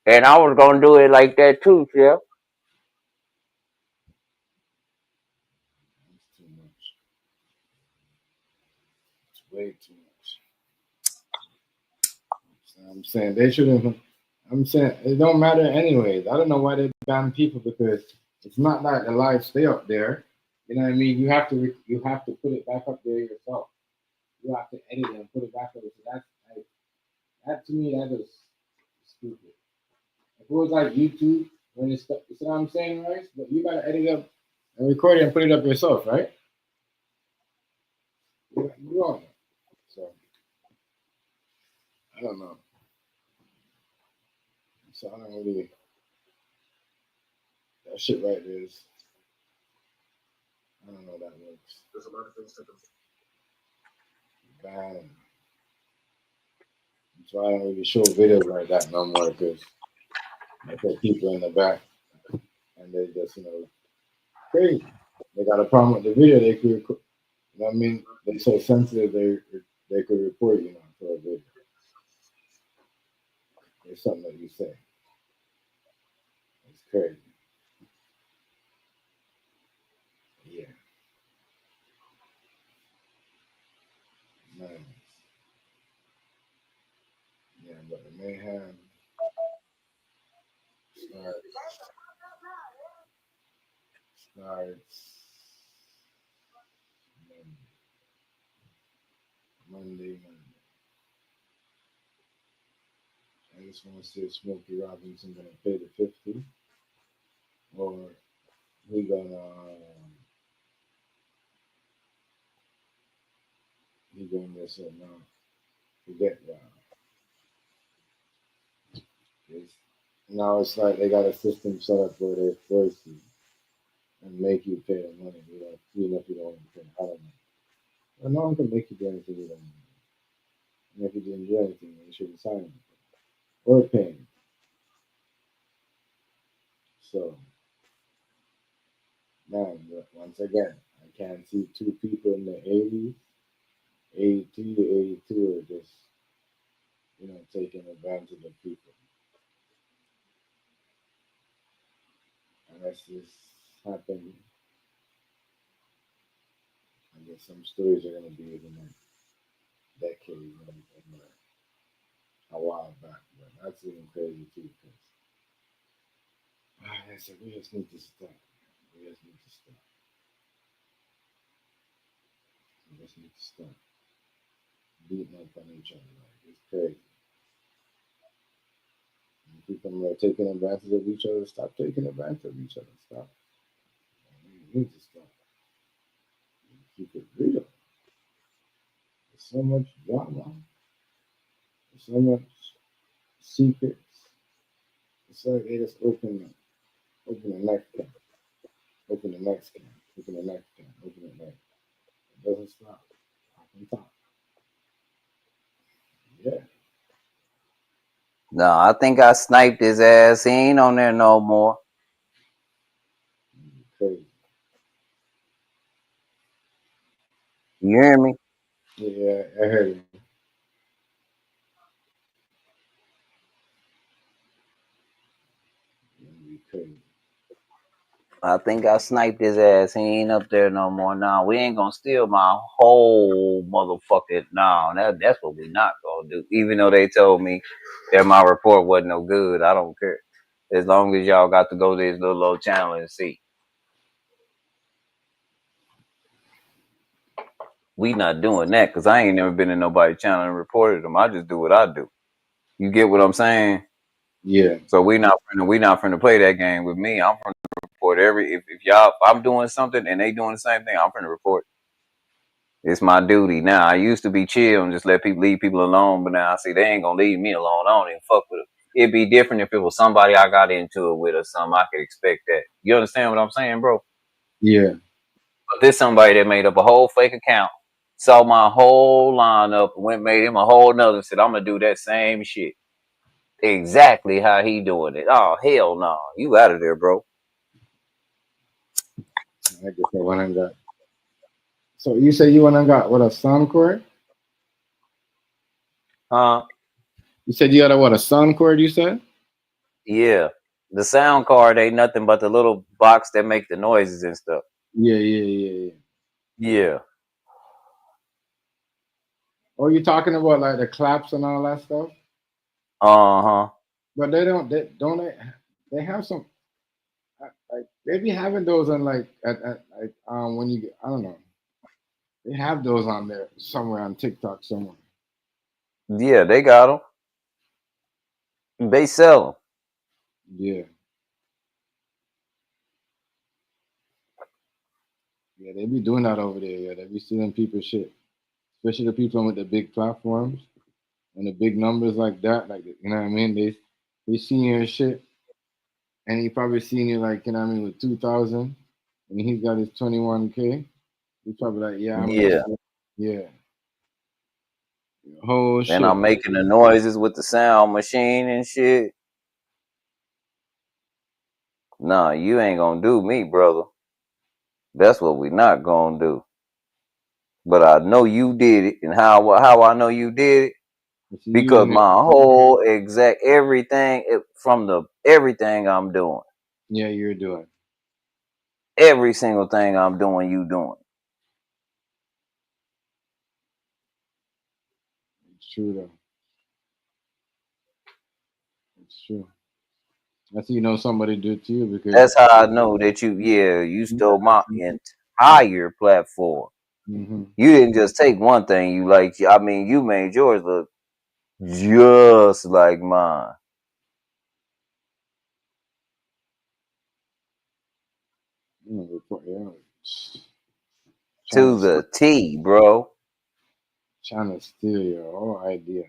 And I was gonna do it like that too, Chef. It's too much. It's way too much. So I'm saying they shouldn't. I'm saying it don't matter anyways. I don't know why they ban people because it's not like the live stay up there. You know what I mean? You have to put it back up there yourself. You have to edit it and put it back up. So that's like, that to me that is stupid. If it was like YouTube when it's you see what I'm saying, right? But you gotta edit up and record it and put it up yourself, right? You wrong. So I don't know. So I don't really that shit right there is I don't know how that works. There's a lot of things to consider. Bad. That's why I don't really show videos like that no more because I put people in the back and they just crazy. They got a problem with the video. They could, you know what I mean? They're so sensitive. They could report you for a video. It's something that you say. It's crazy. Yeah, man. Yeah, but the mayhem starts Monday. I just want to see if Smokey Robinson gonna pay the 50 or he gonna just say no, forget that. Now it's like they got a system set up where they force you and make you pay the money. Even if you don't want to pay. I don't know. Well, no one can make you do anything you don't want to do. And if you didn't do anything, you shouldn't sign it or pay. So, man, but once again, I can't see two people in the 80s, 82 to 82 are just, taking advantage of people. Unless this happened, I guess some stories are going to be in a decade and a while back. But that's even crazy too because I said we just need to stop. We just need to stop. We just need to stop beating up on each other. Like it's crazy. And people are taking advantage of each other. Stop taking advantage of each other. Stop. We need to stop. Keep it real. There's so much drama. There's so much secrets. It's like they just open the next can, open the next can, open the next can, open the next. It doesn't stop. Top and top. Yeah. No, I think I sniped his ass. He ain't on there no more. Crazy. You hear me? Yeah, I heard you. Crazy. I think I sniped his ass. He ain't up there no more. Nah, we ain't gonna steal my whole motherfucking. No, that's what we not gonna do. Even though they told me that my report wasn't no good, I don't care. As long as y'all got to go to this little old channel and see. We not doing that because I ain't never been in nobody's channel and reported them. I just do what I do. You get what I'm saying? Yeah. So we not finna play that game with me. I'm finna report if I'm doing something and they doing the same thing, I'm finna report. It's my duty now. I used to be chill and just leave people alone, but now I see they ain't gonna leave me alone. I don't even fuck with them. It'd be different if it was somebody I got into it with or something. I could expect that. You understand what I'm saying, bro? Yeah. But this somebody that made up a whole fake account, saw my whole lineup, went made him a whole nother, said I'm gonna do that same shit. Exactly how he doing it. Oh hell no. You out of there, bro. I guess I went and got. So you say you went and got what, a Soundcore? You said you got a what, a Soundcore? You said? Yeah. The sound card ain't nothing but the little box that make the noises and stuff. Yeah. Yeah. Oh, you talking about like the claps and all that stuff? Uh-huh. But they don't. They have some. Like they be having those on like at like when you get, I don't know. They have those on there somewhere on TikTok somewhere. Yeah, they got them. They sell them. Yeah. Yeah, they be doing that over there. Yeah, they be stealing people's shit, especially the people with the big platforms and the big numbers like that. Like, you know what I mean? They seen your shit, and he probably seen you like, you know what I mean, with 2,000, and he's got his 21K. He's probably like, yeah, I'm gonna Yeah. steal. Yeah. Oh And shit. I'm making the noises with the sound machine and shit. Nah, you ain't gonna do me, brother. That's what we not gonna do. But I know you did it, and how I know you did it, But you because using it. my whole exact everything from the everything I'm doing, Yeah, you're doing. every single thing I'm doing, you doing. It's true though. It's true. That's how you know somebody do it to you because. That's how I know that you stole my entire platform. Mm-hmm. You didn't just take one thing you liked. I mean, you made yours look just like mine Yeah. to Trying to the T, bro. trying to steal your whole idea.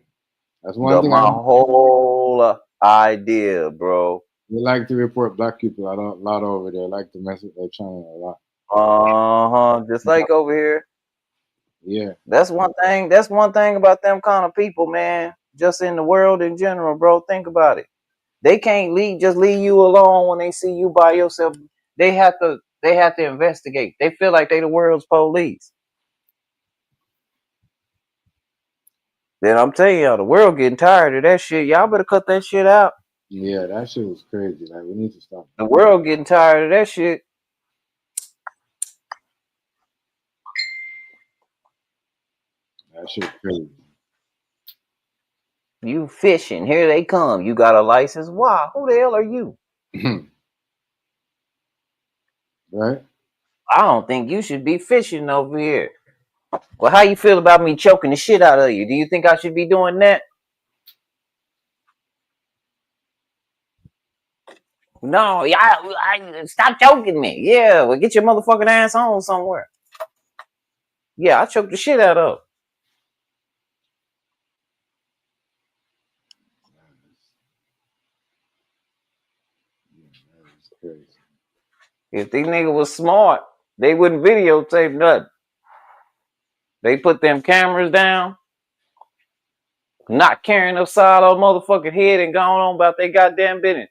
That's one thing I My whole idea, bro. they like to report black people a lot over there. Like to mess with their channel a lot. Just like over here. Yeah. That's one thing. That's one thing about them kind of people, man. Just in the world in general, bro. Think about it. They can't leave you alone when they see you by yourself. They have to. They have to investigate. They feel like they the world's police. Then I'm telling y'all, the world getting tired of that shit. Y'all better cut that shit out. Yeah, that shit was crazy. Like we need to stop. The world getting tired of that shit. That shit crazy. You fishing. Here they come. You got a license. Why? Who the hell are you? Right? I don't think you should be fishing over here. Well, how you feel about me choking the shit out of you? Do you think I should be doing that? No, stop choking me. Yeah, well, get your motherfucking ass home somewhere. Yeah, I choked the shit out of. That is crazy. If these niggas was smart, they wouldn't videotape nothing. They put them cameras down, not carrying upside her motherfucking head and going on about their goddamn business.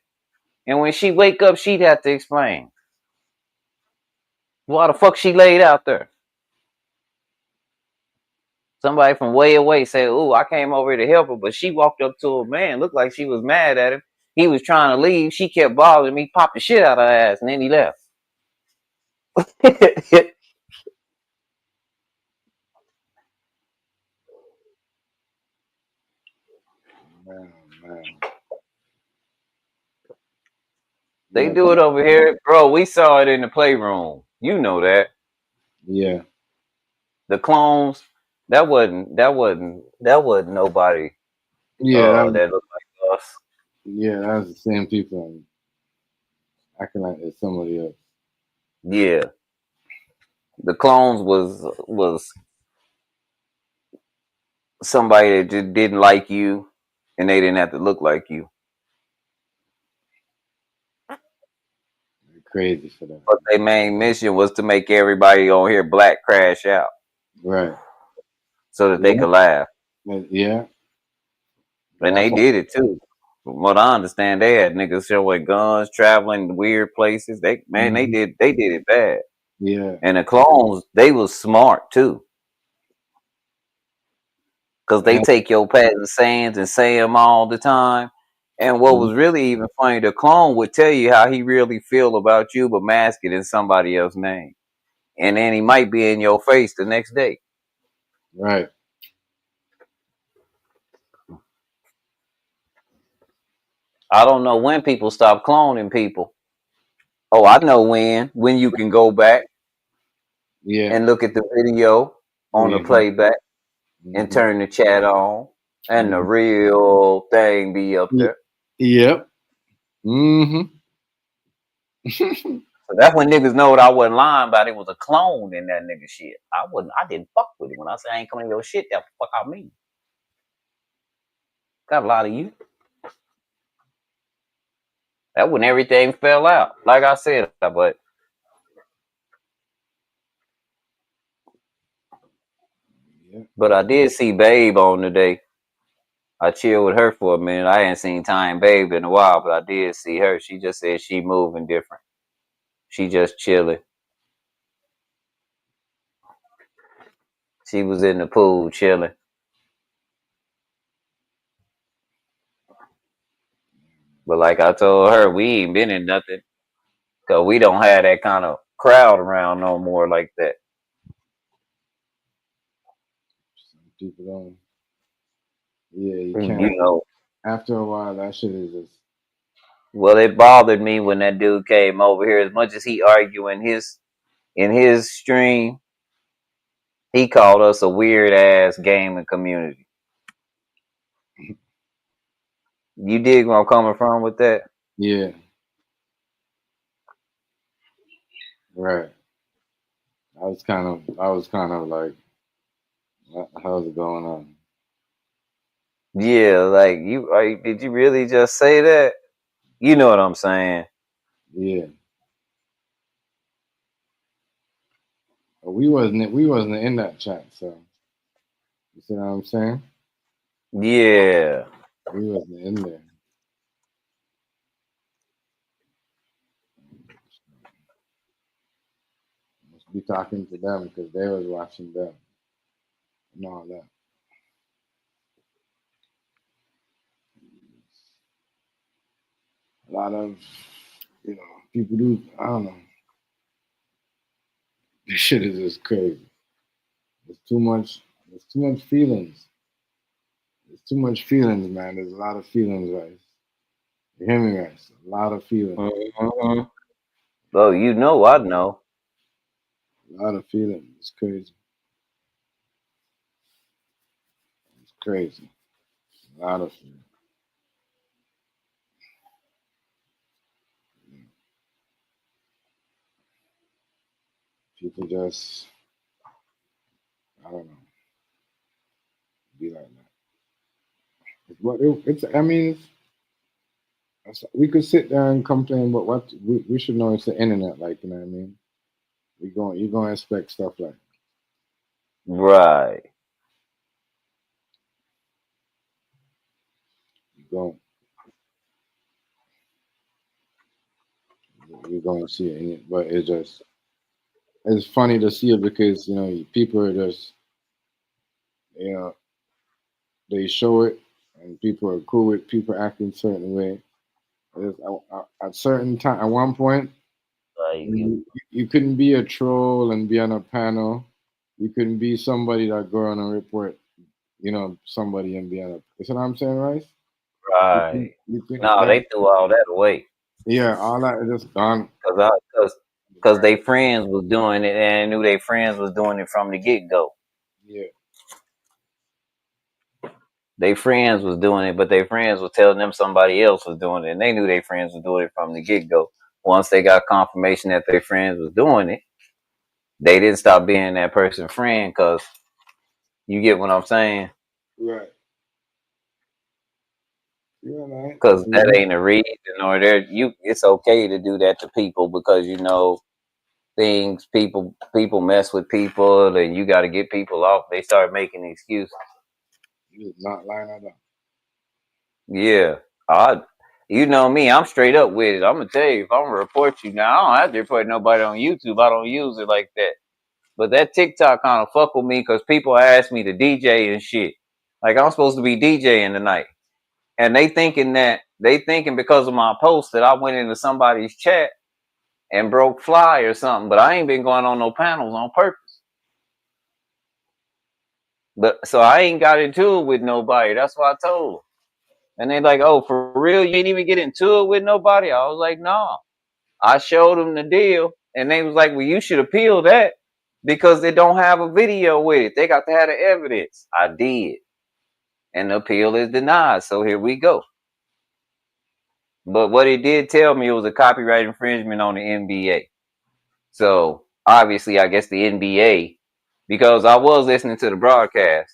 And when she wake up, she'd have to explain why the fuck she laid out there. Somebody from way away said, "Ooh, I came over here to help her," but she walked up to a man, looked like she was mad at him. He was trying to leave. She kept bothering me, popped the shit out of her ass, and then he left. Man. They Yeah, do it over here, bro. We saw it in the playroom. You know that yeah. the clones. That wasn't nobody. Yeah, That looked like us. that's the same people acting like it's somebody else. Yeah, the clones was somebody that just didn't like you, and they didn't have to look like you. crazy for that. But their main mission was to make everybody on here black crash out Right. so that they Yeah. could laugh. Yeah. And they That's what, did it too. From what I understand, they had niggas showing guns, traveling to weird places. They mhm. did it bad. Yeah. And the clones, they was smart too. Cause they And, take your patent sayings and say them all the time. And what mhm. was really even funny, the clone would tell you how he really feel about you, but mask it in somebody else's name. And then he might be in your face the next day. Right. I don't know when people stop cloning people. Oh, I know when. When you can go back Yeah. and look at the video on the Yeah. playback and Hmm. turn the chat on and the real thing be up there. Yep. Hmm. So that's when niggas know what I wasn't lying about. It was a clone in that nigga shit. I didn't fuck with it. When I say I ain't coming to your shit, that fuck I mean. Got a lot of you. That when everything fell out. Like I said, Yeah. but I did see Babe on today. I chilled with her for a minute. I hadn't seen Time Babe in a while, but I did see her. She just said she moving different. She just chilling. She was in the pool chilling. But like I told her, we ain't been in nothing. Cause we don't have that kind of crowd around no more like that. Some people don't. Yeah, you You can't. know. After a while, that shit is just. Well, it bothered me when that dude came over here. As much as he argued in his stream, he called us a weird ass gaming community. You dig where I'm coming from with that? Yeah. Right. I was kind of like, what the hell's going on? Yeah, like did you really just say that? You know what I'm saying? Yeah. But we wasn't in that chat, so you see what I'm saying? Yeah. We wasn't in there. Must be talking to them because they was watching them and all that. A lot of people do. I don't know. This shit is just crazy. There's too much. There's too much feelings. There's too much feelings, man. There's a lot of feelings, right? You hear me, right? A lot of feelings. Mm-hmm. Oh, you know, I know. A lot of feelings. It's crazy. It's crazy. A lot of feelings. People just, I don't know, be like that. But it's. I mean, we could sit there and complain, but what we should know it's the internet. Like, you know what I mean? You're gonna expect stuff like Right. you going you're gonna see it, but it's funny to see it because people are just you know they show it and people are cool with people acting a certain way. At certain time, at one point, Like you. you couldn't be a troll and be on a panel. You couldn't be somebody that go on a report, somebody and be on a. You see what I'm saying, right? Right. You couldn't No, that, they threw all that away. yeah, all that is just gone. Cause they friends was doing it and knew they friends was doing it from the get go. Yeah, They friends was doing it, but their friends was telling them somebody else was doing it, and they knew their friends was doing it from the get go. Once they got confirmation that their friends was doing it, they didn't stop being that person's friend. Cause you get what I'm saying? right. Yeah, man. because that ain't a reason, or it's okay to do that to people because things people mess with people, and you got to get people off. They start making excuses. You is not lying at all. Yeah, I. You know me, I'm straight up with it. I'm gonna tell you if I'm gonna report you now. I don't have to report nobody on YouTube. I don't use it like that. But that TikTok kind of fuck with me because people ask me to DJ and shit. Like I'm supposed to be DJing tonight, and they thinking because of my post that I went into somebody's chat and broke fly or something. But I ain't been going on no panels on purpose. But so I ain't got into it with nobody. That's what I told them. And they like, oh, for real? You ain't even get into it with nobody? I was like, nah. I showed them the deal, and they was like, well, you should appeal that because they don't have a video with it. They got to have the evidence. I did. And the appeal is denied. So here we go. But what it did tell me, it was a copyright infringement on the NBA. So obviously, I guess the NBA, because I was listening to the broadcast.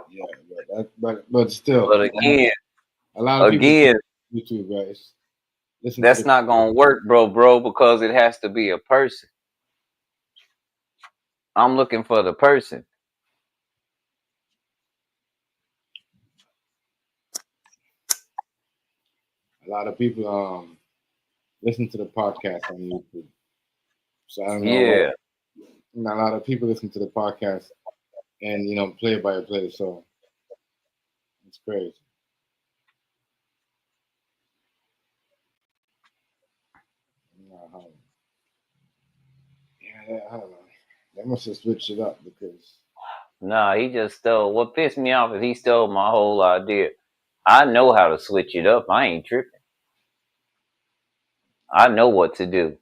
Yeah, but still, But again, a lot of people YouTube guys. That's not gonna work, bro, because it has to be a person. I'm looking for the person. A lot of people listen to the podcast on YouTube. So I don't know. Yeah. A lot of people listen to the podcast and play by play. So it's crazy. Yeah, I don't know. They must have switched it up because. Nah, he just stole. What pissed me off is he stole my whole idea. I know how to switch it up. I ain't tripping. I know what to do.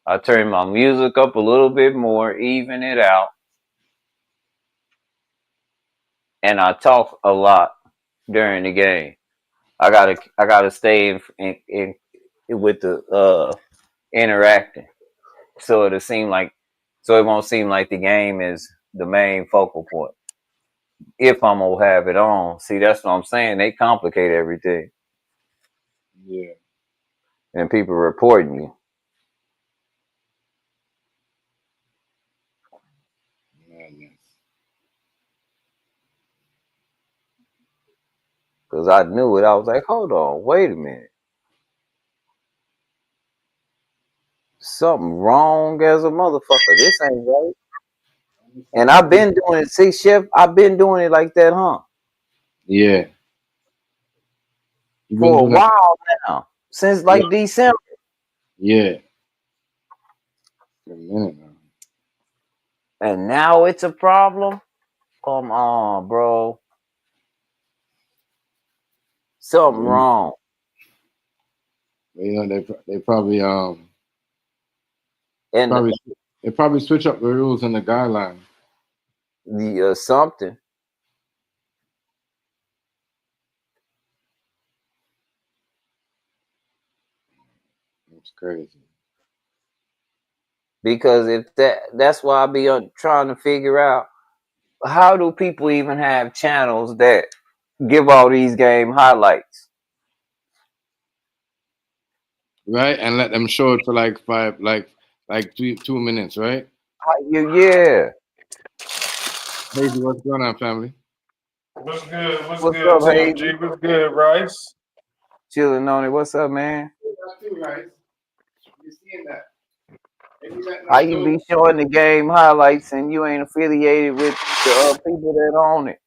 I turn my music up a little bit more, even it out, and I talk a lot during the game. I gotta stay in with the interacting, so it won't seem like the game is the main focal point. If I'm gonna have it on, see, that's what I'm saying. They complicate everything. Yeah. And people reporting you. Because I knew it. I was like, hold on, wait a minute. Something wrong as a motherfucker. This ain't right. And I've been doing it. See, Chef, I've been doing it like that, huh? Yeah. For a while now. Since like December. Yeah. A minute now. And now it's a problem? Come on, bro. Something wrong. They probably they probably switch up the rules and the guidelines. Something. It's crazy. Because if that's why I be trying to figure out, how do people even have channels that give all these game highlights? Right, and let them show it for like 2 minutes, right? Yeah. Hazy, what's going on, family? What's good? What's up, good, G? What's good, Rice? Chilling on it. What's up, man? You seeing that? How you be showing the game highlights and you ain't affiliated with the people that own it?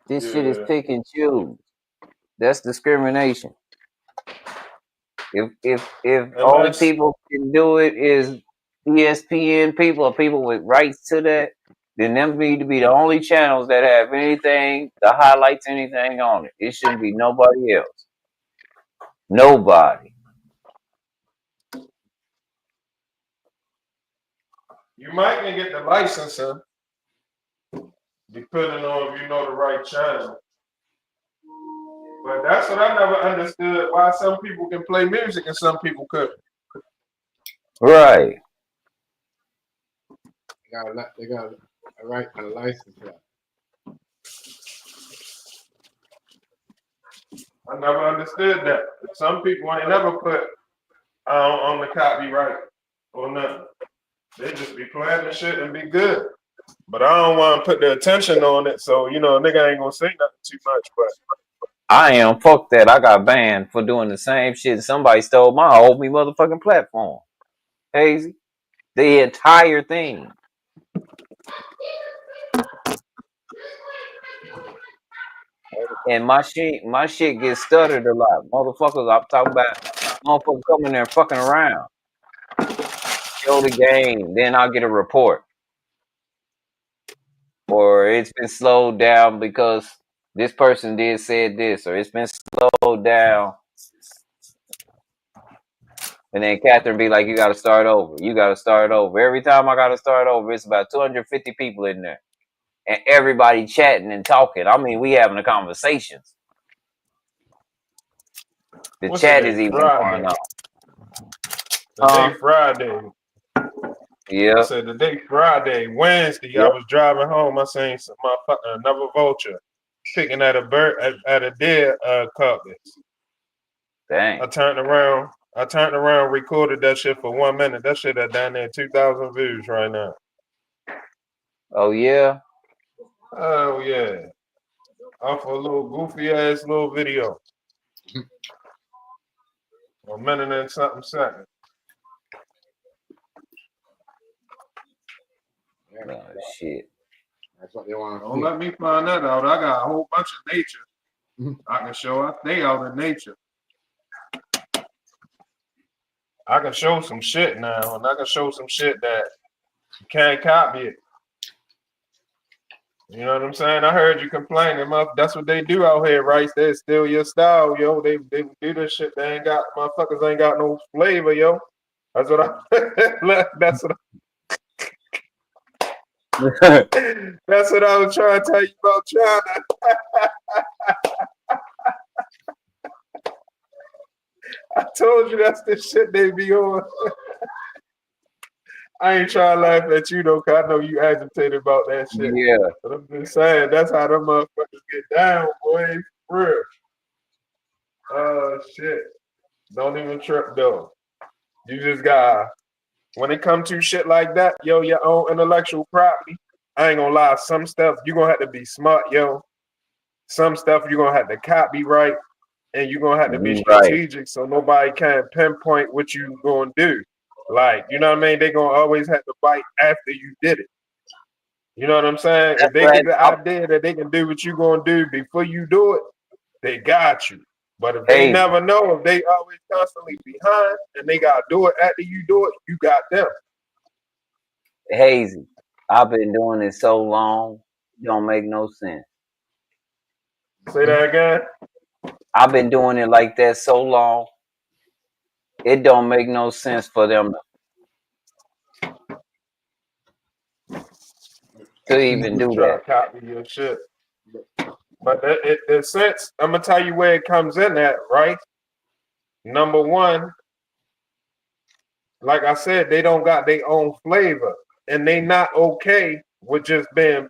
This shit is pick and choose. That's discrimination. If only people can do it is ESPN people or people with rights to that, then them need to be the only channels that have anything, the highlights, anything on it. It shouldn't be nobody else. Nobody. You might can get the license, depending on if you know the right channel. But that's what I never understood, why some people can play music and some people couldn't. Right. They got a right and a license for that. I never understood that. Some people ain't never put on the copyright or nothing. They just be playing the shit and be good. But I don't want to put the attention on it, so a nigga ain't gonna say nothing too much. But I am. Fuck that. I got banned for doing the same shit. Somebody stole my whole me motherfucking platform. Hazy. The entire thing. And my shit gets stuttered a lot. Motherfuckers, I'm talking about motherfuckers coming there fucking around. Show the game, then I'll get a report. Or it's been slowed down because this person said this, or it's been slowed down. And then Catherine be like, you got to start over. You got to start over. Every time I got to start over, it's about 250 people in there. And everybody chatting and talking. I mean, we having a conversations. The what's chat today? is even Friday. going on. Today Friday. Yeah. I said today Friday. Wednesday, I was driving home. I seen some motherfucking another vulture picking at a bird at a deer carcass. Dang. I turned around, recorded that shit for 1 minute. That shit at down there 2,000 views right now. Oh yeah. Oh yeah. Off a little goofy ass little video. 1 minute and something seconds. Yeah, Oh shit. that's what they want to Don't see. let me find that out. I got a whole bunch of nature. I can show. I stay out in nature. I can show some shit now, and I can show some shit that you can't copy it. You know what I'm saying? I heard you complaining, that's what they do out here, right? They steal your style, yo. They do this shit. They ain't got motherfuckers ain't got no flavor, yo. That's what that's what that's what I was trying to tell you about China. I told you that's the shit they be on. I ain't trying to laugh at you though, cause I know you agitated about that shit. Yeah. But I'm just saying that's how them motherfuckers get down, boy. For real. Oh shit. Don't even trip though. You just got when it comes to shit like that, yo, your own intellectual property. I ain't gonna lie, some stuff you're gonna have to be smart, yo. Some stuff you're gonna have to copyright and you're gonna have to be strategic so nobody can pinpoint what you gonna do. Like, you know what I mean? They gonna always have to bite after you did it. You know what I'm saying? If they get the idea that they can do what you gonna do before you do it, they got you. But if they never know, if they always constantly behind and they gotta do it after you do it, you got them. Hazy, I've been doing it so long, it don't make no sense. Say that again. I've been doing it like that so long, it don't make no sense for them to even do that. Copy your shit. But in sense, I'm gonna tell you where it comes in at, right? Number one, like I said, they don't got their own flavor, and they not okay with just being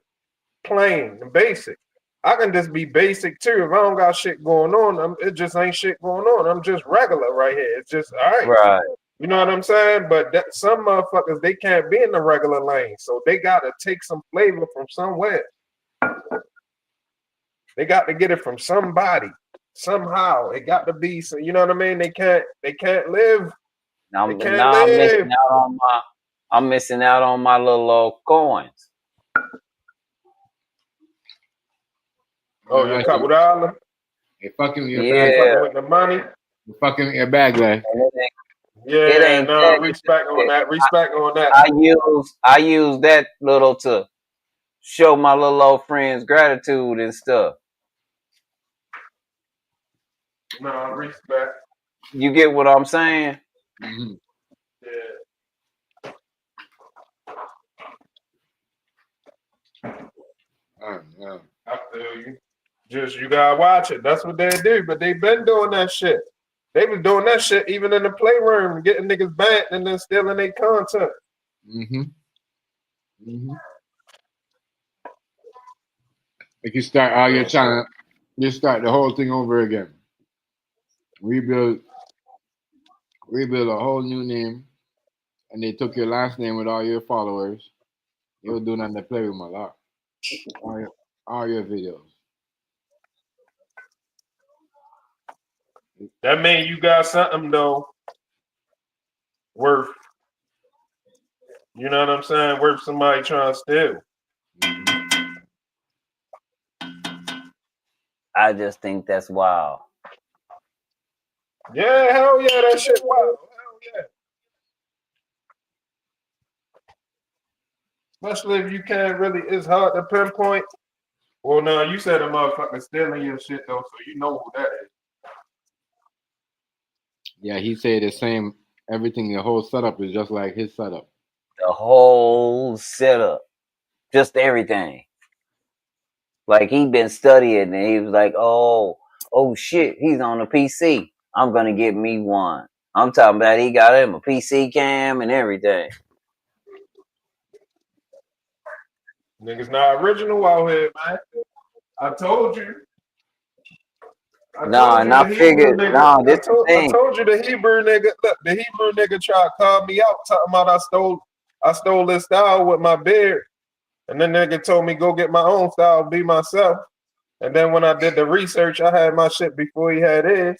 plain and basic. I can just be basic too. If I don't got shit going on, it just ain't shit going on. I'm just regular right here. It's just all right. Right. You know what I'm saying? But some motherfuckers, they can't be in the regular lane, so they gotta take some flavor from somewhere. They got to get it from somebody, somehow. It got to be so. You know what I mean? They can't live. I'm missing out on my little old coins. Oh, your couple dollars? They fucking your bag with the money. They fucking with your bag, man. It ain't no respect on that. Respect on that. I use that little to show my little old friends gratitude and stuff. No, respect. You get what I'm saying? Mm-hmm. Yeah. I feel you. Just you gotta watch it. That's what they do. But they've been doing that shit. They was doing that shit even in the playroom, getting niggas banned and then stealing their content. Mm-hmm. Mm-hmm. Like you start all your trying to you start the whole thing over again. Rebuild a whole new name, and they took your last name with all your followers. They were doing that to play with my lot. All your videos. That mean you got something though worth. You know what I'm saying? Worth somebody trying to steal. I just think that's wild. Yeah, hell yeah, that shit wild. Hell yeah. Especially if you can't really, it's hard to pinpoint. Well, no, you said a motherfucker stealing your shit though, so you know who that is. Yeah, he said the same. Everything, the whole setup is just like his setup. The whole setup, just everything. Like he been studying, and he was like, "Oh shit, he's on a PC. I'm gonna get me one." I'm talking about he got him a PC cam and everything. Niggas not original out here, man. I told you. No, and I figured, no, this the I thing. told you the Hebrew nigga. Look, the Hebrew nigga tried to call me out, talking about I stole this style with my beard, and then nigga told me go get my own style, be myself. And then when I did the research, I had my shit before he had his.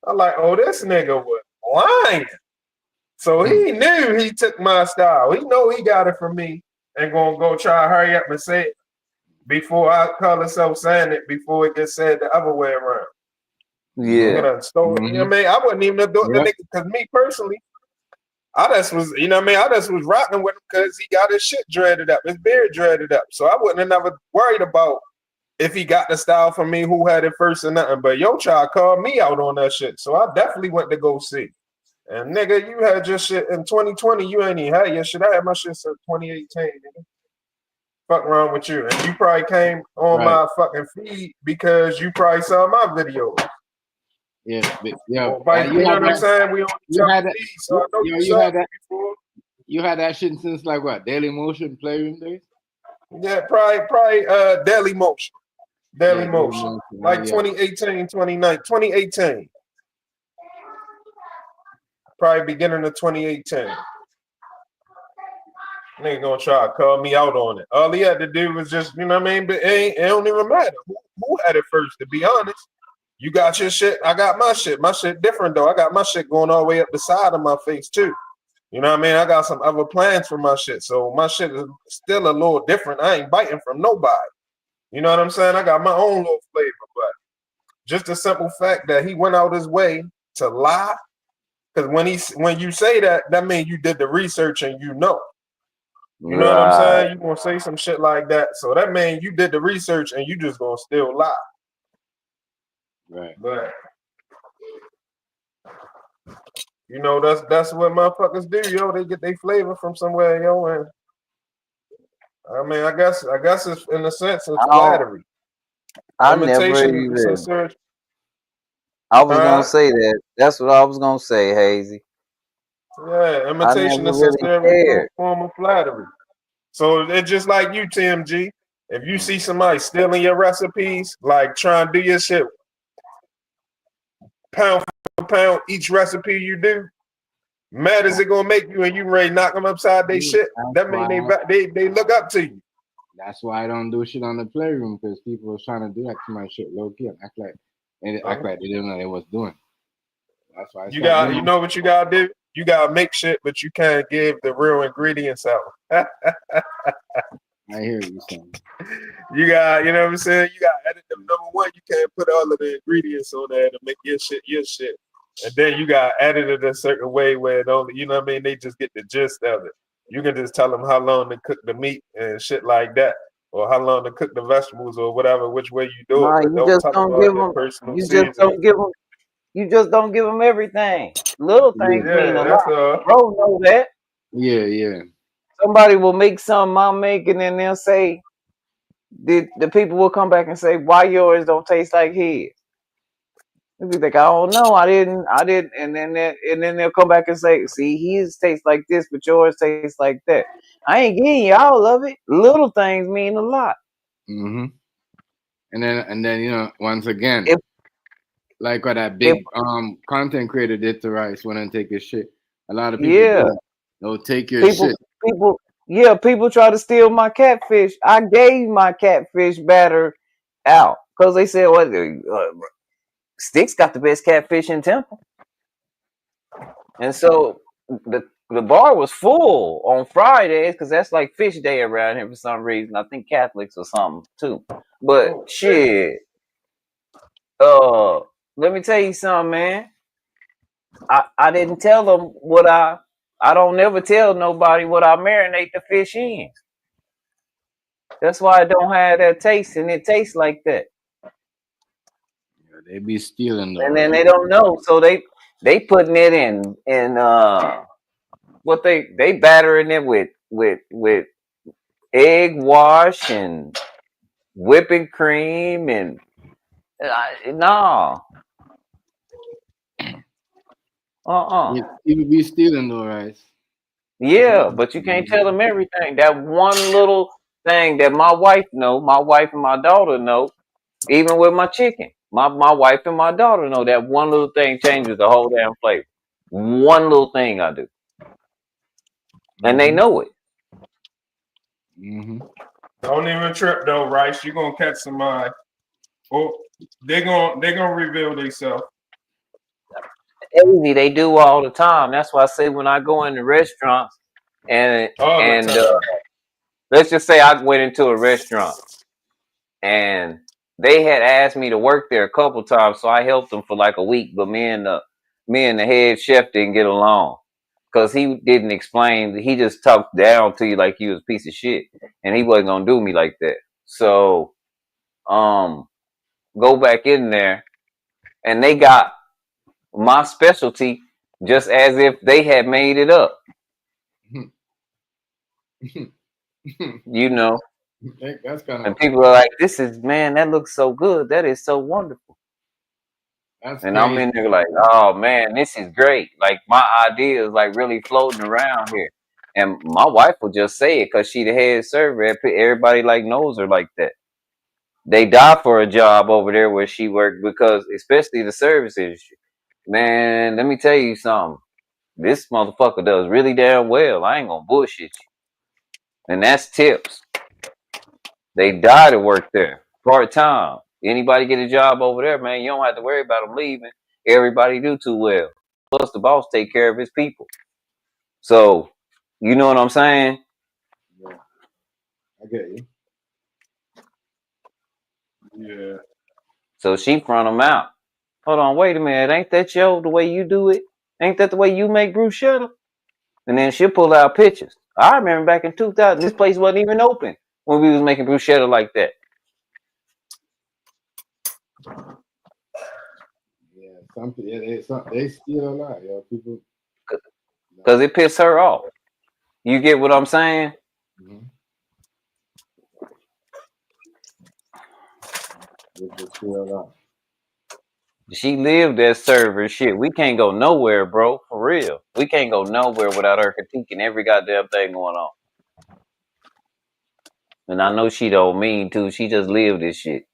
I'm like, oh, this nigga was lying. So he knew he took my style. He know he got it from me, and gonna go try to hurry up and say it before I call myself saying it before it gets said the other way around. Yeah. Stole it. You know what I mean? I wasn't even the nigga, because me personally, I just was, you know what I mean? I just was rocking with him because he got his shit dreaded up, his beard dreaded up. So I wouldn't have never worried about if he got the style from me, who had it first or nothing. But your child called me out on that shit. So I definitely went to go see. And nigga, you had your shit in 2020. You ain't even had your shit. I had my shit since 2018, nigga. Fuck wrong with you? And you probably came on my fucking feed because you probably saw my video. Yeah, you know what I'm saying? We on each other's feed, so I know you saw it before. You had that shit since like what? Daily Motion Playroom days? Yeah, probably Daily Motion. Daily Motion. Like 2018, 2018. Probably beginning of 2018. Nigga gonna try to call me out on it. All he had to do was just, you know what I mean? But it don't even matter who had it first, to be honest. You got your shit, I got my shit. My shit different though. I got my shit going all the way up the side of my face too. You know what I mean? I got some other plans for my shit. So my shit is still a little different. I ain't biting from nobody. You know what I'm saying? I got my own little flavor, but just the simple fact that he went out his way to lie. Because when you say that, that means you did the research and you know. You know what I'm saying? You gonna say some shit like that. So that means you did the research and you just gonna still lie. Right. But you know, that's what motherfuckers do, yo. They get their flavor from somewhere, yo. And I mean, I guess it's in a sense it's flattery. I never even. Sincerity. I was gonna say that. That's what I was gonna say, Hazy. Yeah, imitation of sincerity, form of flattery. So it's just like you, TMG. If you see somebody stealing your recipes, like trying to do your shit pound for pound, each recipe you do, mad is it gonna make you, and you ready to knock them upside their shit? That mean they look up to you. That's why I don't do shit on the playroom, because people are trying to do that to my shit low key and act like they didn't know they was doing. That's why you know what you gotta do? You gotta make shit, but you can't give the real ingredients out. I hear you saying. You got, you know what I'm saying? You got edit them. Number one, you can't put all of the ingredients on there to make your shit. And then you got edit it a certain way where it only, you know what I mean? They just get the gist of it. You can just tell them how long to cook the meat and shit like that, or how long to cook the vegetables or whatever, which way you do it. You just don't give them. You just don't give them everything. Little things mean a lot. Bro, know that. Yeah. Somebody will make something I'm making, and they'll say, the people will come back and say, why yours don't taste like his? They'll be like, I don't know, I didn't, and then they'll come back and say, see, his tastes like this, but yours tastes like that. I ain't getting you all of it. Little things mean a lot. Mm-hmm. And then once again, If like what that if big content creator did to Rice when I take his shit. A lot of people yeah, they'll take your people shit. people try to steal my catfish. I gave my catfish batter out because they said, "What? Sticks got the best catfish in Temple," and so the bar was full on Fridays because that's like fish day around here for some reason. I think Catholics or something too. But Oh shit. shit, let me tell you something, man. I didn't tell them what I don't never tell nobody what I marinate the fish in. That's why it don't have that taste, and it tastes like that. Yeah, they be stealing though, And then right? they don't know, so they putting it in what they battering it with egg wash and whipping cream and no, People be stealing though, Rice. yeah, but you can't tell them everything. That one little thing that my wife and my daughter know. Even with my chicken, my wife and my daughter know that one little thing changes the whole damn flavor. One little thing I do, and they Mm-hmm. know it. Mm-hmm. Don't even trip though, Rice. You gonna catch somebody. Oh, they gonna reveal themselves. Easy, they do all the time. That's why I say when I go into restaurants and All the and time. let's just say I went into a restaurant and they had asked me to work there a couple times, so I helped them for like a week. But me and the head chef didn't get along because he didn't explain. He just talked down to you like you was a piece of shit, and he wasn't gonna do me like that. So, go back in there, and they got my specialty just as if they had made it up. You know, That's kind and of people are like, "This is man, that looks so good. That is so wonderful." that's And I'm crazy. in there like, oh man, this is great. Like my idea is like really floating around here. And my wife will just say it because she the head server. Everybody like knows her like that. They die for a job over there where she worked because, especially the service industry. Man, let me tell you something. This motherfucker does really damn well. I ain't gonna bullshit you. And that's tips. They die to work there part time. Anybody get a job over there, man? You don't have to worry about them leaving. Everybody do too well. Plus, the boss take care of his people. So, you know what I'm saying? Yeah, I get you. Yeah. So she front them out. Hold on, wait a minute. Ain't that the way you do it? Ain't that the way you make bruschetta? And then she'll pull out pictures. I remember back in 2000, this place wasn't even open when we was making bruschetta like that. Yeah, they steal a lot, yo. People. Because it pissed her off. You get what I'm saying? Mm-hmm. They steal a lot. She lived as server shit. We can't go nowhere, bro. For real. We can't go nowhere without her critiquing every goddamn thing going on. And I know she don't mean to. She just lived this shit.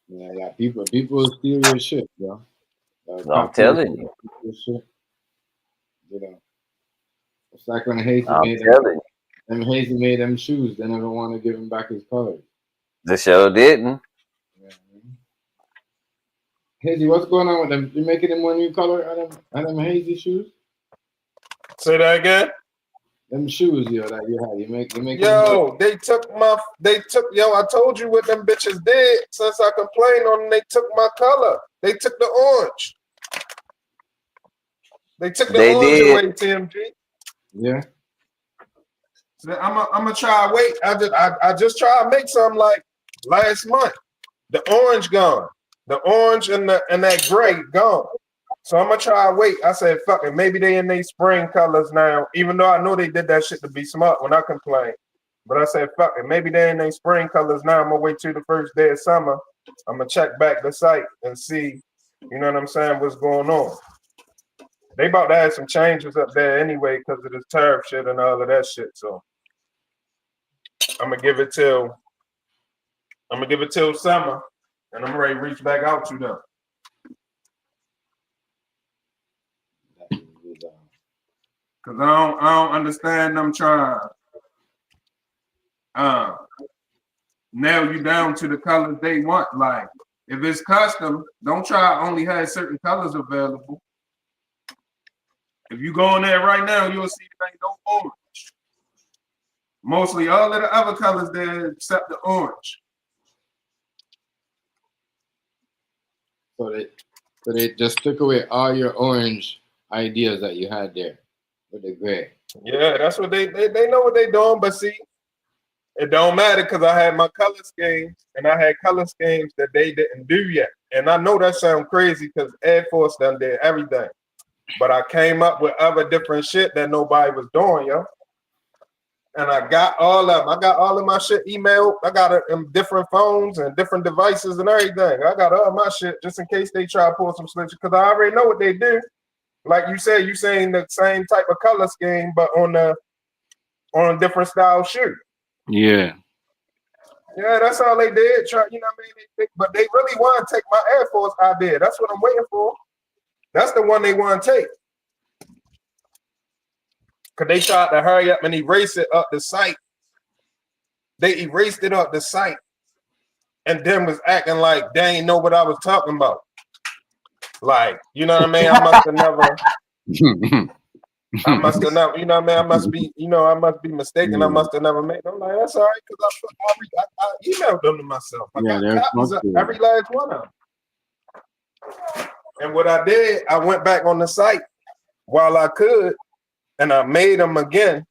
Yeah. People steal your shit, yo. I'm Cocktail telling you. your shit. You know, it's like when Hazy I'm made telling you. Hazy made them shoes. They never want to give him back his colors. The show didn't. Yeah. Hazy, what's going on with them? You making them one new color out of them Hazy shoes? Say that again. Them shoes, yo, that you had. You making them Yo, I told you what them bitches did since I complained on them. They took my color. They took the orange. They took the They orange did. away, TMG. Yeah. So I'm gonna try. Wait, I just try to make something like last month. The orange gone. The orange and that gray gone. So I'm gonna try to wait. I said, fuck it. Maybe they in their spring colors now. Even though I know they did that shit to be smart when I complained. But I said, fuck it. Maybe they ain't they spring colors now. I'm gonna wait till the first day of summer. I'm gonna check back the site and see, you know what I'm saying, what's going on. They about to have some changes up there anyway because of this tariff shit and all of that shit. So I'm gonna give it till summer, and I'm ready to reach back out to them. Cause I don't understand them trying nail you down to the colors they want. Like if it's custom, don't try to only have certain colors available. If you go in there right now, you'll see there ain't no orange. Mostly all of the other colors there except the orange. So they just took away all your orange ideas that you had there with the gray. Yeah, that's what they know what they doing, but see, it don't matter because I had my color schemes and I had color schemes that they didn't do yet. And I know that sounds crazy because Air Force done did everything. But I came up with other different shit that nobody was doing, yo. And I got all of them. I got all of my shit emailed. I got it in different phones and different devices and everything. I got all my shit just in case they try to pull some switches because I already know what they do. Like you said, you saying the same type of color scheme, but on a different style shoe. Yeah. Yeah, that's all they did. Try, you know what I mean? But they really want to take my Air Force idea. That's what I'm waiting for. That's the one they want to take. Because they tried to hurry up and erase it up the site. They erased it up the site and then was acting like they ain't know what I was talking about. Like, you know what I mean? I must have never, you know what I mean? I must be mistaken. I must have never made them. I'm like, that's all right, because I emailed them to myself. I got copies of every last one of them. And what I did, I went back on the site while I could, and I made them again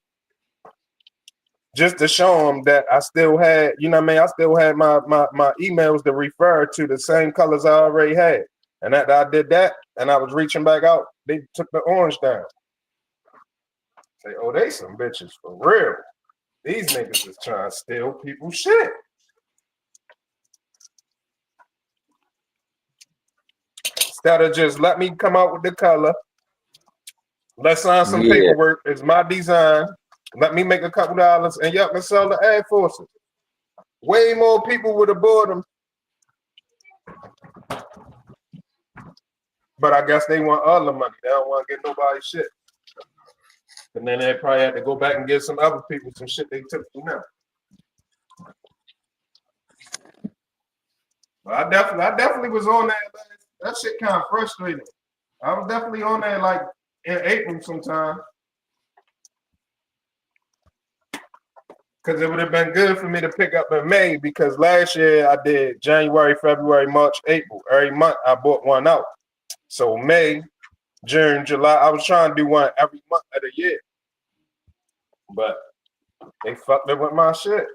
just to show them that I still had, you know what I mean? I still had my emails to refer to the same colors I already had. And after I did that, and I was reaching back out, they took the orange down. Say, oh, they some bitches for real. These niggas is trying to steal people's shit. Instead of just let me come out with the color. Let's sign some paperwork. It's my design. Let me make a couple dollars, and yep, let's sell the Air Forces. Way more people would have bought them. But I guess they want all the money. They don't want to get nobody shit. And then they probably had to go back and give some other people some shit they took from them. But I definitely was on that. That shit kind of frustrating. I was definitely on there like in April sometime. Because it would have been good for me to pick up in May because last year I did January, February, March, April. Every month I bought one out. So May, June, July, I was trying to do one every month of the year. But they fucked it with my shit.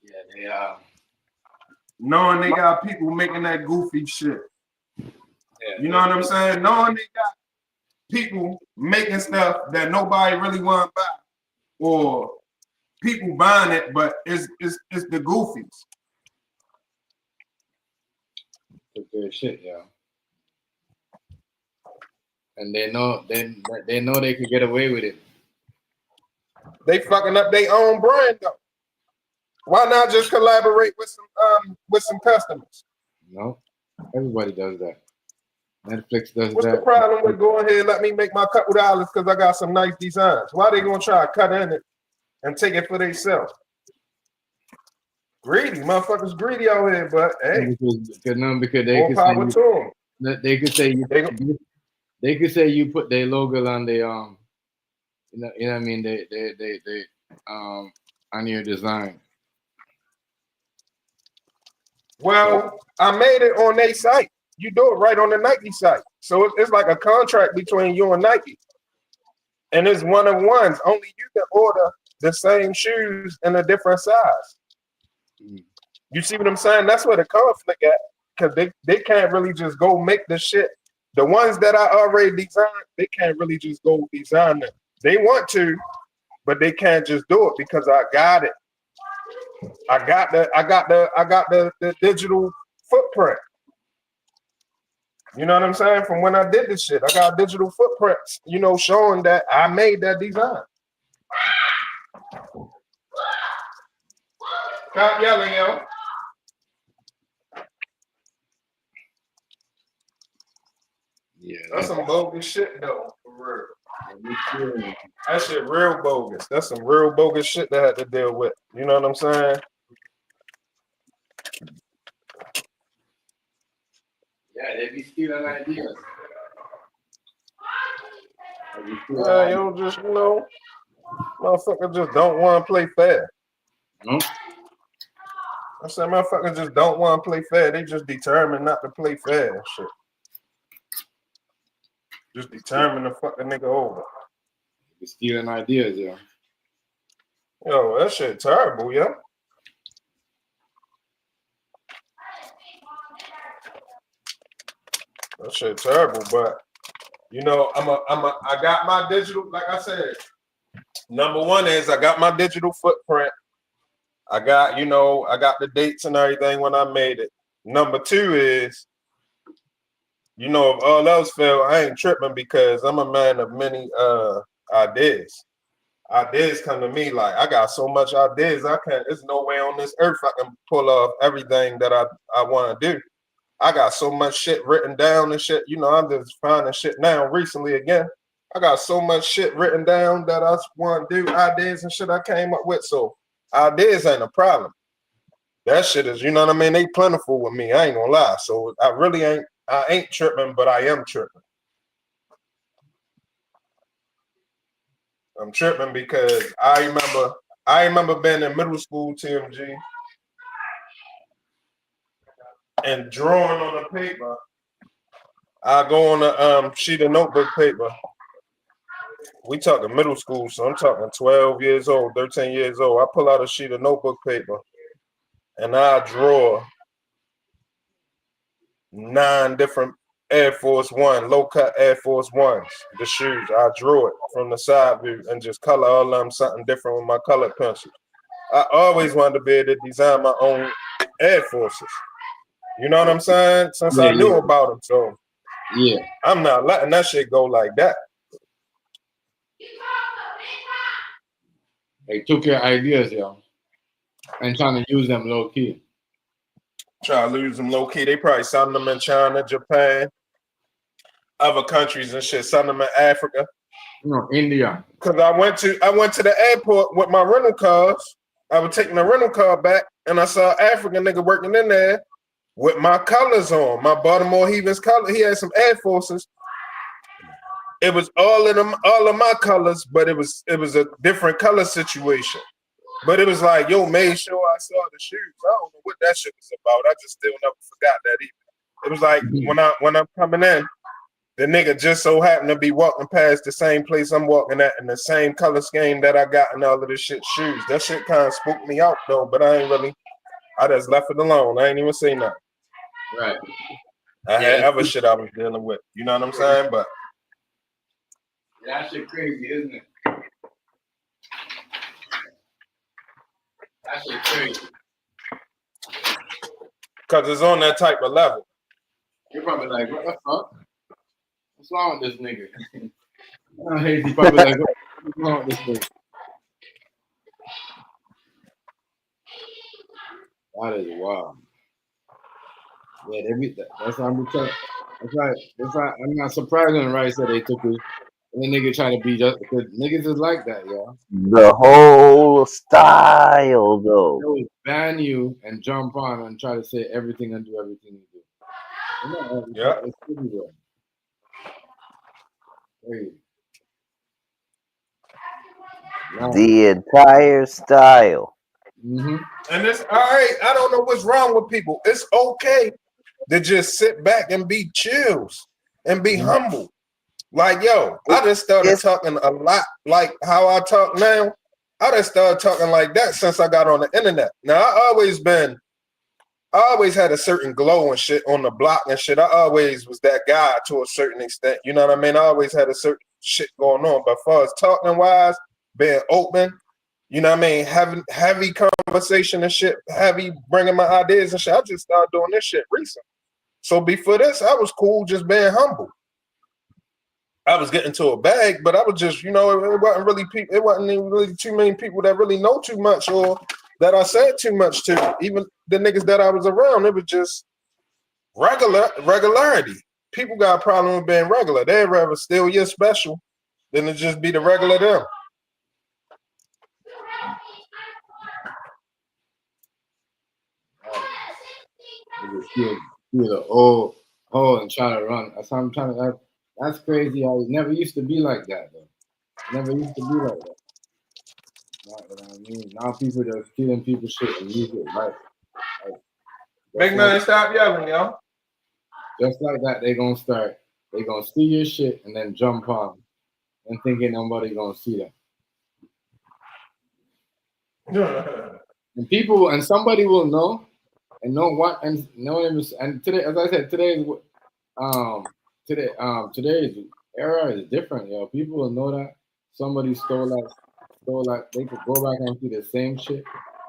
Yeah, they are. Knowing they got people making that goofy shit. Yeah, you know what I'm saying? Knowing they got people making stuff that nobody really want to buy. Or people buying it, but it's the goofies. Good shit, yeah. And they know they could get away with it. They fucking up their own brand though. Why not just collaborate with some customers? No, everybody does that. Netflix does What's that. the problem with going ahead and let me make my couple dollars because I got some nice designs? Why they gonna try to cut in it and take it for themselves? Greedy, motherfuckers greedy out here, but hey, because they more power to them. They could say they could say you put their logo on the you know what I mean, they on your design. Well, I made it on their site. You do it right on the Nike site. So it's like a contract between you and Nike. And it's one-on-ones. Only you can order the same shoes in a different size. You see what I'm saying? That's where the conflict at. Because they can't really just go make the shit The ones that I already designed, they can't really just go design them. They want to, but they can't just do it because I got it. I got the digital footprint. You know what I'm saying? From when I did this shit, I got digital footprints, you know, showing that I made that design. Stop yelling, yo. Yeah, That's some bogus shit, though, for real. That shit real bogus. That's some real bogus shit they had to deal with. You know what I'm saying? Yeah, they be stealing ideas. Yeah, you just, you know, motherfuckers just don't want to play fair. No. I said, motherfuckers just don't want to play fair. They just determined not to play fair and shit. Just determined to fuck a nigga over. They stealing ideas, yo. Yo, that shit terrible, yo. That shit terrible, but you know, I got my digital, like I said, number one is I got my digital footprint. I got, you know, I got the dates and everything when I made it. Number two is, you know, if all else fail, I ain't tripping because I'm a man of many ideas. Ideas come to me like I got so much ideas, there's no way on this earth I can pull off everything that I want to do. I got so much shit written down and shit. You know, I'm just finding shit now recently again. I got so much shit written down that I want to do, ideas and shit I came up with. So ideas ain't a problem. That shit is, you know what I mean? They plentiful with me. I ain't gonna lie. So I ain't tripping, but I am tripping. I'm tripping because I remember being in middle school, TMG, and drawing on the paper. I go on a sheet of notebook paper. We talking middle school, so I'm talking 12 years old, 13 years old. I pull out a sheet of notebook paper and I draw 9 different Air Force One, low cut Air Force Ones, the shoes. I drew it from the side view and just color all of them something different with my colored pencils. I always wanted to be able to design my own Air Forces. You know what I'm saying? Since I knew about them, so yeah, I'm not letting that shit go like that. They took your ideas, yo, and trying to use them low key. Try to lose them low key. They probably selling them in China, Japan, other countries and shit. Selling them in Africa. You know, India. Cause I went to the airport with my rental cars. I was taking the rental car back, and I saw an African nigga working in there with my colors on, my Baltimore Heavens color. He had some Air Forces. It was all of my colors, but it was a different color situation. But it was like, yo, made sure I saw the shoes. I don't know what that shit was about. I just still never forgot that either. It was like when I'm coming in, the nigga just so happened to be walking past the same place I'm walking at in the same color scheme that I got in all of this shit shoes. That shit kind of spooked me out though, but I just left it alone. I ain't even say nothing. Right. I had other shit I was dealing with. You know what I'm saying? But that shit crazy, isn't it? That shit crazy. Cause it's on that type of level. You're probably like, what the fuck? What's wrong with this nigga? He's probably like, what's wrong with this nigga? That is wild. Yeah, that's what I'm telling. That's right. I'm not surprised when Rice said they took it. And the nigga trying to be just because niggas is like that, yo. The whole style, though. They always ban you and jump on and try to say everything and do everything you do. Yeah. It's pretty good. Crazy. The entire style. Mm-hmm. And it's all right. I don't know what's wrong with people. It's okay to just sit back and be chills and be humble. Like, yo, I just started talking a lot like how I talk now. I just started talking like that since I got on the internet. Now, I always been I always had a certain glow and shit on the block and shit. I always was that guy to a certain extent. You know what I mean? I always had a certain shit going on. But as far as talking wise, being open, you know what I mean? Having heavy conversation and shit, heavy bringing my ideas and shit. I just started doing this shit recently. So before this, I was cool just being humble. I was getting to a bag, but I was just, you know, it wasn't really people. It wasn't even really too many people that really know too much or that I said too much to. Even the niggas that I was around, it was just regularity. People got a problem with being regular. They'd rather steal your special than to just be the regular them. You the old hole and try to run. That's how I'm trying to. That's crazy. I never used to be like that though. Never used to be like that. You know what I mean? Now people just stealing people's shit and use it like Big man, stop yelling, yo. just like that. They gonna steal your shit and then jump on and thinking nobody gonna see that. And somebody will know and know what and know him. And today, as I said, today's era is different, yo. People will know that somebody stole that. They could go back and see the same shit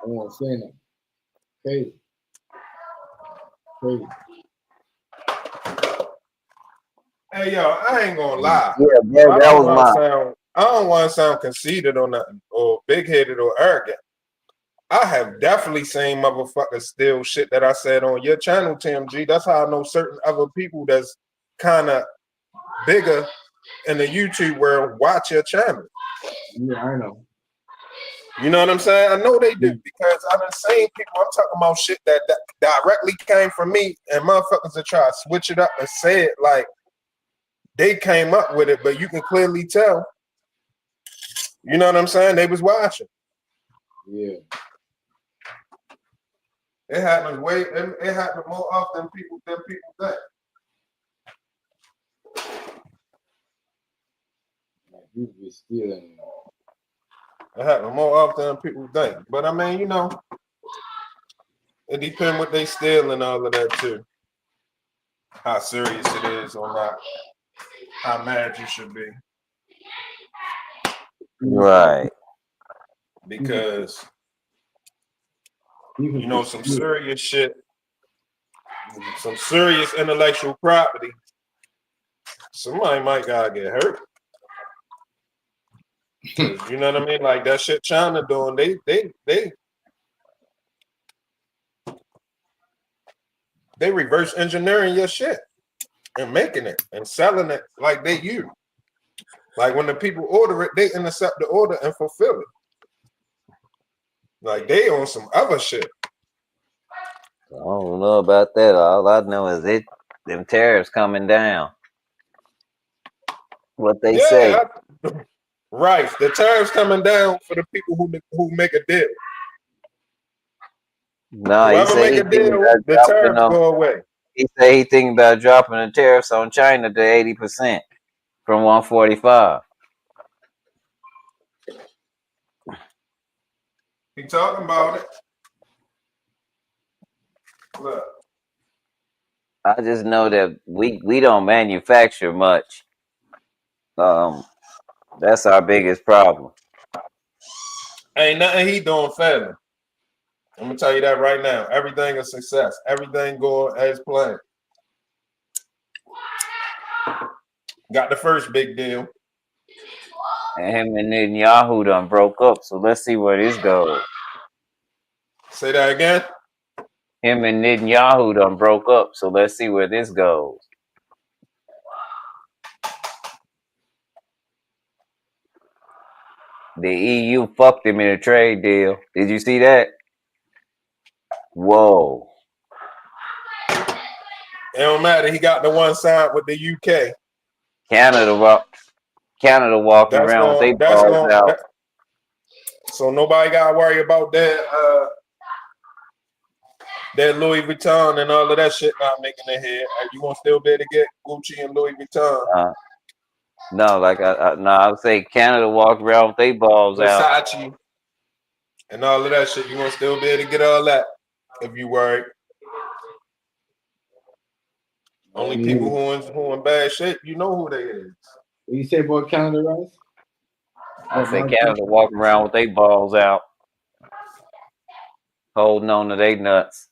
and won't say nothing. Crazy. Hey, yo, I ain't gonna lie. Yeah, bro, that was my. I don't want to sound conceited or nothing, or big-headed or arrogant. I have definitely seen motherfuckers steal shit that I said on your channel, TMG. That's how I know certain other people that's kind of bigger in the YouTube world watch your channel. Yeah, I know. You know what I'm saying? I know they do because I've been seeing people. I'm talking about shit that directly came from me, and motherfuckers that try to switch it up and say it like they came up with it, but you can clearly tell. You know what I'm saying? They was watching. Yeah. It happens it happens more often than people think. People be stealing. It happens more often than people think. But I mean, you know, it depends what they steal and all of that too. How serious it is or not. How mad you should be. Right. Because you know some serious shit, some serious intellectual property. Somebody might gotta get hurt. You know what I mean? Like that shit China doing, they reverse engineering your shit and making it and selling it like they you. Like when the people order it, they intercept the order and fulfill it. Like they on some other shit. I don't know about that. All I know is them tariffs coming down. What they say. Right. The tariffs coming down for the people who make a deal. No, whoever make a deal, the tariffs go away. He said he thinking about dropping the tariffs on China to 80% from 145. He talking about it. Look. I just know that we don't manufacture much. That's our biggest problem. Ain't nothing he doing failing. I'm gonna tell you that right now. Everything is success. Everything going as planned. Got the first big deal. And him and Netanyahu done broke up. So let's see where this goes. Say that again. Him and Netanyahu done broke up. So let's see where this goes. The EU fucked him in a trade deal. Did you see that? Whoa. It don't matter. He got the one side with the UK. Canada walking around with their balls out. So nobody got to worry about that Louis Vuitton and all of that shit not making it here. You gonna still be able to get Gucci and Louis Vuitton? No, like I would say Canada walked around with their balls Versace out. and all of that shit. You gonna still be able to get all that if you worry. Only And people who in bad shape, you know who they is. what you say about Canada Rice? I Oh, say Mark Canada walking around with their balls out, holding on to their nuts.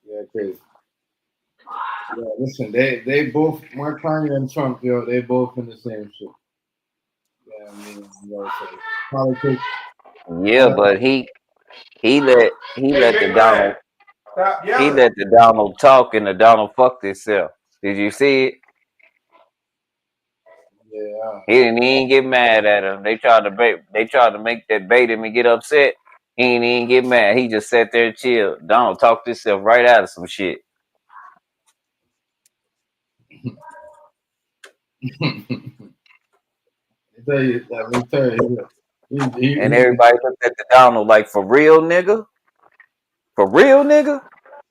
Yeah, crazy. Yeah, listen, they both Mark Carney and Trump, yo, they both in the same shit. Yeah, I mean, so politics. Yeah, but he let Hey, the big Donald man, stop yelling. let the Donald talk and the Donald fucked himself. Did you see it? Yeah, He didn't even get mad at him. They tried to make that bait him and get upset. He didn't even get mad. He just sat there and chilled. Donald talked himself right out of some shit. let me tell you, And everybody looked at the Donald like, for real, nigga? For real, nigga?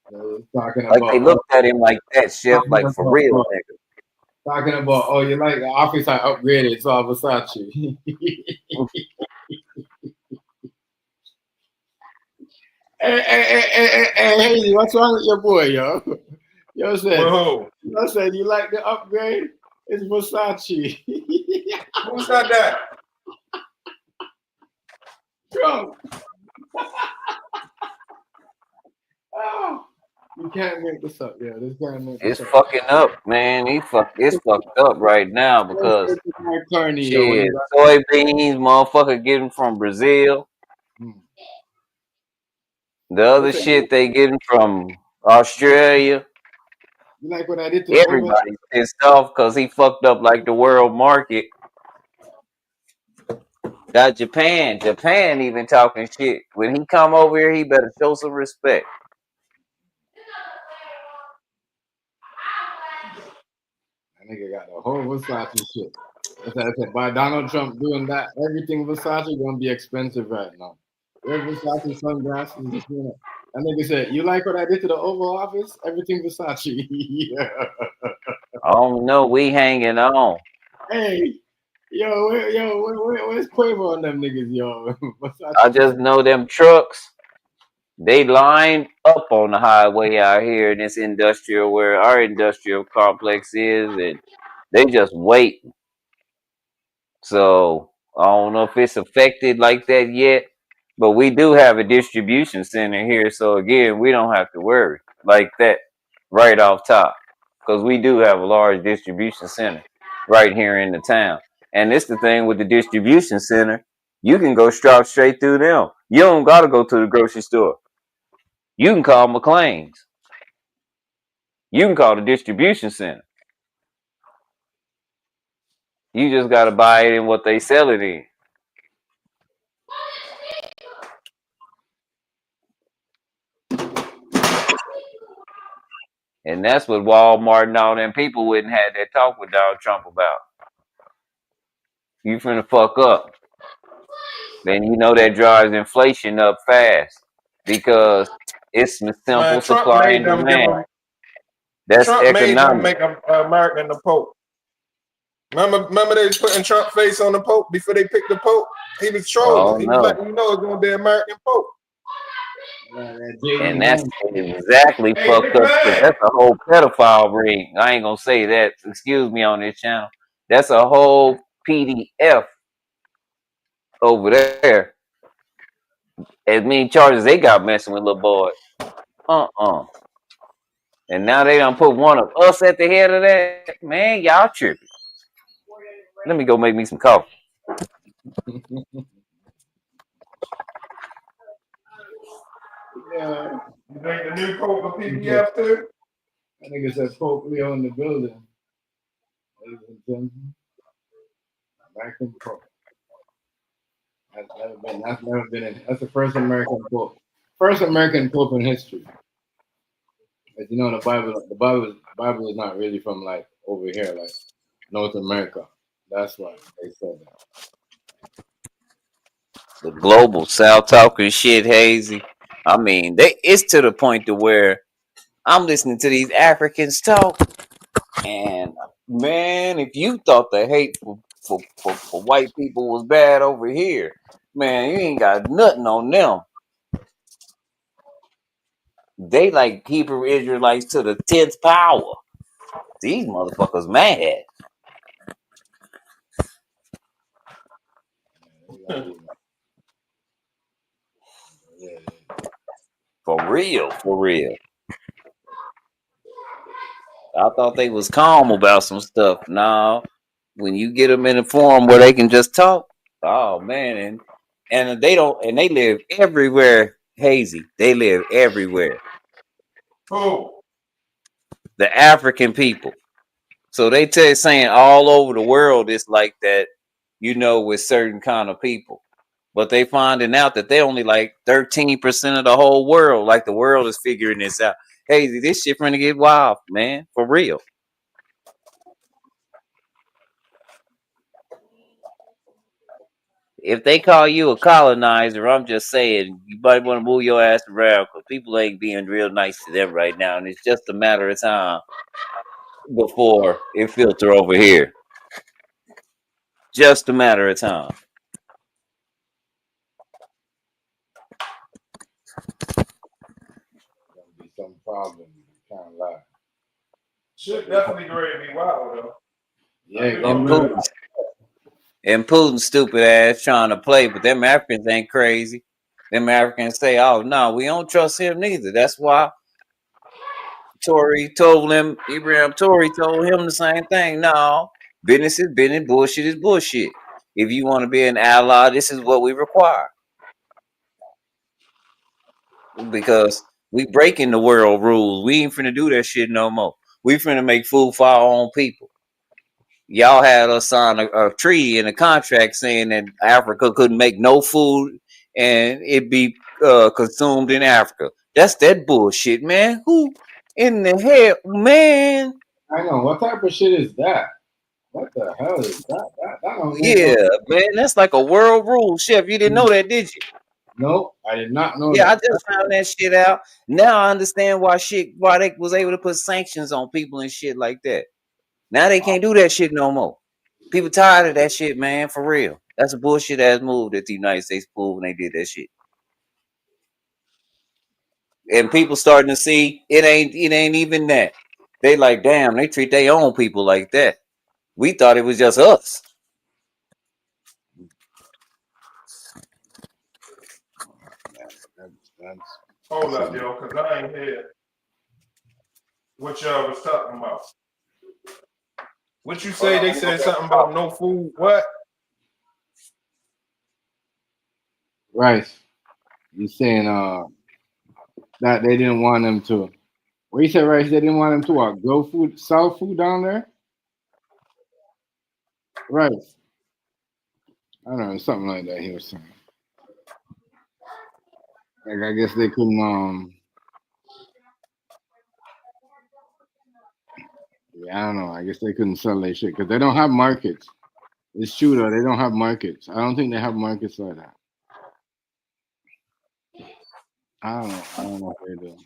he's talking Like they about, looked at him like that, Chef, talking like for about, real, nigga. talking about, oh, you like the office I upgraded, it's all Versace. Hey, what's wrong with your boy, yo? Yo said, Whoa, you like the upgrade? It's Versace. who said that? Trump. Oh, you can't make this up, yo. This can't make this It's up. fucking up, man. It's fucked up right now because Mark Carney, yo, when shit, he got, soybeans, motherfucker getting from Brazil. hmm. The other Listen, shit they getting from Australia. you like what I did to the Oval? Everybody's pissed off because he fucked up like the world market. Got Japan. Japan even talking shit. When he come over here, he better show some respect. That nigga got the whole Versace shit. I said, by Donald Trump doing that, everything Versace gonna be expensive right now. Red Versace sunglasses. You know. That nigga said, "You like what I did to the Oval Office? Everything Versace." Yeah. I don't know. We hanging on. Hey, where's Quavo on them niggas, yo? I Versace. just know them trucks. They lined up on the highway out here in this industrial where our industrial complex is, and they just wait. So I don't know if it's affected like that yet, but we do have a distribution center here. So again, we don't have to worry like that right off top because we do have a large distribution center right here in the town. And it's the thing with the distribution center, you can go straight through them. You don't got to go to the grocery store. You can call McLean's. You can call the distribution center. You just got to buy it in what they sell it in. And that's what Walmart and all them people wouldn't have that talk with Donald Trump about. You finna fuck up. Then you know that drives inflation up fast because it's simple Man, supply and demand. That's Trump made them economic. make American the Pope. Remember they was putting Trump face on the Pope before they picked the Pope? He was Oh trolling. He was no. letting you know it's gonna be American Pope. And that's exactly Hey, fucked big up because man. that's a whole pedophile ring. I ain't gonna say that. Excuse me on this channel. That's a whole PDF over there. As many charges they got messing with little boys. And now they done put one of us at the head of that. Man, y'all tripping. Let me go make me some coffee. Yeah. You think the new Pope a PDF too? That nigga said Pope Leo in the building. Ladies and gentlemen, American Pope. That's the first American Pope. First American Pope in history. As you know, the Bible is not really from like over here, like North America. That's why they said that. The global South talking shit, Hazy. I mean, it's to the point to where I'm listening to these Africans talk, and man, if you thought the hate for white people was bad over here, man, you ain't got nothing on them. They like Hebrew Israelites to the 10th power. These motherfuckers mad. Yeah. For real, for real. I thought they was calm about some stuff. No, when you get them in a forum where they can just talk, oh man, and they don't, and they live everywhere. Hazy, they live everywhere. Who? The African people. So they saying all over the world it's like that, with certain kind of people. But they finding out that they only like 13% of the whole world. Like the world is figuring this out. Hey, this shit gonna get wild, man. For real. If they call you a colonizer, I'm just saying you might want to move your ass around because people ain't being real nice to them right now, and it's just a matter of time before it filter over here. Just a matter of time. Gonna be some problem. Can't lie. Shit definitely going to be wild though. Yeah, And Putin's stupid ass trying to play, but them Africans ain't crazy. Them Africans say, "Oh no, we don't trust him neither." That's why Ibrahim Tory told him the same thing. No, business is business, bullshit is bullshit. If you want to be an ally, this is what we require. Because we breaking the world rules. We ain't finna do that shit no more. We finna make food for our own people. Y'all had us sign a treaty in a contract saying that Africa couldn't make no food and it be consumed in Africa. That's that bullshit, man. Who in the hell, man? I know. What type of shit is that? What the hell is that? That don't make Yeah, no. man, that's like a world rule, Chef. You didn't know that, did you? Nope, I did not know Yeah, I that. just found that shit out. Now I understand why they was able to put sanctions on people and shit like that. Now they can't do that shit no more. People tired of that shit, man, for real. That's a bullshit ass move that the United States pulled when they did that shit. And people starting to see it ain't even that. They like, damn, they treat their own people like that. We thought it was just us. That's Hold up, yo, because I ain't here. What y'all was talking about? What you say? They said something about no food. What? Rice. You saying that they didn't want them to. What you said, Rice? They didn't want them to grow food, sell food down there. Rice. I don't know, something like that. He was saying. Like I guess they couldn't. Yeah, I don't know. I guess they couldn't sell their shit because they don't have markets. It's true though. They don't have markets. I don't think they have markets like that. I don't know if they do.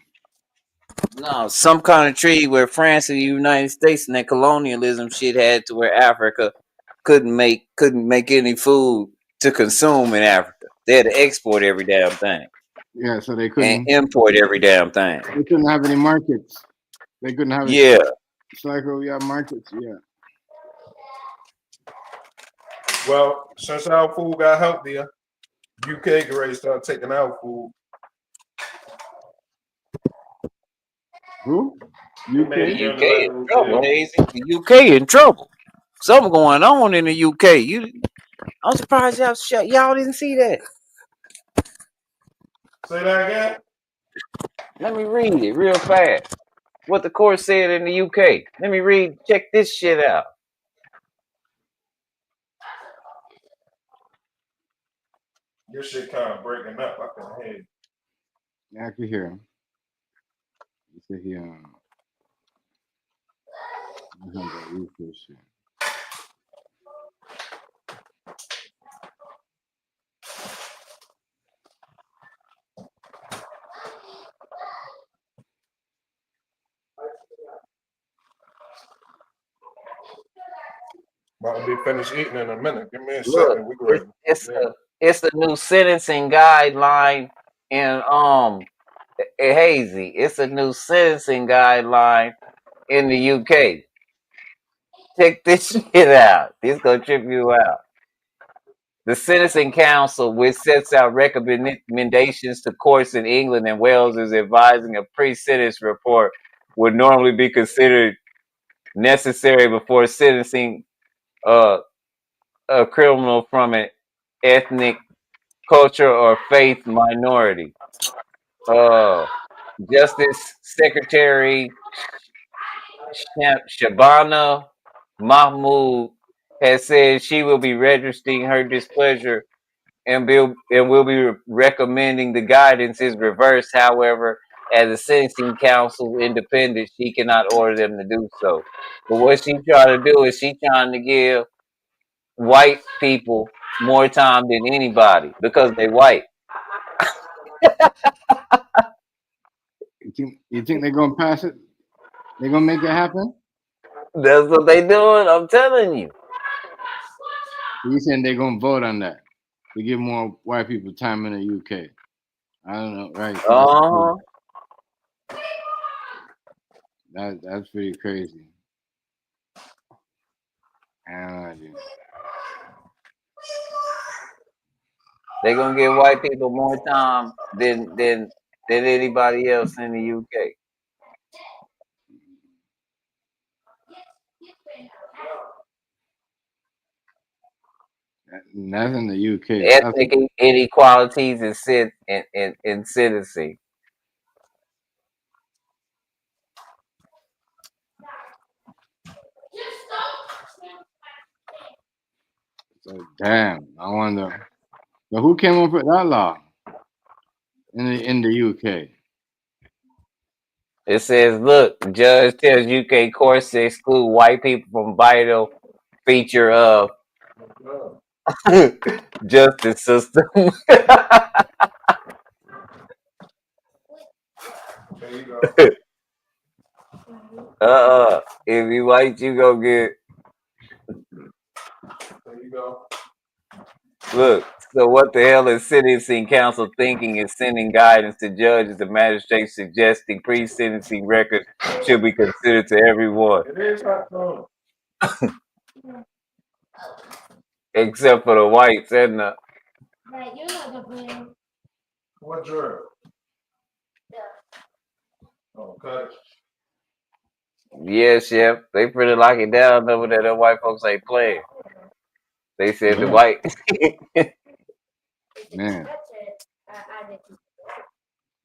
No, some kind of treaty where France and the United States and that colonialism shit had to where Africa couldn't make any food to consume in Africa. They had to export every damn thing. Yeah, so they And couldn't. import every damn thing. They couldn't have any markets. They couldn't have. Yeah. It's like we have markets. Yeah. Well, since our food got healthier, UK get ready to start taking our food. Who? UK. The UK in trouble, Hazy. The UK in trouble. Something going on in the UK. I'm surprised y'all didn't see that. Say that again. Let me read it real fast. What the court said in the UK. Let me check this shit out. Your shit kind of breaking up. I can hear you. Yeah, I can hear him. You said he shit. About to be finished eating in a minute. Give me a second. We It's the new sentencing guideline in Hazy, it's a new sentencing guideline in the UK. Check this shit out. This gonna trip you out. The Sentencing Council, which sets out recommendations to courts in England and Wales, is advising a pre-sentence report would normally be considered necessary before sentencing a criminal from an ethnic, culture, or faith minority. Justice Secretary Shabana Mahmood has said she will be registering her displeasure and will be recommending the guidance is reversed. However, as a sentencing council independent, she cannot order them to do so. But what she trying to do is she trying to give white people more time than anybody because they white. You think they're gonna pass it? They're gonna make it happen? That's what they doing. I'm telling you. You saying they're gonna vote on that to give more white people time in the UK? I don't know, right? That's pretty crazy. I don't know, dude. They're gonna give white people more time than anybody else in the UK. That's in the UK. Ethnic inequalities in sentencing. So, damn, I wonder. So who came up with that law in the UK? It says, look, judge tells UK courts to exclude white people from vital feature of justice system. There you go. If you white, you go get. There you go. Look, so what the hell is sentencing council thinking is sending guidance to judges and magistrates suggesting pre-sentencing records should be considered to everyone, It is hot too. except for the whites and the. What drill? Oh, cut it. Yeah, chef, they pretty lock it down over there. The white folks ain't playing. They said the Yeah. white. Man.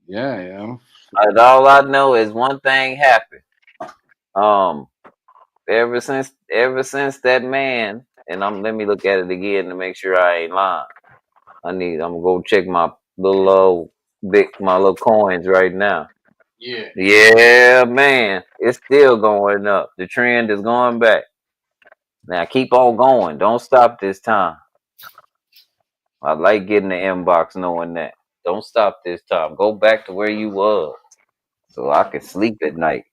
Yeah. And all I know is one thing happened. Ever since that man, and let me look at it again to make sure I ain't lying. I'm gonna go check my little coins right now. Yeah. Yeah, man, it's still going up. The trend is going back. Now keep on going. Don't stop this time. I like getting the inbox knowing that. Don't stop this time. Go back to where you was, so I can sleep at night.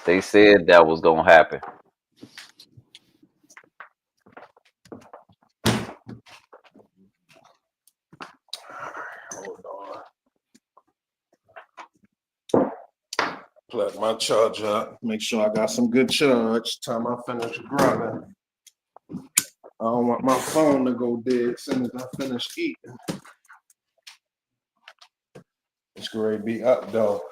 They said that was gonna happen. Plug my charger up. Make sure I got some good charge. Time I finish grubbing. I don't want my phone to go dead as soon as I finish eating. It's going to be up though.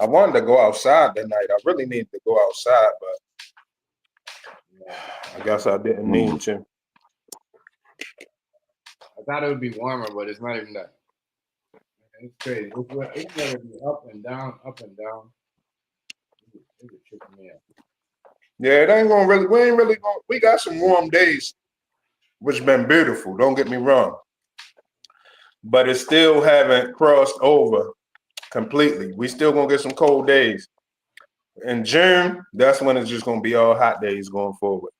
I wanted to go outside tonight. I really needed to go outside, but I guess I didn't need to. I thought it would be warmer, but it's not even that. It's crazy. It's gonna be up and down, up and down. It's tripping me out. Yeah, it ain't gonna really. We ain't really gonna. We got some warm days, which been beautiful. Don't get me wrong, but it still haven't crossed over completely. We still gonna get some cold days. In June, that's when it's just gonna be all hot days going forward.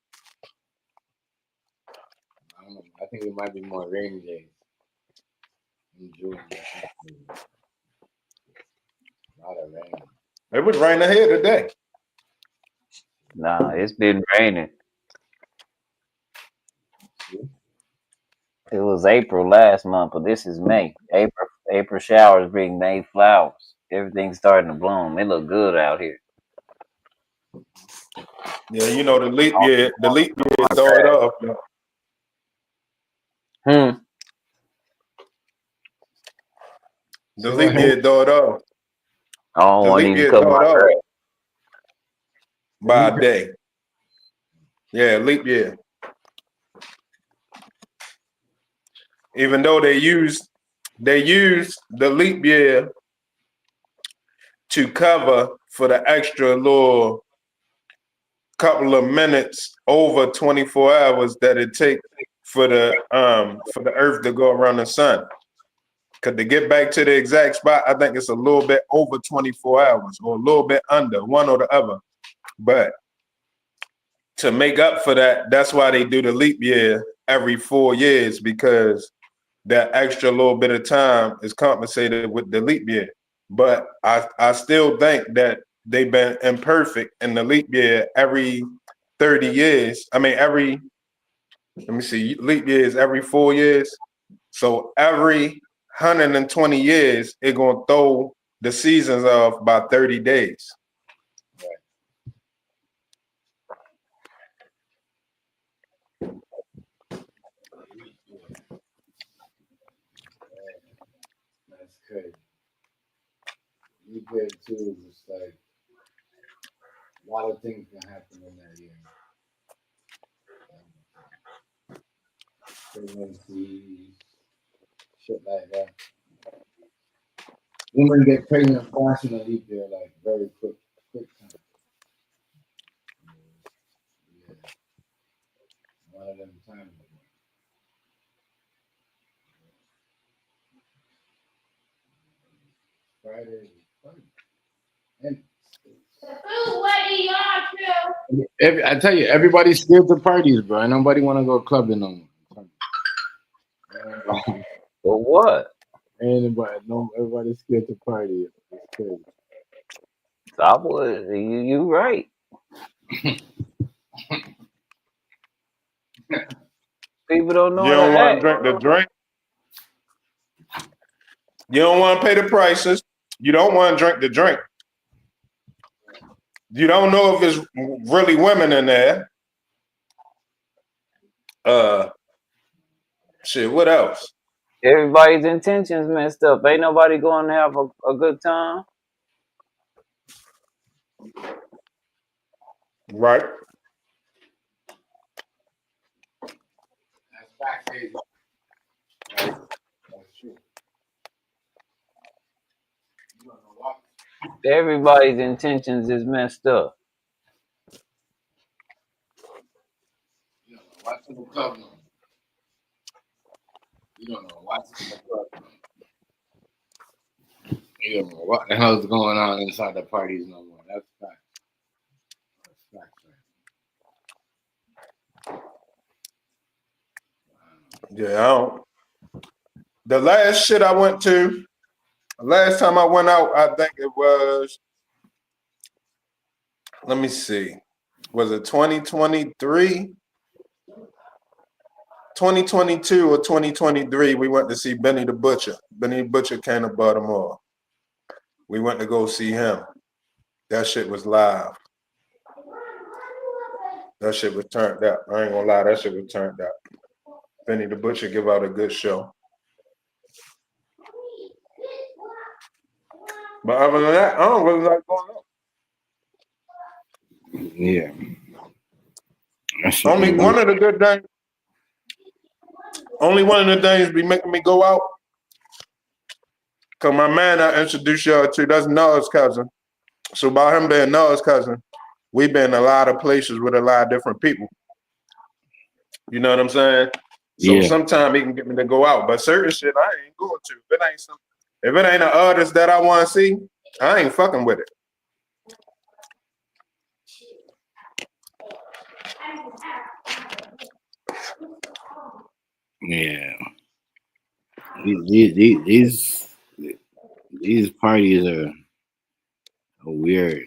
I don't know. I think it might be more rainy days in June. A lot of rain. It was raining here today. Nah, it's been raining. It was April last month, but this is May. April showers bring May flowers. Everything's starting to bloom. It look good out here. Yeah, you know the leap year throw it off. The leap year throw it off. I don't The want to leap even year cut throw my it off grass. by a day. Yeah, leap year. Even though they use the leap year to cover for the extra little couple of minutes over 24 hours that it takes for the earth to go around the sun. Cause to get back to the exact spot, I think it's a little bit over 24 hours or a little bit under, one or the other. But to make up for that, that's why they do the leap year every 4 years, because that extra little bit of time is compensated with the leap year. But I still think that they've been imperfect in the leap year every 30 years. I mean, leap year is every 4 years. So every 120 years, it's going to throw the seasons off by 30 days. That's crazy. You get too, it's like a lot of things can happen in that year. Pregnancies, shit like that. Women get pregnant fast in the leap year, like very quick time. Yeah, one of them times. Friday. And I tell you, everybody's scared to parties, bro. Nobody want to go clubbing no more. For what? Everybody's scared to party. It's crazy. I would. You right. People don't know You how don't to want to act. drink the drink. You don't want to pay the prices. You don't want to drink the drink. You don't know if it's really women in there. Shit, what else? Everybody's intentions messed up. Ain't nobody going to have a good time. Right. That's fact, baby. That's true. You don't know what? Everybody's intentions is messed up. You don't know what's in the club no more. You don't know what's in the club no more. You don't know what the hell's going on inside the parties no more. That's fact. That's fact. Yeah, I don't. The last shit I went to, last time I went out, I think it was, let me see, was it 2023? 2022 or 2023, we went to see Benny the Butcher. Benny the Butcher came to Baltimore. We went to go see him. That shit was live. That shit was turned up. I ain't gonna lie, that shit was turned up. Benny the Butcher give out a good show. But other than that, I don't really like going out. Yeah. Only one of the things be making me go out. Cause my man I introduced y'all to, that's Noah's cousin. So by him being Noah's cousin, we've been a lot of places with a lot of different people. You know what I'm saying? So sometimes he can get me to go out, but certain shit I ain't going to. If it ain't an artist that I want to see, I ain't fucking with it. Yeah. These parties are weird.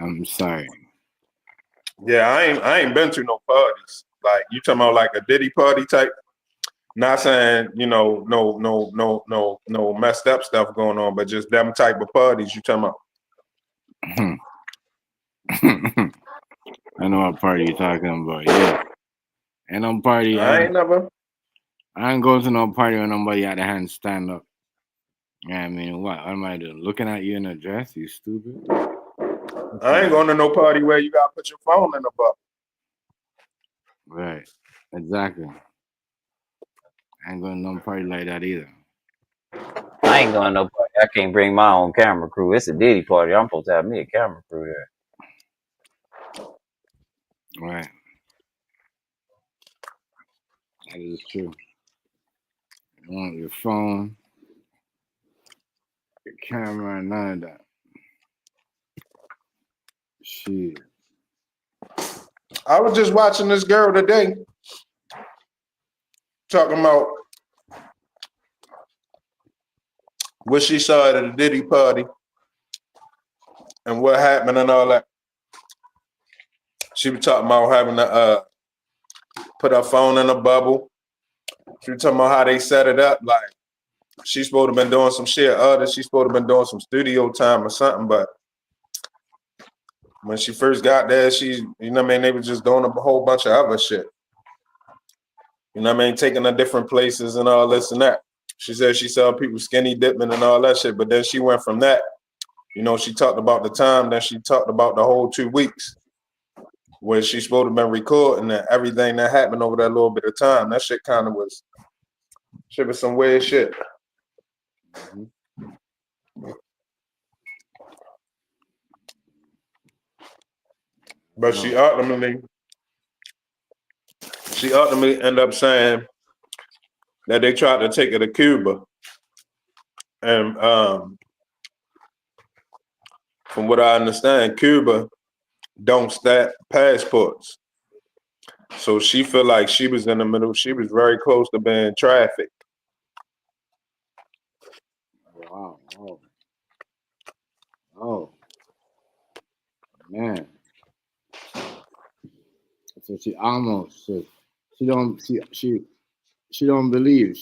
I'm sorry. Yeah, I ain't been to no parties. Like you talking about like a Diddy party type? Not saying, no messed up stuff going on, but just them type of parties you talking about. I know what party you're talking about. Yeah. Ain't no party. I ain't going to no party when nobody had a hand stand up. Yeah, I mean, what am I doing? Looking at you in a dress? You stupid. I ain't going to no party where you gotta put your phone in the bucket. Right. Exactly. I ain't going to no party like that either. I ain't going to no party. I can't bring my own camera crew. It's a Diddy party. I'm supposed to have me a camera crew there. Right. That is true. You want your phone, your camera, none of that. Shit. I was just watching this girl today talking about what she saw at a Diddy party and what happened and all that. She was talking about having to put her phone in a bubble. She was talking about how they set it up. Like she's supposed to have been doing some shit other. She's supposed to have been doing some studio time or something. But when she first got there, they were just doing a whole bunch of other shit. Taking her different places and all this and that. She said she saw people skinny dipping and all that shit. But then she went from that. She talked about the time. Then she talked about the whole 2 weeks where she's supposed to have been recording and everything that happened over that little bit of time. That shit kind of was some weird shit. Mm-hmm. But she ultimately ended up saying that they tried to take her to Cuba. And from what I understand, Cuba don't stamp passports. So she felt like she was in the middle. She was very close to being trafficked. Wow. Oh. Man. So she almost. So she don't believe.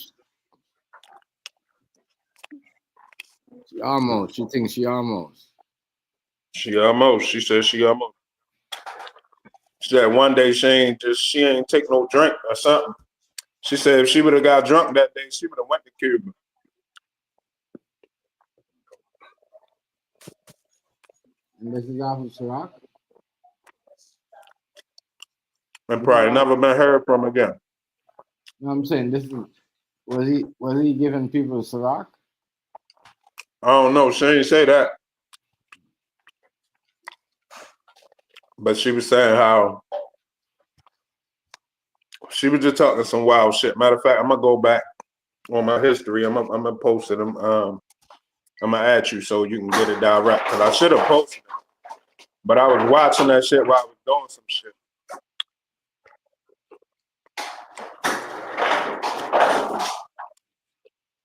She almost. She thinks she almost. She said she almost. She said one day she ain't take no drink or something. She said if she would have got drunk that day, she would have went to Cuba. And this is off of Ciroc? And probably never been heard from again. No, I'm saying was he giving people Ciroc? I don't know. She didn't say that. But she was saying how she was just talking some wild shit. Matter of fact, I'm gonna go back on my history. I'm gonna post it. I'm gonna add you so you can get it direct. Because I should have posted it. But I was watching that shit while I was doing some shit.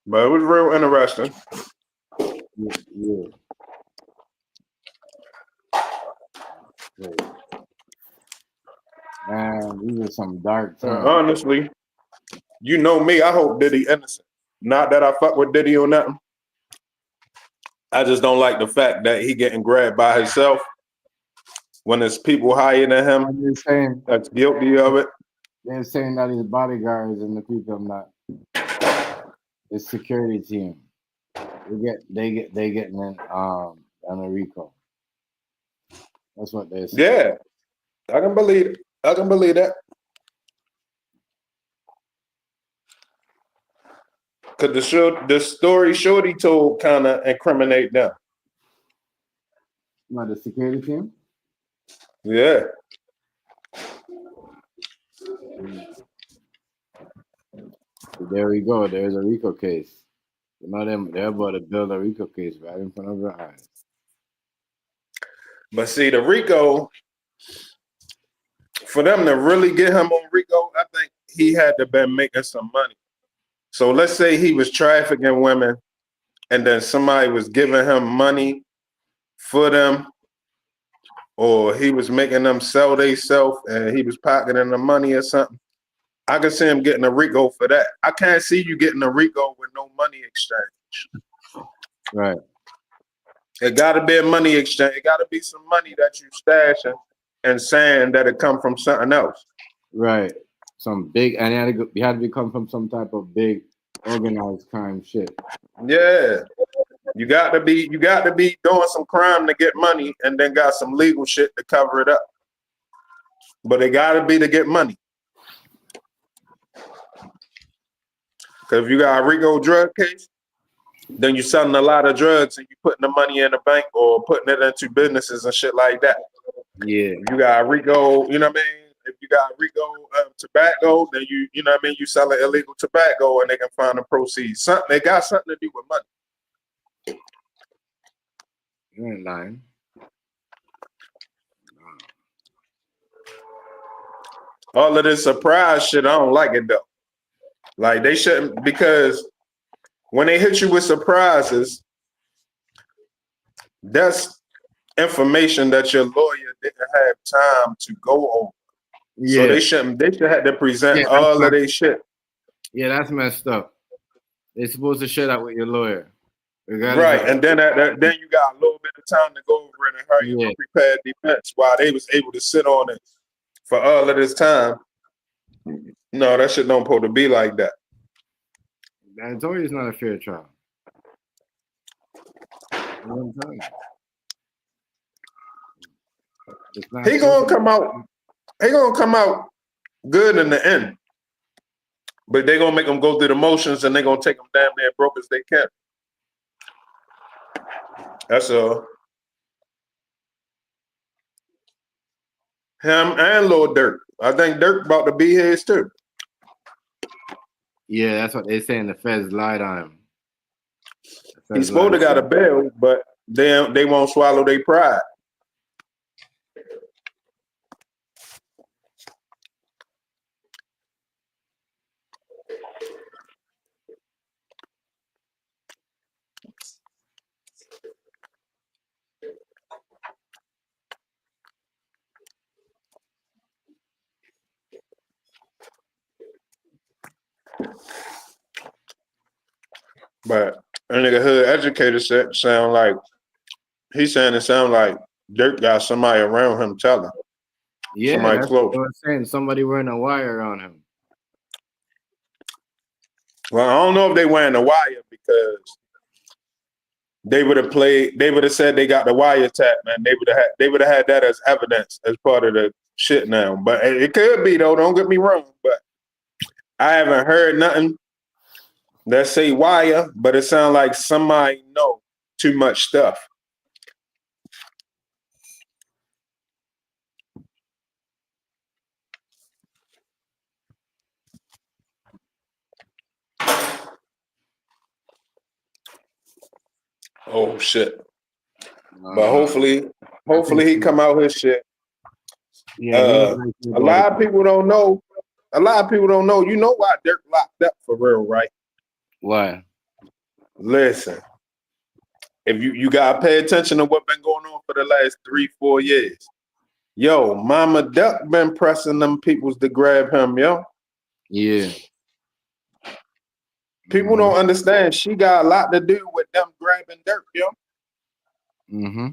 But it was real interesting. Yeah. Man, these are some dark times. Honestly, you know me. I hope Diddy innocent. Not that I fuck with Diddy or nothing. I just don't like the fact that he getting grabbed by himself when there's people higher than him that's guilty of it. They're saying that his bodyguards and the people not his security team. They getting in on a RICO. That's what they're saying. Yeah, I can believe it. I can believe that. Cause the story Shorty told kind of incriminate them. Not the security team? Yeah. There we go. There's a RICO case. You know them. They're about to build a RICO case right in front of your eyes. But see, the RICO, for them to really get him on RICO, I think he had to been making some money. So let's say he was trafficking women and then somebody was giving him money for them or he was making them sell theyself and he was pocketing the money or something, I can see him getting a RICO for that. I can't see you getting a RICO with no money exchange. Right. It got to be a money exchange. It got to be some money that you stashing and saying that it come from something else. Right. Some big, and it had to come from some type of big organized crime shit. Yeah. You got to be doing some crime to get money and then got some legal shit to cover it up. But it got to be to get money. Because if you got a RICO drug case, then you're selling a lot of drugs and you're putting the money in the bank or putting it into businesses and shit like that. Yeah. If you got a RICO, you know what I mean? If you got RICO tobacco, then you know what I mean? You selling illegal tobacco and they can find the proceeds. They got something to do with money. You ain't lying. All of this surprise shit, I don't like it though. Like they shouldn't, because when they hit you with surprises, that's information that your lawyer didn't have time to go over. Yeah. So they should have to present all of their shit. Yeah, that's messed up. They're supposed to share that with your lawyer. Right, and then then you got a little bit of time to go over it and hurry up and prepare defense while they was able to sit on it for all of this time. No, that shit don't supposed to be like that. I told you it's not a fair trial. He gonna come out. He gonna come out good in the end, but they gonna make him go through the motions and they gonna take him damn near broke as they can. That's all. Him and Lil Durk. I think Durk about to be his too. Yeah, that's what they're saying. The feds lied on him. He's supposed to got a bail, but they won't swallow their pride. But a nigga hood educator sound like he's saying it sound like Dirk got somebody around him telling. Yeah, somebody that's close. what I'm saying. Somebody wearing a wire on him. Well, I don't know if they wearing a wire because they would have said they got the wiretap, man. They would have had that as evidence as part of the shit now. But it could be though, don't get me wrong. But I haven't heard nothing that say wire, but it sounds like somebody know too much stuff. Oh shit. But hopefully he come out his shit. Yeah, a lot of people don't know. You know why Dirk locked up for real, right? Why? Listen, if you gotta pay attention to what's been going on for the last 3-4 years. Yo, Mama Duck been pressing them peoples to grab him, yo. Yeah. People don't understand. She got a lot to do with them grabbing Dirk, yo. Mm-hmm.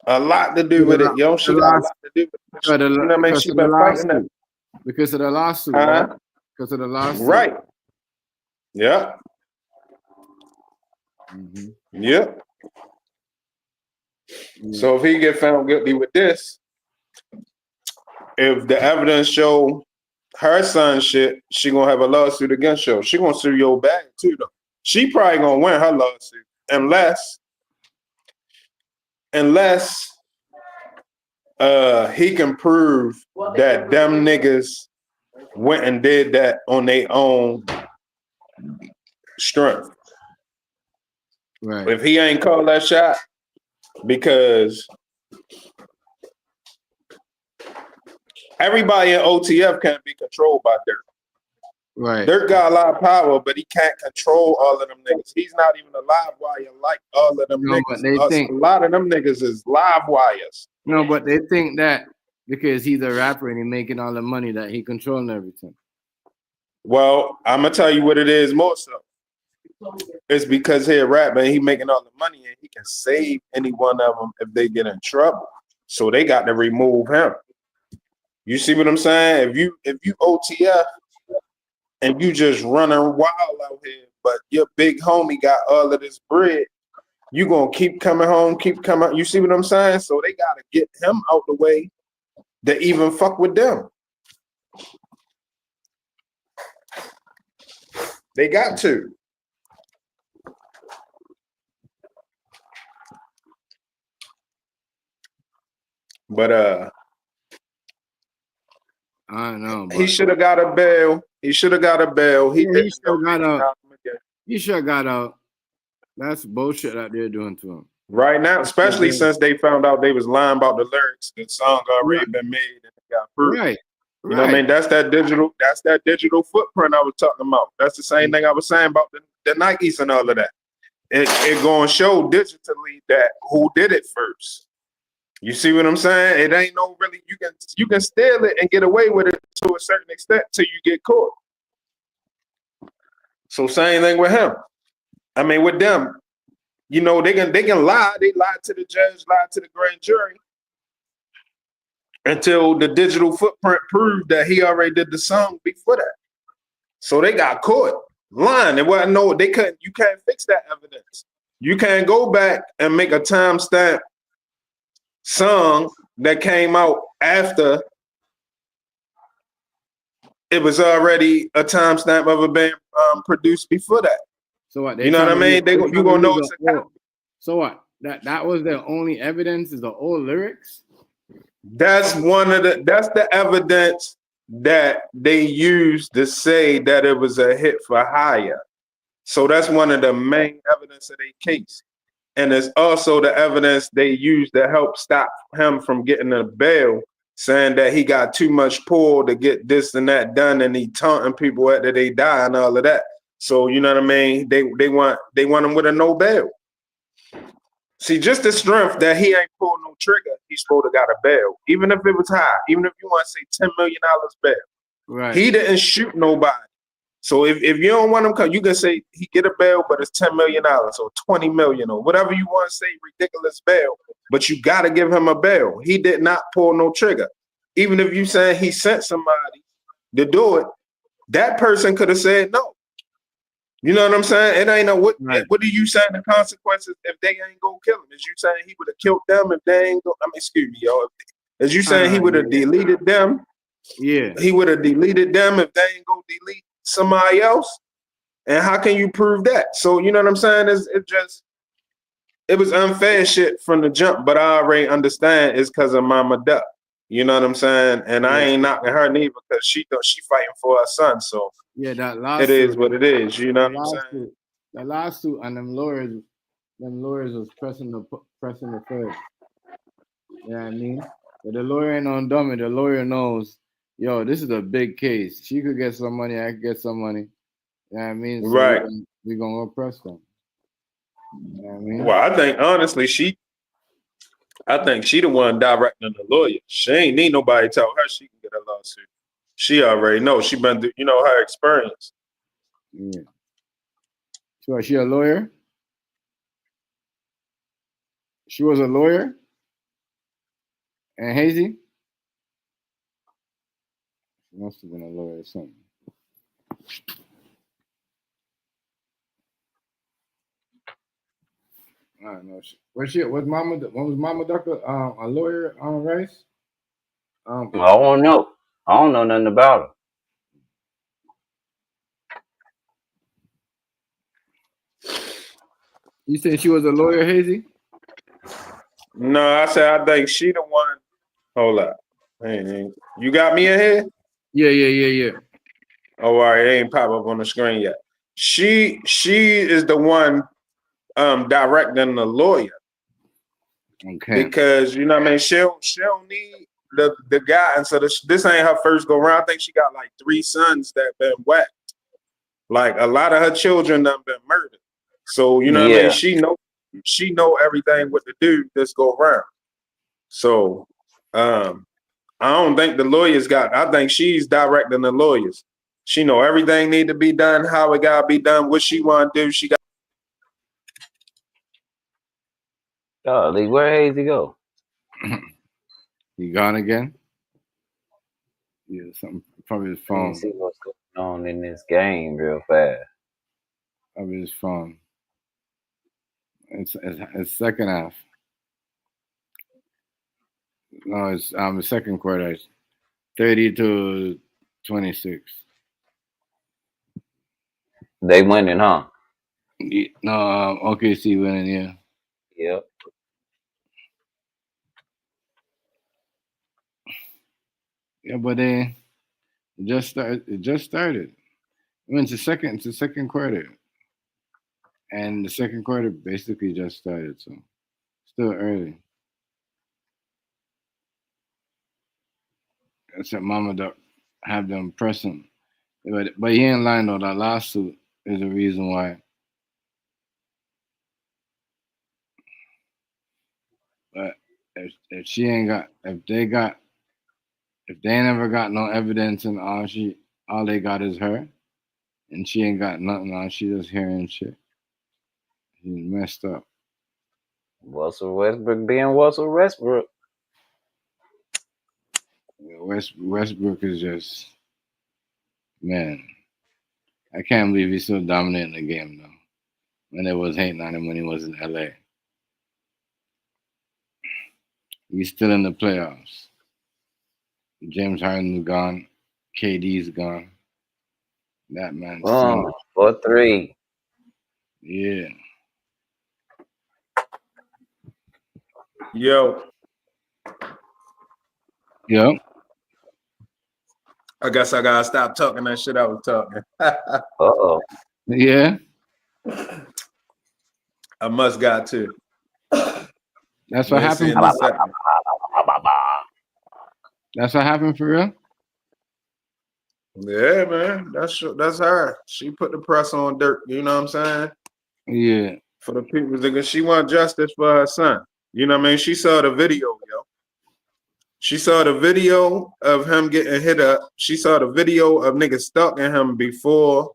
A lot to do with it, yo. She got a lot to do with it. You know what I mean? She been fighting them. Because of the lawsuit, right? Because of the lawsuit. Right. Yeah. Mm-hmm. Yep. Yeah. So if he get found guilty with this, if the evidence show her son shit, she gonna have a lawsuit against you. She gonna sue your bag too, though. She probably gonna win her lawsuit unless he can prove that them niggas went and did that on their own strength. Right. If he ain't called that shot, because everybody in OTF can't be controlled by Dirk. Right. Dirk got a lot of power, but he can't control all of them niggas. He's not even a live wire like all of them niggas. But they think a lot of them niggas is live wires. No, but they think that because he's a rapper and he's making all the money that he controlling everything. Well, I'm gonna tell you what it is more so. It's because he a rapper and he making all the money and he can save any one of them if they get in trouble. So they got to remove him. You see what I'm saying? If you OTF and you just running wild out here, but your big homie got all of this bread, you gonna keep coming home, keep coming. You see what I'm saying? So they gotta get him out the way to even fuck with them. They got to. But I don't know. he should have got a bail. He should have got a bail. He still got out. He should have got out. That's bullshit that they're doing to him. Right now, especially since they found out they was lying about the lyrics. The song already been made and it got approved. Right. You know what I mean? That's that digital footprint I was talking about. That's the same thing I was saying about the Nikes and all of that. It gonna show digitally that who did it first. You see what I'm saying? It ain't no really you can steal it and get away with it to a certain extent till you get caught. So same thing with him. I mean, with them, you know, they can lie. They lied to the judge, lied to the grand jury until the digital footprint proved that he already did the song before that. So they got caught lying. It wasn't you can't fix that evidence. You can't go back and make a timestamp song that came out after it was already a timestamp of a band produced before that. So what? You know what I mean? You gonna know it's a copy. So what? That was their only evidence is the old lyrics. That's the evidence that they used to say that it was a hit for hire. So that's one of the main evidence of their case. And it's also the evidence they used to help stop him from getting a bail, saying that he got too much pull to get this and that done, and he taunting people after they die and all of that. So you know what I mean? They want him with a no bail. See, just the strength that he ain't pulled no trigger, he's supposed to got a bail, even if it was high, even if you want to say $10 million bail. Right. He didn't shoot nobody. So if you don't want him come, you can say he get a bail, but it's $10 million or $20 million or whatever you want to say, ridiculous bail. But you got to give him a bail. He did not pull no trigger. Even if you saying he sent somebody to do it, that person could have said no. You know what I'm saying? It ain't no what. Right. What are you saying? The consequences if they ain't gonna kill him? Is you saying he would have killed them if they ain't go? I mean, excuse me, y'all. Is you saying he would have deleted them? Yeah, he would have deleted them if they ain't gonna delete somebody else. And how can you prove that? So you know what I'm saying? It was unfair shit from the jump. But I already understand it's because of Mama Duck. You know what I'm saying? And I ain't knocking her neither because she fighting for her son. So yeah, that lawsuit, it is what it is. You know what I'm saying? The lawsuit and them lawyers was pressing the first. You know what I mean? But the lawyer ain't on dummy. The lawyer knows, yo, this is a big case. She could get some money. I could get some money. You know what I mean? So right. We're gonna oppress them. You know what I mean? Well, I think honestly, she the one directing the lawyer. She ain't need nobody tell her she can get a lawsuit. She already knows. She been through, her experience. Yeah. So is she a lawyer? She was a lawyer? And Hazy? She must have been a lawyer or something. I don't know. Was Mama Duck a lawyer on Rice? I don't know. I don't know nothing about her. You said she was a lawyer, Hazy? No, I said I think she the one. Hold up. Hey, you got me in here? Yeah. Oh, all right. It ain't pop up on the screen yet. She is the one directing the lawyer. Okay. Because you know what I mean, she don't need the guy, and so this ain't her first go round. I think she got like 3 sons that been whacked. Like a lot of her children done been murdered. So you know what I mean. She know everything what to do this go round. So I don't think the lawyers I think she's directing the lawyers. She know everything need to be done, how it gotta be done, what she want to do. She got. Golly, where Hazy go? He gone again? Yeah, something. Probably his Let me phone. see what's going on in this game real fast. Probably his phone. It's second half. No, it's the second quarter. It's 30-26. They winning, huh? No, OKC winning. Yeah. Yep. Yeah, but it just started. It just started. I mean, it's the second quarter, and the second quarter basically just started, so still early. Except Mama Duck have them pressing, but he ain't lying though. That lawsuit is the reason why. But if she ain't got, if they ain't ever got no evidence and all they got is her, and she ain't got nothing on, she just hearing shit. She's messed up. Russell Westbrook being Russell Westbrook. Westbrook is just, man. I can't believe he's so dominant in the game though. When they was hating on him when he was in LA. He's still in the playoffs. James Harden's gone. KD's gone. That man's Boom. 4-3. yeah. Yo, Yep. I guess I gotta stop talking that shit I was talking. Uh-oh. Yeah. I must got to. That's what happened. That's what happened for real? Yeah, man. That's her. She put the press on Dirk, you know what I'm saying? Yeah. For the people thinking she want justice for her son. You know what I mean? She saw the video, yo. She saw the video of him getting hit up. She saw the video of niggas stalking him before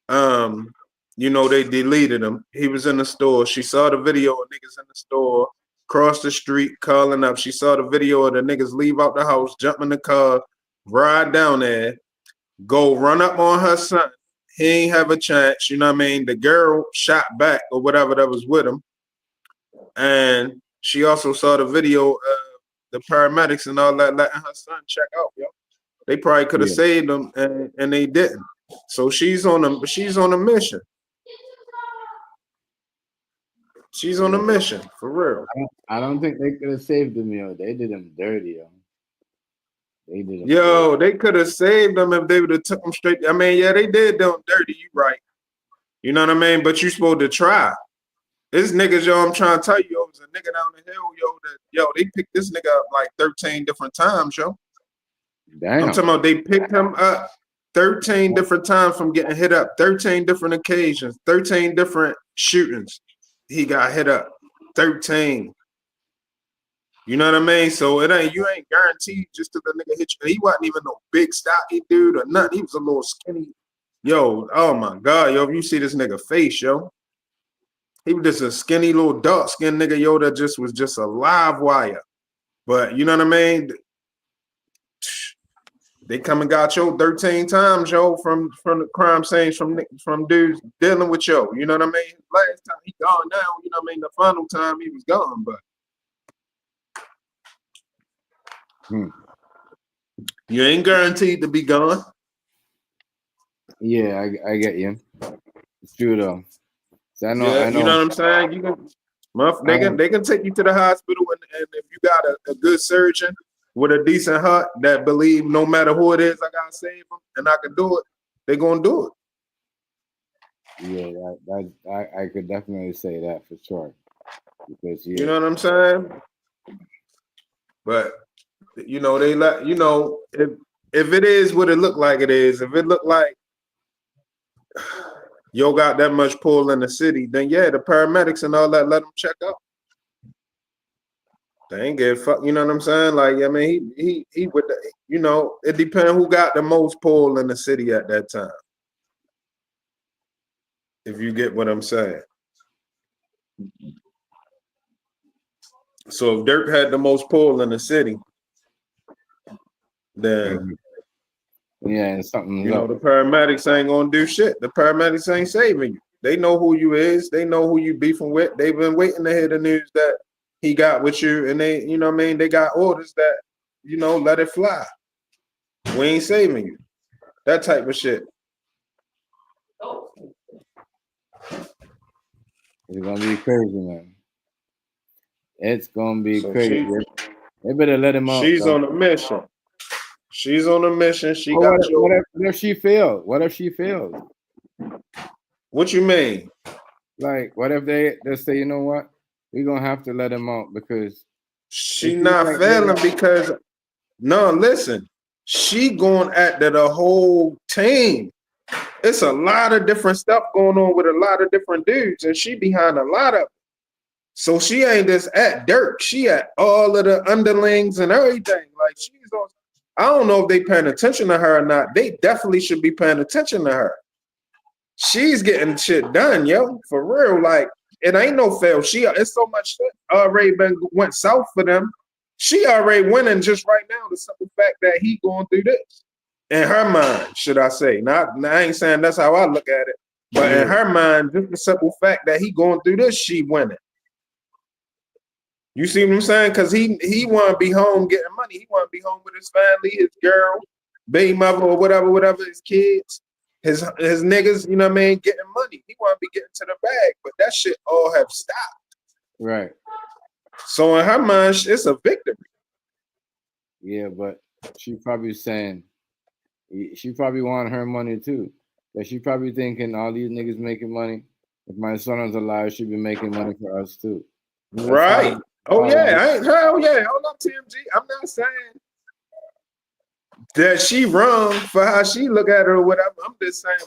they deleted him. He was in the store. She saw the video of niggas in the store, cross the street, calling up. She saw the video of the niggas leave out the house, jump in the car, ride down there, go run up on her son. He ain't have a chance, you know what I mean? The girl shot back or whatever that was with him. And she also saw the video of the paramedics and all that letting her son check out, yo. They probably could have saved him and they didn't. So she's on a mission. She's on a mission, for real. I don't think they could have saved him, yo. They did him dirty, yo. They did him Yo, they could have saved him if they would have took him straight. I mean, yeah, they did them dirty, you right. You know what I mean? But you supposed to try. This niggas, yo, I'm trying to tell you, yo, was a nigga down the hill, they picked this nigga up like 13 different times, yo. Damn. I'm talking about they picked him up 13 different times from getting hit up, 13 different occasions, 13 different shootings. He got hit up, 13. You know what I mean? So you ain't guaranteed just because the nigga hit you. He wasn't even no big stocky dude or nothing. He was a little skinny. Yo, oh my God, yo, if you see this nigga face, yo. He was just a skinny little dark skinned nigga, yo, that just was just a live wire. But you know what I mean? They come and got yo 13 times, yo, from the crime scenes, from dudes dealing with yo. You know what I mean? Last time he gone now, you know what I mean? The final time he was gone, but you ain't guaranteed to be gone. Yeah, I get you. It's true though. So I know. You know what I'm saying? They can take you to the hospital, and if you got a good surgeon with a decent heart that believe no matter who it is, I gotta save them and I can do it, they gonna do it. Yeah, I could definitely say that for sure. Because you know what I'm saying? But you know, they let you know if it is what it look like it is, if it look like yo got that much pull in the city, then yeah, the paramedics and all that let them check out. They ain't get fuck. You know what I'm saying? Like, I mean, he would. You know, it depends who got the most pull in the city at that time. If you get what I'm saying. So if Dirk had the most pull in the city, then yeah, and something's you know up. the paramedics ain't gonna do shit. The paramedics ain't saving you. They know who you is. They know who you beefing with. They've been waiting to hear the news that he got with you, and they, you know what I mean, they got orders that, you know, let it fly. We ain't saving you. That type of shit. It's gonna be crazy, man. It's gonna be So crazy. They better let him out. She's on a mission. She's on a mission. She got what if she failed? What if she fails? What you mean? Like, what if they say, you know what? We're gonna have to let him out because she not failing because no, listen, she going after the whole team. It's a lot of different stuff going on with a lot of different dudes, and she behind a lot of it. So she ain't just at Dirk. She at all of the underlings and everything. Like, she's on. I don't know if they paying attention to her or not. They definitely should be paying attention to her. She's getting shit done, yo, for real. Like, it ain't no fail. It's so much shit already went south for them. She already winning just right now. The simple fact that he going through this. In her mind, should I say? I ain't saying that's how I look at it, but in her mind, just the simple fact that he going through this, she winning. You see what I'm saying? Because he want to be home getting money. He want to be home with his family, his girl, baby mother, or whatever, his kids, his niggas, you know what I mean, getting money. He want to be getting to the bag, but that shit all have stopped. Right. So in her mind, it's a victory. Yeah, but she probably saying, she probably want her money too. But she probably thinking all these niggas making money. If my son was alive, she'd be making money for us too. That's right. Hell yeah. Hold up, TMG. I'm not saying that she wrong for how she look at it or whatever. I'm just saying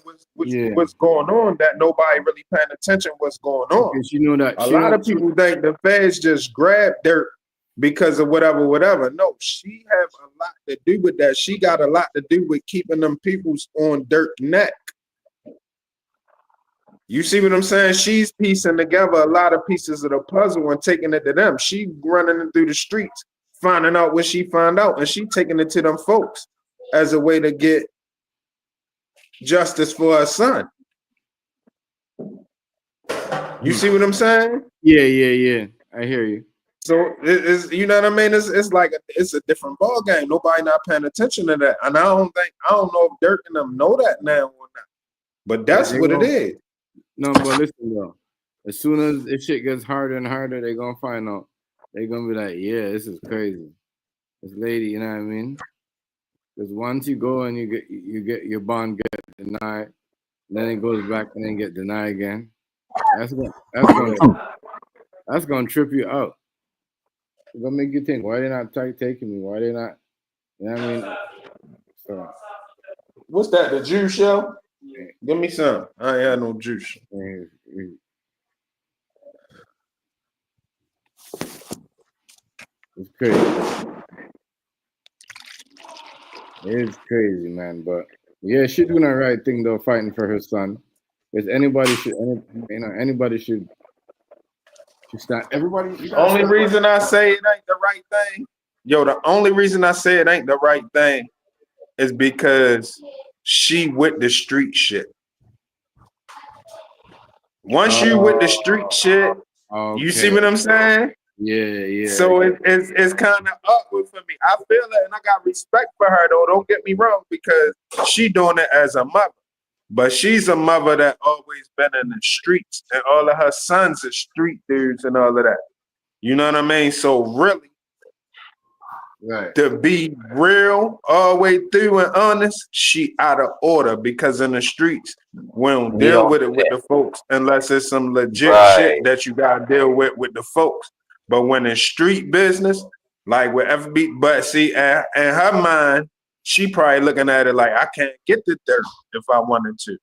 what's going on, that nobody really paying attention what's going on. Because you know that a lot of people think the feds just grab Dirk because of whatever. No, she have a lot to do with that. She got a lot to do with keeping them peoples on Dirk's neck. You see what I'm saying? She's piecing together a lot of pieces of the puzzle and taking it to them. She running it through the streets, finding out what she found out, and she taking it to them folks as a way to get justice for her son. You see what I'm saying? Yeah. I hear you. So it's, you know what I mean? It's like it's a different ball game. Nobody not paying attention to that, and I don't know if Dirk and them know that now or not. But that's what it is. No, but listen though. As soon as this shit gets harder and harder, they're gonna find out. They're gonna be like, yeah, this is crazy. This lady, you know what I mean? Because once you go and you get your bond get denied, then it goes back and then get denied again. That's gonna trip you out. It's gonna make you think, why they not taking me? Why they not? You know what I mean? So, what's that? The juice show? Yeah. Give me some. I ain't had no juice. It's crazy. It's crazy, man. But yeah, she's doing the right thing though, fighting for her son. Because anybody should start. Everybody. The only reason I say it ain't the right thing, the only reason I say it ain't the right thing is because she with the street shit. Once you with the street shit, you see what I'm saying? Yeah. So it's kind of upward for me. I feel it, and I got respect for her though. Don't get me wrong, because she doing it as a mother. But she's a mother that always been in the streets, and all of her sons are street dudes and all of that. You know what I mean? So really, to be real all the way through and honest, she out of order, because in the streets, we don't deal with it with the folks unless it's some legit shit that you gotta deal with the folks. But when it's street business, like with FB, but see, in her mind, she probably looking at it like, I can't get the dirt if I wanted to.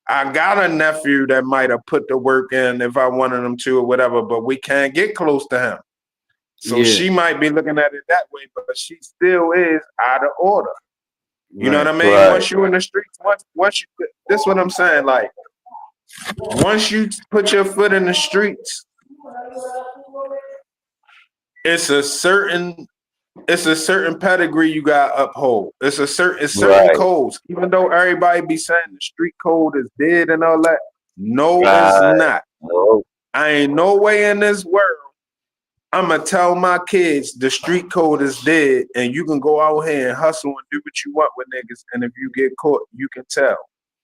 I got a nephew that might have put the work in if I wanted him to or whatever, but we can't get close to him. So she might be looking at it that way, but she still is out of order. You know what I mean? Right. Once you're in the streets, once you, this is what I'm saying. Like, once you put your foot in the streets, it's a certain pedigree you got to uphold. It's certain Right. codes. Even though everybody be saying the street code is dead and all that, no, Right. it's not. No. I ain't no way in this world I'm gonna tell my kids the street code is dead and you can go out here and hustle and do what you want with niggas, and if you get caught, you can tell,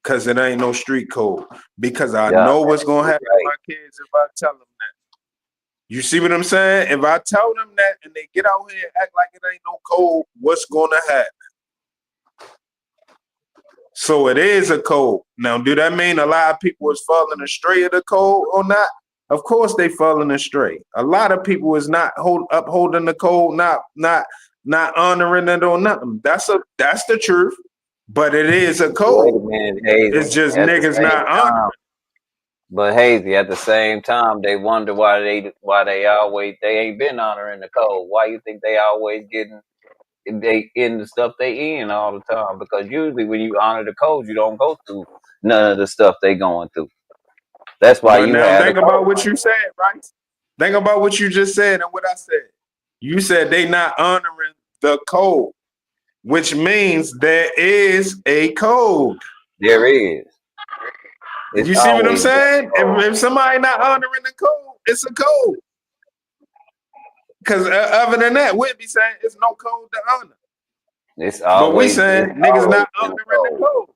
cause it ain't no street code. Because I know what's gonna happen to my kids if I tell them that. You see what I'm saying? If I tell them that and they get out here and act like it ain't no code, what's gonna happen? So it is a code. Now, do that mean a lot of people is falling astray of the code or not? Of course they falling astray. A lot of people is not upholding the code, not honoring it or nothing. That's the truth. But it is a code. Wait a minute, Hazy. It's just At the niggas same not time- honoring. But Hazy, at the same time, they wonder why they ain't been honoring the code. Why you think they always they in the stuff they in all the time? Because usually when you honor the code, you don't go through none of the stuff they going through. That's why But you now have think the about code. what you said, right? Think about what you just said and what I said. You said they not honoring the code, which means there is a code. There is. It's You see what I'm always saying? been a code. If somebody not honoring the code, it's a code. Because other than that, we'd be saying it's no code to honor. It's But always, we saying it's niggas always not been a honoring the code.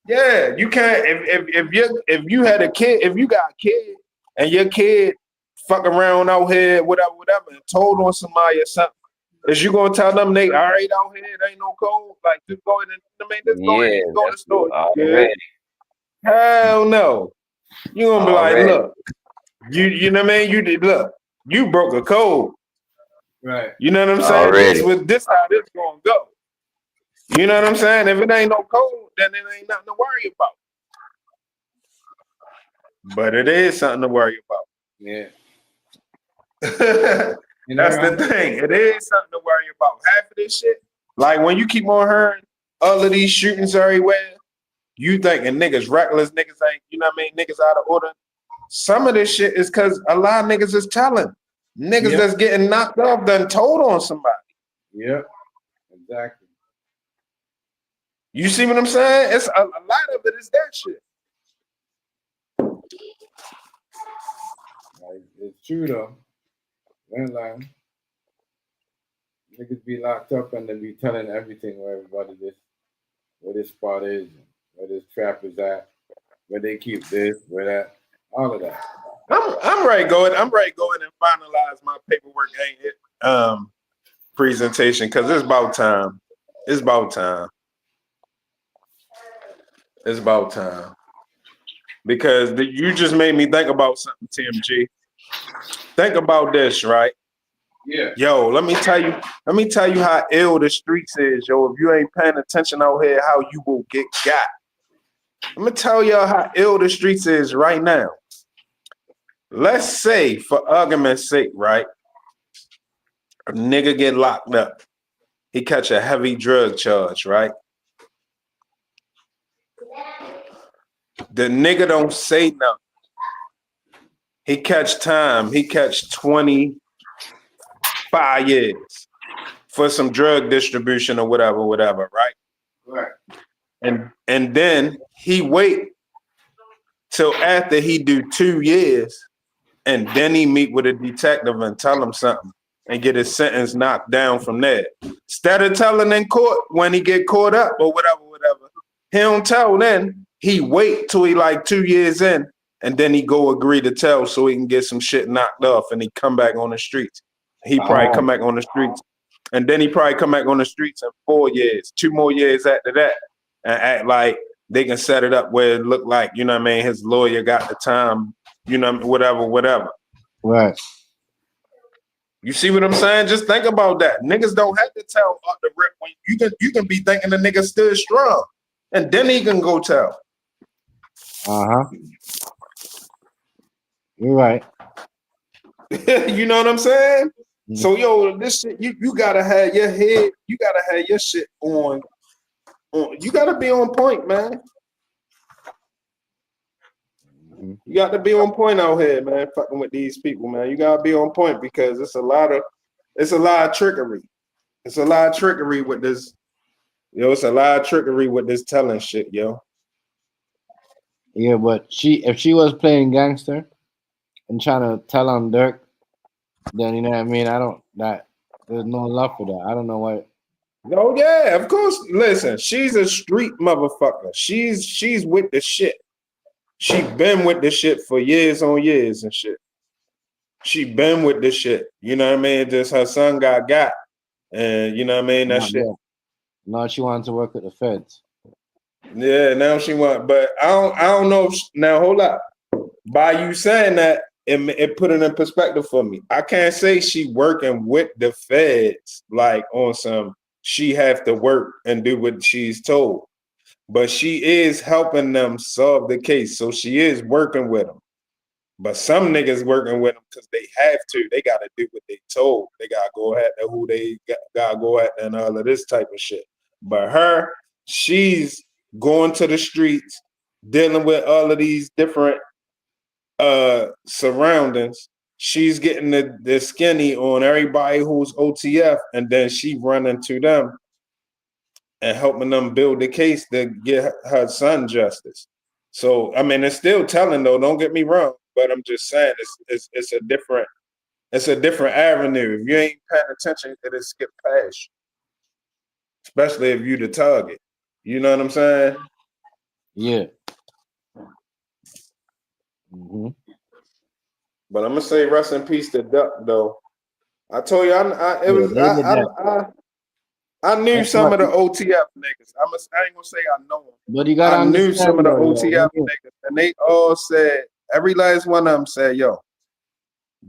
Yeah, you can't. If you had a kid, if you got a kid and your kid fuck around out here, whatever, and told on somebody or something, is you gonna tell them they all right out here? It ain't no code. Like just go in and just go in and go to the store. Already. Hell no. You gonna be Already. like, look, you know what I mean? You did look, you broke a code. Right. You know what I'm saying? Already. This how this gonna go. You know what I'm saying? If it ain't no code, then it ain't nothing to worry about. But it is something to worry about. Yeah. That's the thing. It is something to worry about. Half of this shit, like when you keep on hearing all of these shootings everywhere, you thinking niggas reckless, niggas ain't, you know what I mean, niggas out of order. Some of this shit is because a lot of niggas is telling. Niggas that's getting knocked off done told on somebody. Yep. Exactly. You see what I'm saying? It's a lot of it is that shit. Like, it's true though. Ain't lying. Niggas be locked up and they be telling everything where everybody where this spot is, where this trap is at, where they keep this, where that, all of that. I'm ready to go in. I'm ready to go in and finalize my paperwork presentation because it's about time. It's about time. It's about time. Because you just made me think about something, TMG. Think about this, right? Yeah. Yo, let me tell you how ill the streets is, yo. If you ain't paying attention out here, how you will get got. I'm gonna tell y'all how ill the streets is right now. Let's say, for argument's sake, right? A nigga get locked up. He catch a heavy drug charge, right? The nigga don't say nothing. He catch time. He catch 25 years for some drug distribution or whatever, right? Right. And then he wait till after he do 2 years, and then he meet with a detective and tell him something and get his sentence knocked down from there. Instead of telling in court when he get caught up or whatever, he don't tell then. He wait till he like 2 years in, and then he go agree to tell so he can get some shit knocked off, and he come back on the streets. He probably come back on the streets, and then he probably come back on the streets in 4 years, 2 more years after that, and act like they can set it up where it look like, you know what I mean, his lawyer got the time, you know, whatever. Right. You see what I'm saying? Just think about that. Niggas don't have to tell off the rip when you can be thinking the nigga still strong, and then he can go tell. You're right. You know what I'm saying? Mhm. So yo, this shit, you gotta have your head, you gotta have your shit on. You gotta be on point, man. Mhm. You got to be on point out here, man. Fucking with these people, man. You gotta be on point because it's a lot of trickery. It's a lot of trickery with this. Yo, it's a lot of trickery with this telling shit, yo. Yeah, but if she was playing gangster and trying to tell on Dirk, then you know what I mean. I don't that there's no love for that. I don't know why. Oh yeah, of course. Listen, she's a street motherfucker. She's with the shit. She been with the shit for years on years and shit. She been with the shit. You know what I mean? Just her son got. And you know what I mean? That Not shit. yet. Now she wants to work with the feds. Yeah, now she want, but I don't know. Now hold up. By you saying that, it put it in perspective for me. I can't say she working with the feds like on some. She have to work and do what she's told, but she is helping them solve the case. So she is working with them. But some niggas working with them because they have to. They got to do what they told. They got to go at who they got to go at and all of this type of shit. But her, she's going to the streets, dealing with all of these different surroundings. She's getting the skinny on everybody who's OTF, and then she running to them and helping them build the case to get her son justice. So I mean, it's still telling though. Don't get me wrong, but I'm just saying it's a different avenue. If you ain't paying attention, it'll skip past you, especially if you the target. You know what I'm saying? Yeah. Mm-hmm. But I'm gonna say rest in peace to Duck though. I told you, I Yeah, they did that. I knew That's some what. of the OTF niggas. I ain't gonna say I know them. But you gotta I knew some of understand the though, OTF yo. niggas, and they all said, every last one of them said, "Yo,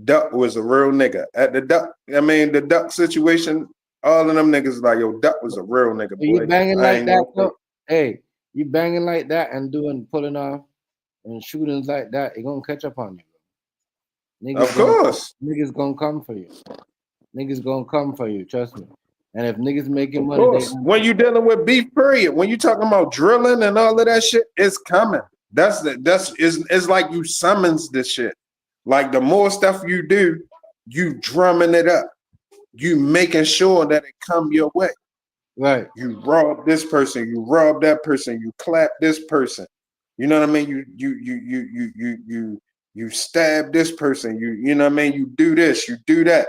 Duck was a real nigga." At the Duck situation, all of them niggas like, "Yo, Duck was a real nigga, You boy." banging I like ain't that, gonna say. though. Hey, you banging like that and pulling off and shootings like that, it gonna catch up on you. Of course, Niggas gonna come for you. Niggas gonna come for you. Trust me. And if niggas making of money, they course. gonna. When you dealing with beef, period. When you talking about drilling and all of that shit, it's coming. It's like you summons this shit. Like the more stuff you do, you drumming it up. You making sure that it come your way. Right. You rob this person, you rob that person, you clap this person. You know what I mean? You stab this person. You know what I mean? You do this, you do that.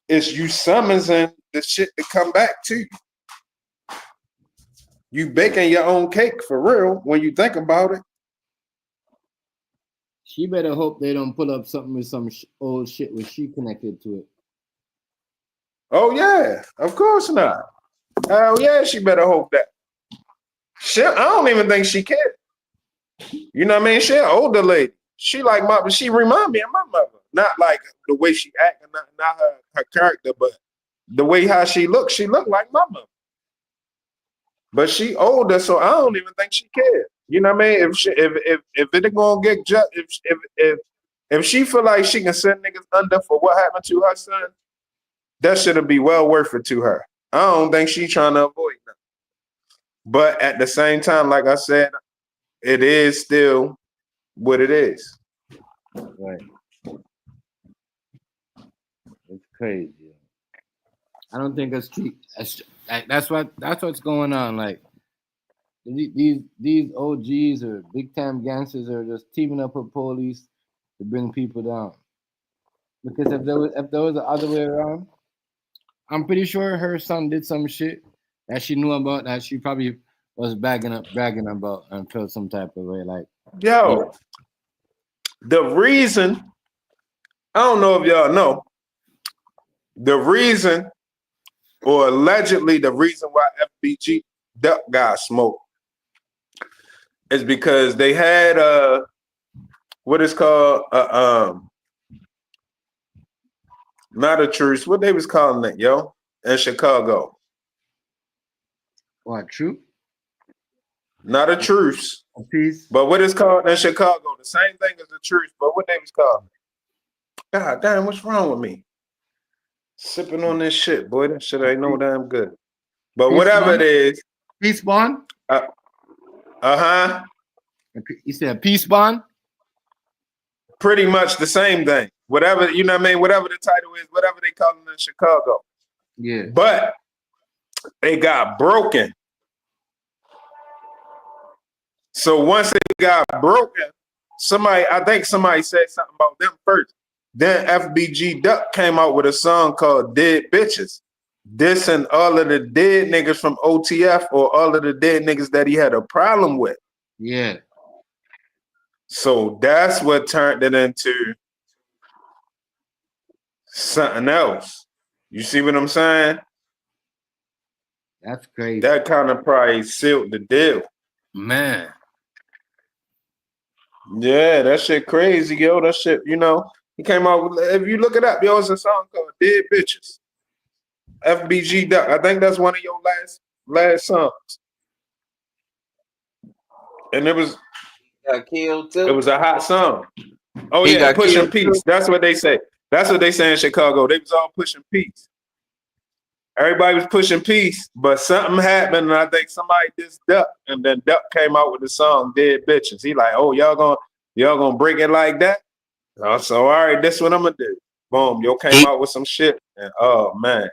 It's you summoning the shit to come back to you. You baking your own cake for real when you think about it. She better hope they don't pull up something with some old shit with she connected to it. Oh yeah, of course not. Hell yeah, she better hope that. Shit, I don't even think she cared. You know what I mean? She an older lady. She like she remind me of my mother. Not like the way she act, not her character, but the way how she looks like my mother. But she older, so I don't even think she cares. You know what I mean? If it gonna get just if she feel like she can send niggas under for what happened to her son, that should be well worth it to her. I don't think she trying to avoid that. But at the same time, like I said, it is still what it is. Right. It's crazy. I don't think it's cheap. That's what's going on. Like these OGs or big time gangsters are just teaming up with police to bring people down. Because if there was the other way around, I'm pretty sure her son did some shit that she knew about that she probably was bragging about and felt some type of way. Like, Yo, the reason, I don't know if y'all know, the reason or allegedly the reason why FBG Duck got smoked is because they had what is called not a truce, what they was calling it, yo, in Chicago. what, true? Not a truce, A piece? but what is called in Chicago, the same thing as a truce, but what they was calling it. God damn, what's wrong with me? Sipping on this shit, boy. That shit ain't no damn good. But Peace whatever Bond? it is, Peace Bond? uh-huh. You said Peace Bond? Pretty much the same thing. Whatever, you know what I mean? Whatever the title is, whatever they call it in Chicago. Yeah. But they got broken. So once it got broken, I think somebody said something about them first. Then FBG Duck came out with a song called Dead Bitches. Dissing all of the dead niggas from OTF or all of the dead niggas that he had a problem with. Yeah. So that's what turned it into something else. You see what I'm saying? That's crazy. That kind of probably sealed the deal. Man. Yeah, that shit crazy, yo. That shit, you know, he came out with, if you look it up, yo, it's a song called Dead Bitches. FBG Duck. I think that's one of your last songs. And it was Got killed too. it was a hot song. Oh He yeah, got pushing killed peace. too? That's what they say. That's what they say in Chicago. They was all pushing peace. Everybody was pushing peace, but something happened, and I think somebody dissed Duck, and then Duck came out with the song "Dead Bitches." He like, oh, y'all gonna break it like that? So all right, this what I'm gonna do. Boom, yo came out with some shit, and oh man,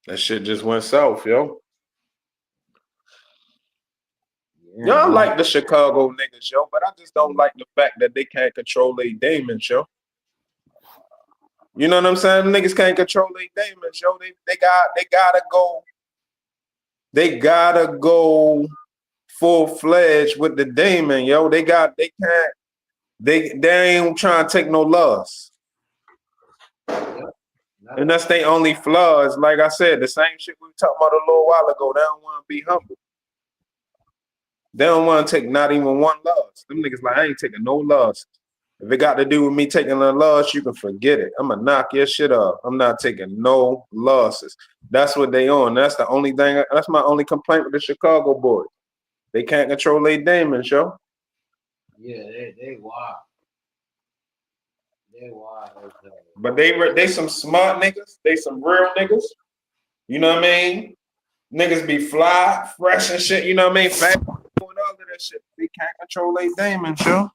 that shit just went south, yo. Yeah, Y'all man. like the Chicago niggas, yo, but I just don't like the fact that they can't control their demons, yo. You know what I'm saying? Niggas can't control their demons, yo. They gotta go full-fledged with the demon, yo. They ain't trying to take no loss. And that's their only flaws. Like I said, the same shit we were talking about a little while ago. They don't want to be humble. They don't want to take not even one loss. Them niggas like, I ain't taking no loss. If it got to do with me taking a loss, you can forget it. I'm gonna knock your shit off. I'm not taking no losses. That's what they on. That's the only thing. That's my only complaint with the Chicago boys. They can't control their demons, yo. Yeah, they wild. They wild. But they some smart niggas. They some real niggas. You know what I mean? Niggas be fly, fresh and shit. You know what I mean? Fat and all of that shit. They can't control their demons, yo.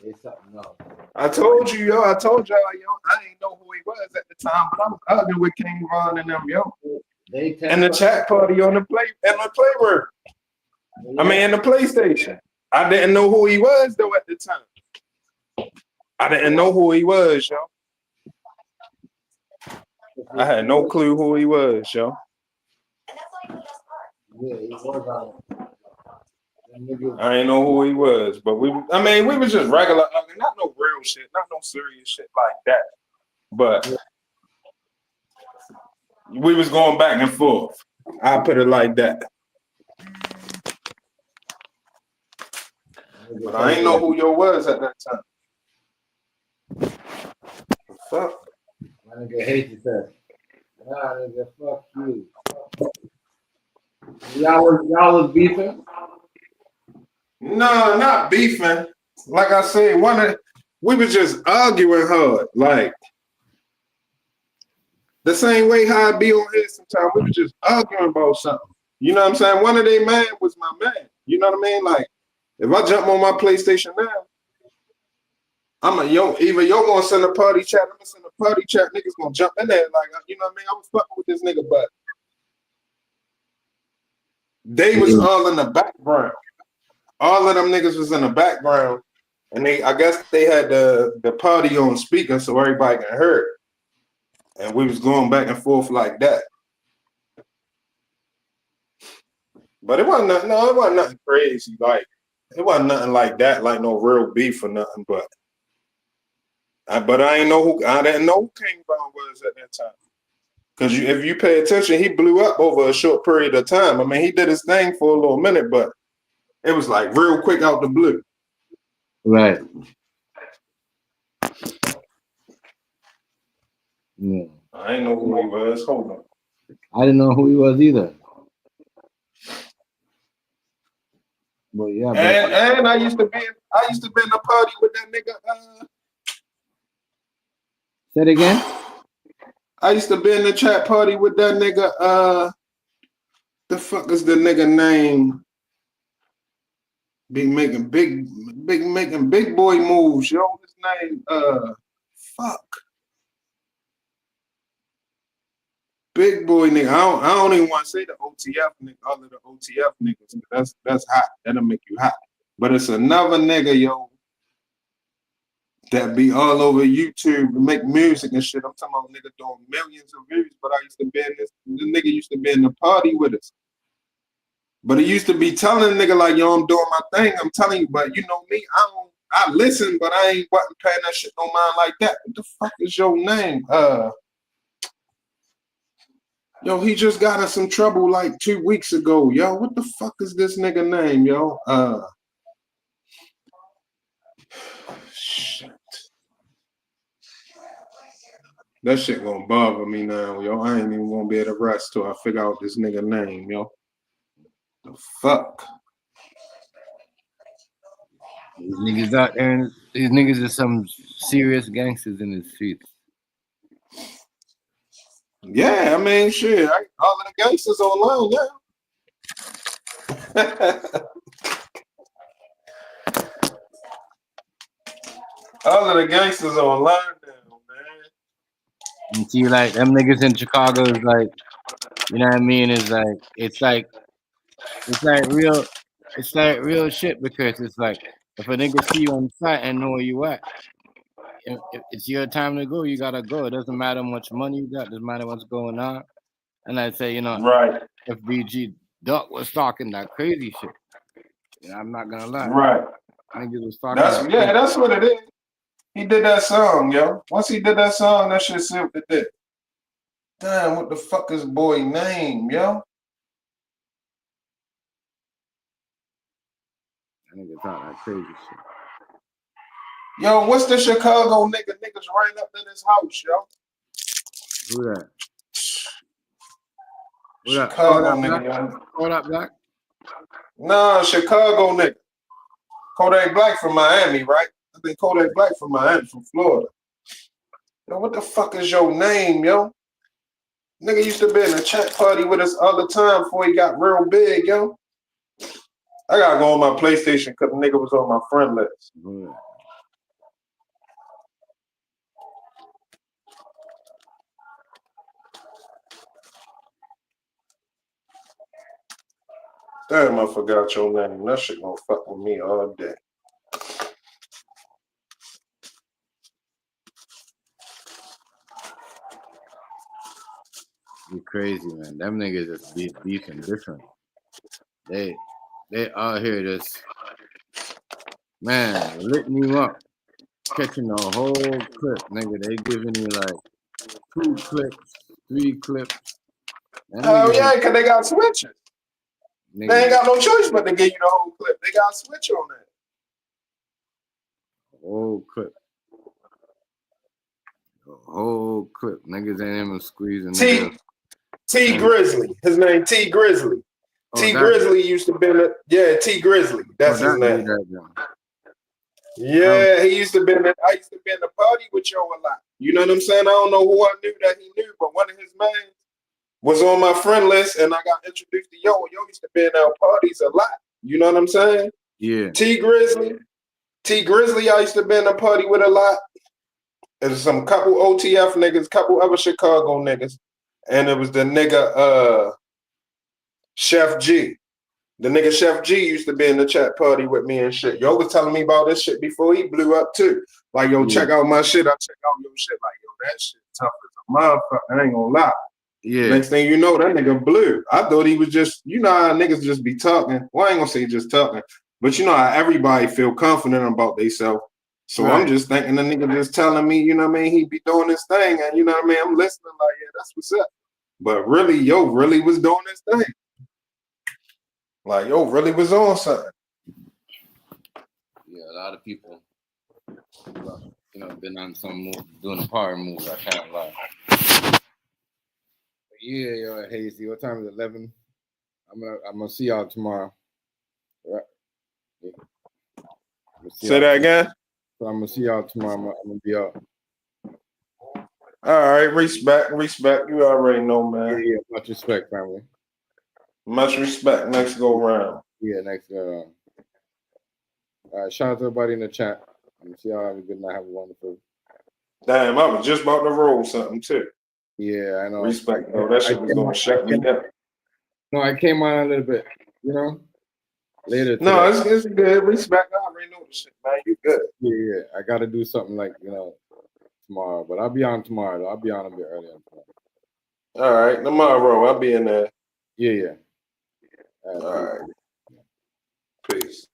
It's something else. I told you, yo. I told y'all, yo. I didn't know who he was at the time, but I was arguing with King Von and them, yo. And the chat party on the playroom. I mean, in the PlayStation. I didn't know who he was though at the time. I didn't know who he was, yo. I had no clue who he was, yo. Yeah, he was on. I didn't know who he was, but we was just regular, not no real shit, not no serious shit like that. But we was going back and forth. I put it like that. But I ain't know who yo was at that time. Fuck. My nigga hate you, sir. Nah, nigga, fuck you. Y'all was beefing? No, not beefing. Like I said, we was just arguing hard. Like the same way how I be on here sometimes. We was just arguing about something. You know what I'm saying? One of they man was my man. You know what I mean? Like if I jump on my PlayStation now, either yo gonna send a party chat, I'm gonna send a party chat, niggas gonna jump in there. Like, you know what I mean? I was fucking with this nigga, but they was all in the background. All of them niggas was in the background, and I guess they had the party on speaker so everybody can hear it. And we was going back and forth like that. But it wasn't nothing crazy. Like it wasn't nothing like that, like no real beef or nothing. But I didn't know who King Von was at that time. Because if you pay attention, he blew up over a short period of time. I mean, he did his thing for a little minute, but it was like real quick out the blue. Right. Yeah. I ain't know who he was. Hold on. I didn't know who he was either. But yeah, but And I used to be in the party with that nigga. say it again. I used to be in the chat party with that nigga. The fuck is the nigga name? Be making big boy moves. Yo, his name. Fuck. Big boy nigga. I don't even want to say the OTF nigga. All of the OTF niggas. That's hot. That'll make you hot. But it's another nigga, yo, that be all over YouTube and make music and shit. I'm talking about nigga doing millions of views. But I used to be in this nigga used to be in the party with us. But he used to be telling nigga like, yo, I'm doing my thing. I'm telling you, but you know me, I listen, but I ain't wasn't paying that shit no mind like that. What the fuck is your name? Yo, he just got in some trouble like 2 weeks ago. Yo, what the fuck is this nigga name, yo? Shit. That shit gonna bother me now, yo. I ain't even gonna be able to rest till I figure out this nigga name, yo. The fuck? These niggas out there, and these niggas are some serious gangsters in the streets. Yeah, I mean, shit. All of the gangsters online, yeah. All of the gangsters online now, man. You see, like them niggas in Chicago is like, you know what I mean? It's like real shit because it's like if a nigga see you on site and know where you at, if it's your time to go, you gotta go. It doesn't matter how much money you got, doesn't matter what's going on. And I say, you know, Right. if BG Duck was talking that crazy shit, you know, I'm not gonna lie. Right. Niggas was talking That's what it is. He did that song, yo. Once he did that song, that shit sealed the dick. Damn, what the fuck is boy name, yo? That nigga talk that crazy shit. Yo, what's the Chicago nigga? Niggas ran up in his house, yo. Who that? Chicago nigga, yo. Kodak Black? Nah, Chicago nigga. Kodak Black from Miami, right? I think Kodak Black from Miami, from Florida. Yo, what the fuck is your name, yo? Nigga used to be in a chat party with us all the time before he got real big, yo. I gotta go on my PlayStation because the nigga was on my friend list. Yeah. Damn, I forgot your name. That shit gonna fuck with me all day. You crazy, man. Them niggas just be beefing different. They out here just, man, litting you up, catching a whole clip, nigga. They giving you like 2 clips, 3 clips. Hell yeah, because they got switches. Nigga, They ain't got no choice but to give you the whole clip. They got a switch on that. whole clip. A whole clip. Niggas ain't even squeezing. T Grizzly. His name T Grizzly. T Grizzly used to be T Grizzly. That's his name. Yeah, he used to be I used to be in the party with Joe a lot. You know what I'm saying? I don't know who I knew that he knew, but one of his mans was on my friend list, and I got introduced to Yo. Yo used to be in our parties a lot. You know what I'm saying? Yeah. T Grizzly, I used to be in a party with a lot. There's some couple OTF niggas, couple other Chicago niggas, and it was the nigga Chef G. The nigga Chef G used to be in the chat party with me and shit. Yo was telling me about this shit before he blew up too. Like, yo, check out my shit. I check out your shit. Like, yo, that shit tough as a motherfucker. I ain't gonna lie. Yeah. Next thing you know, that nigga blew. I thought he was just, you know how niggas just be talking. Well, I ain't gonna say just talking, but you know how everybody feel confident about themselves. So right. I'm just thinking the nigga just telling me, you know what I mean, he be doing his thing, and you know what I mean, I'm listening like, yeah, that's what's up. But really, Yo really was doing his thing. Like, Yo really was on something. Yeah, a lot of people, you know, been on some move, doing a power move. I can't lie. Yeah, yo, Hazy. What time is it? 11? I'm gonna see y'all tomorrow. Right. Yeah. Say that again. So I'm gonna see y'all tomorrow. I'm gonna be up. All right, respect. You already know, Yeah, man. yeah. Much respect, family. Much respect. Next go round. Yeah, next. All right, shout out to everybody in the chat. I'm gonna see y'all. Have a good night. Have a wonderful. Damn, I was just about to roll something too. Yeah, I know. Respect, though. That shit was gonna shut me down. No, I came on a little bit, later today. No, it's good. Respect. I already know the shit, man. You good. Yeah. I got to do something like, tomorrow. But I'll be on tomorrow, though. I'll be on a bit earlier tomorrow. All right, tomorrow I'll be in there. Yeah. All right. Peace.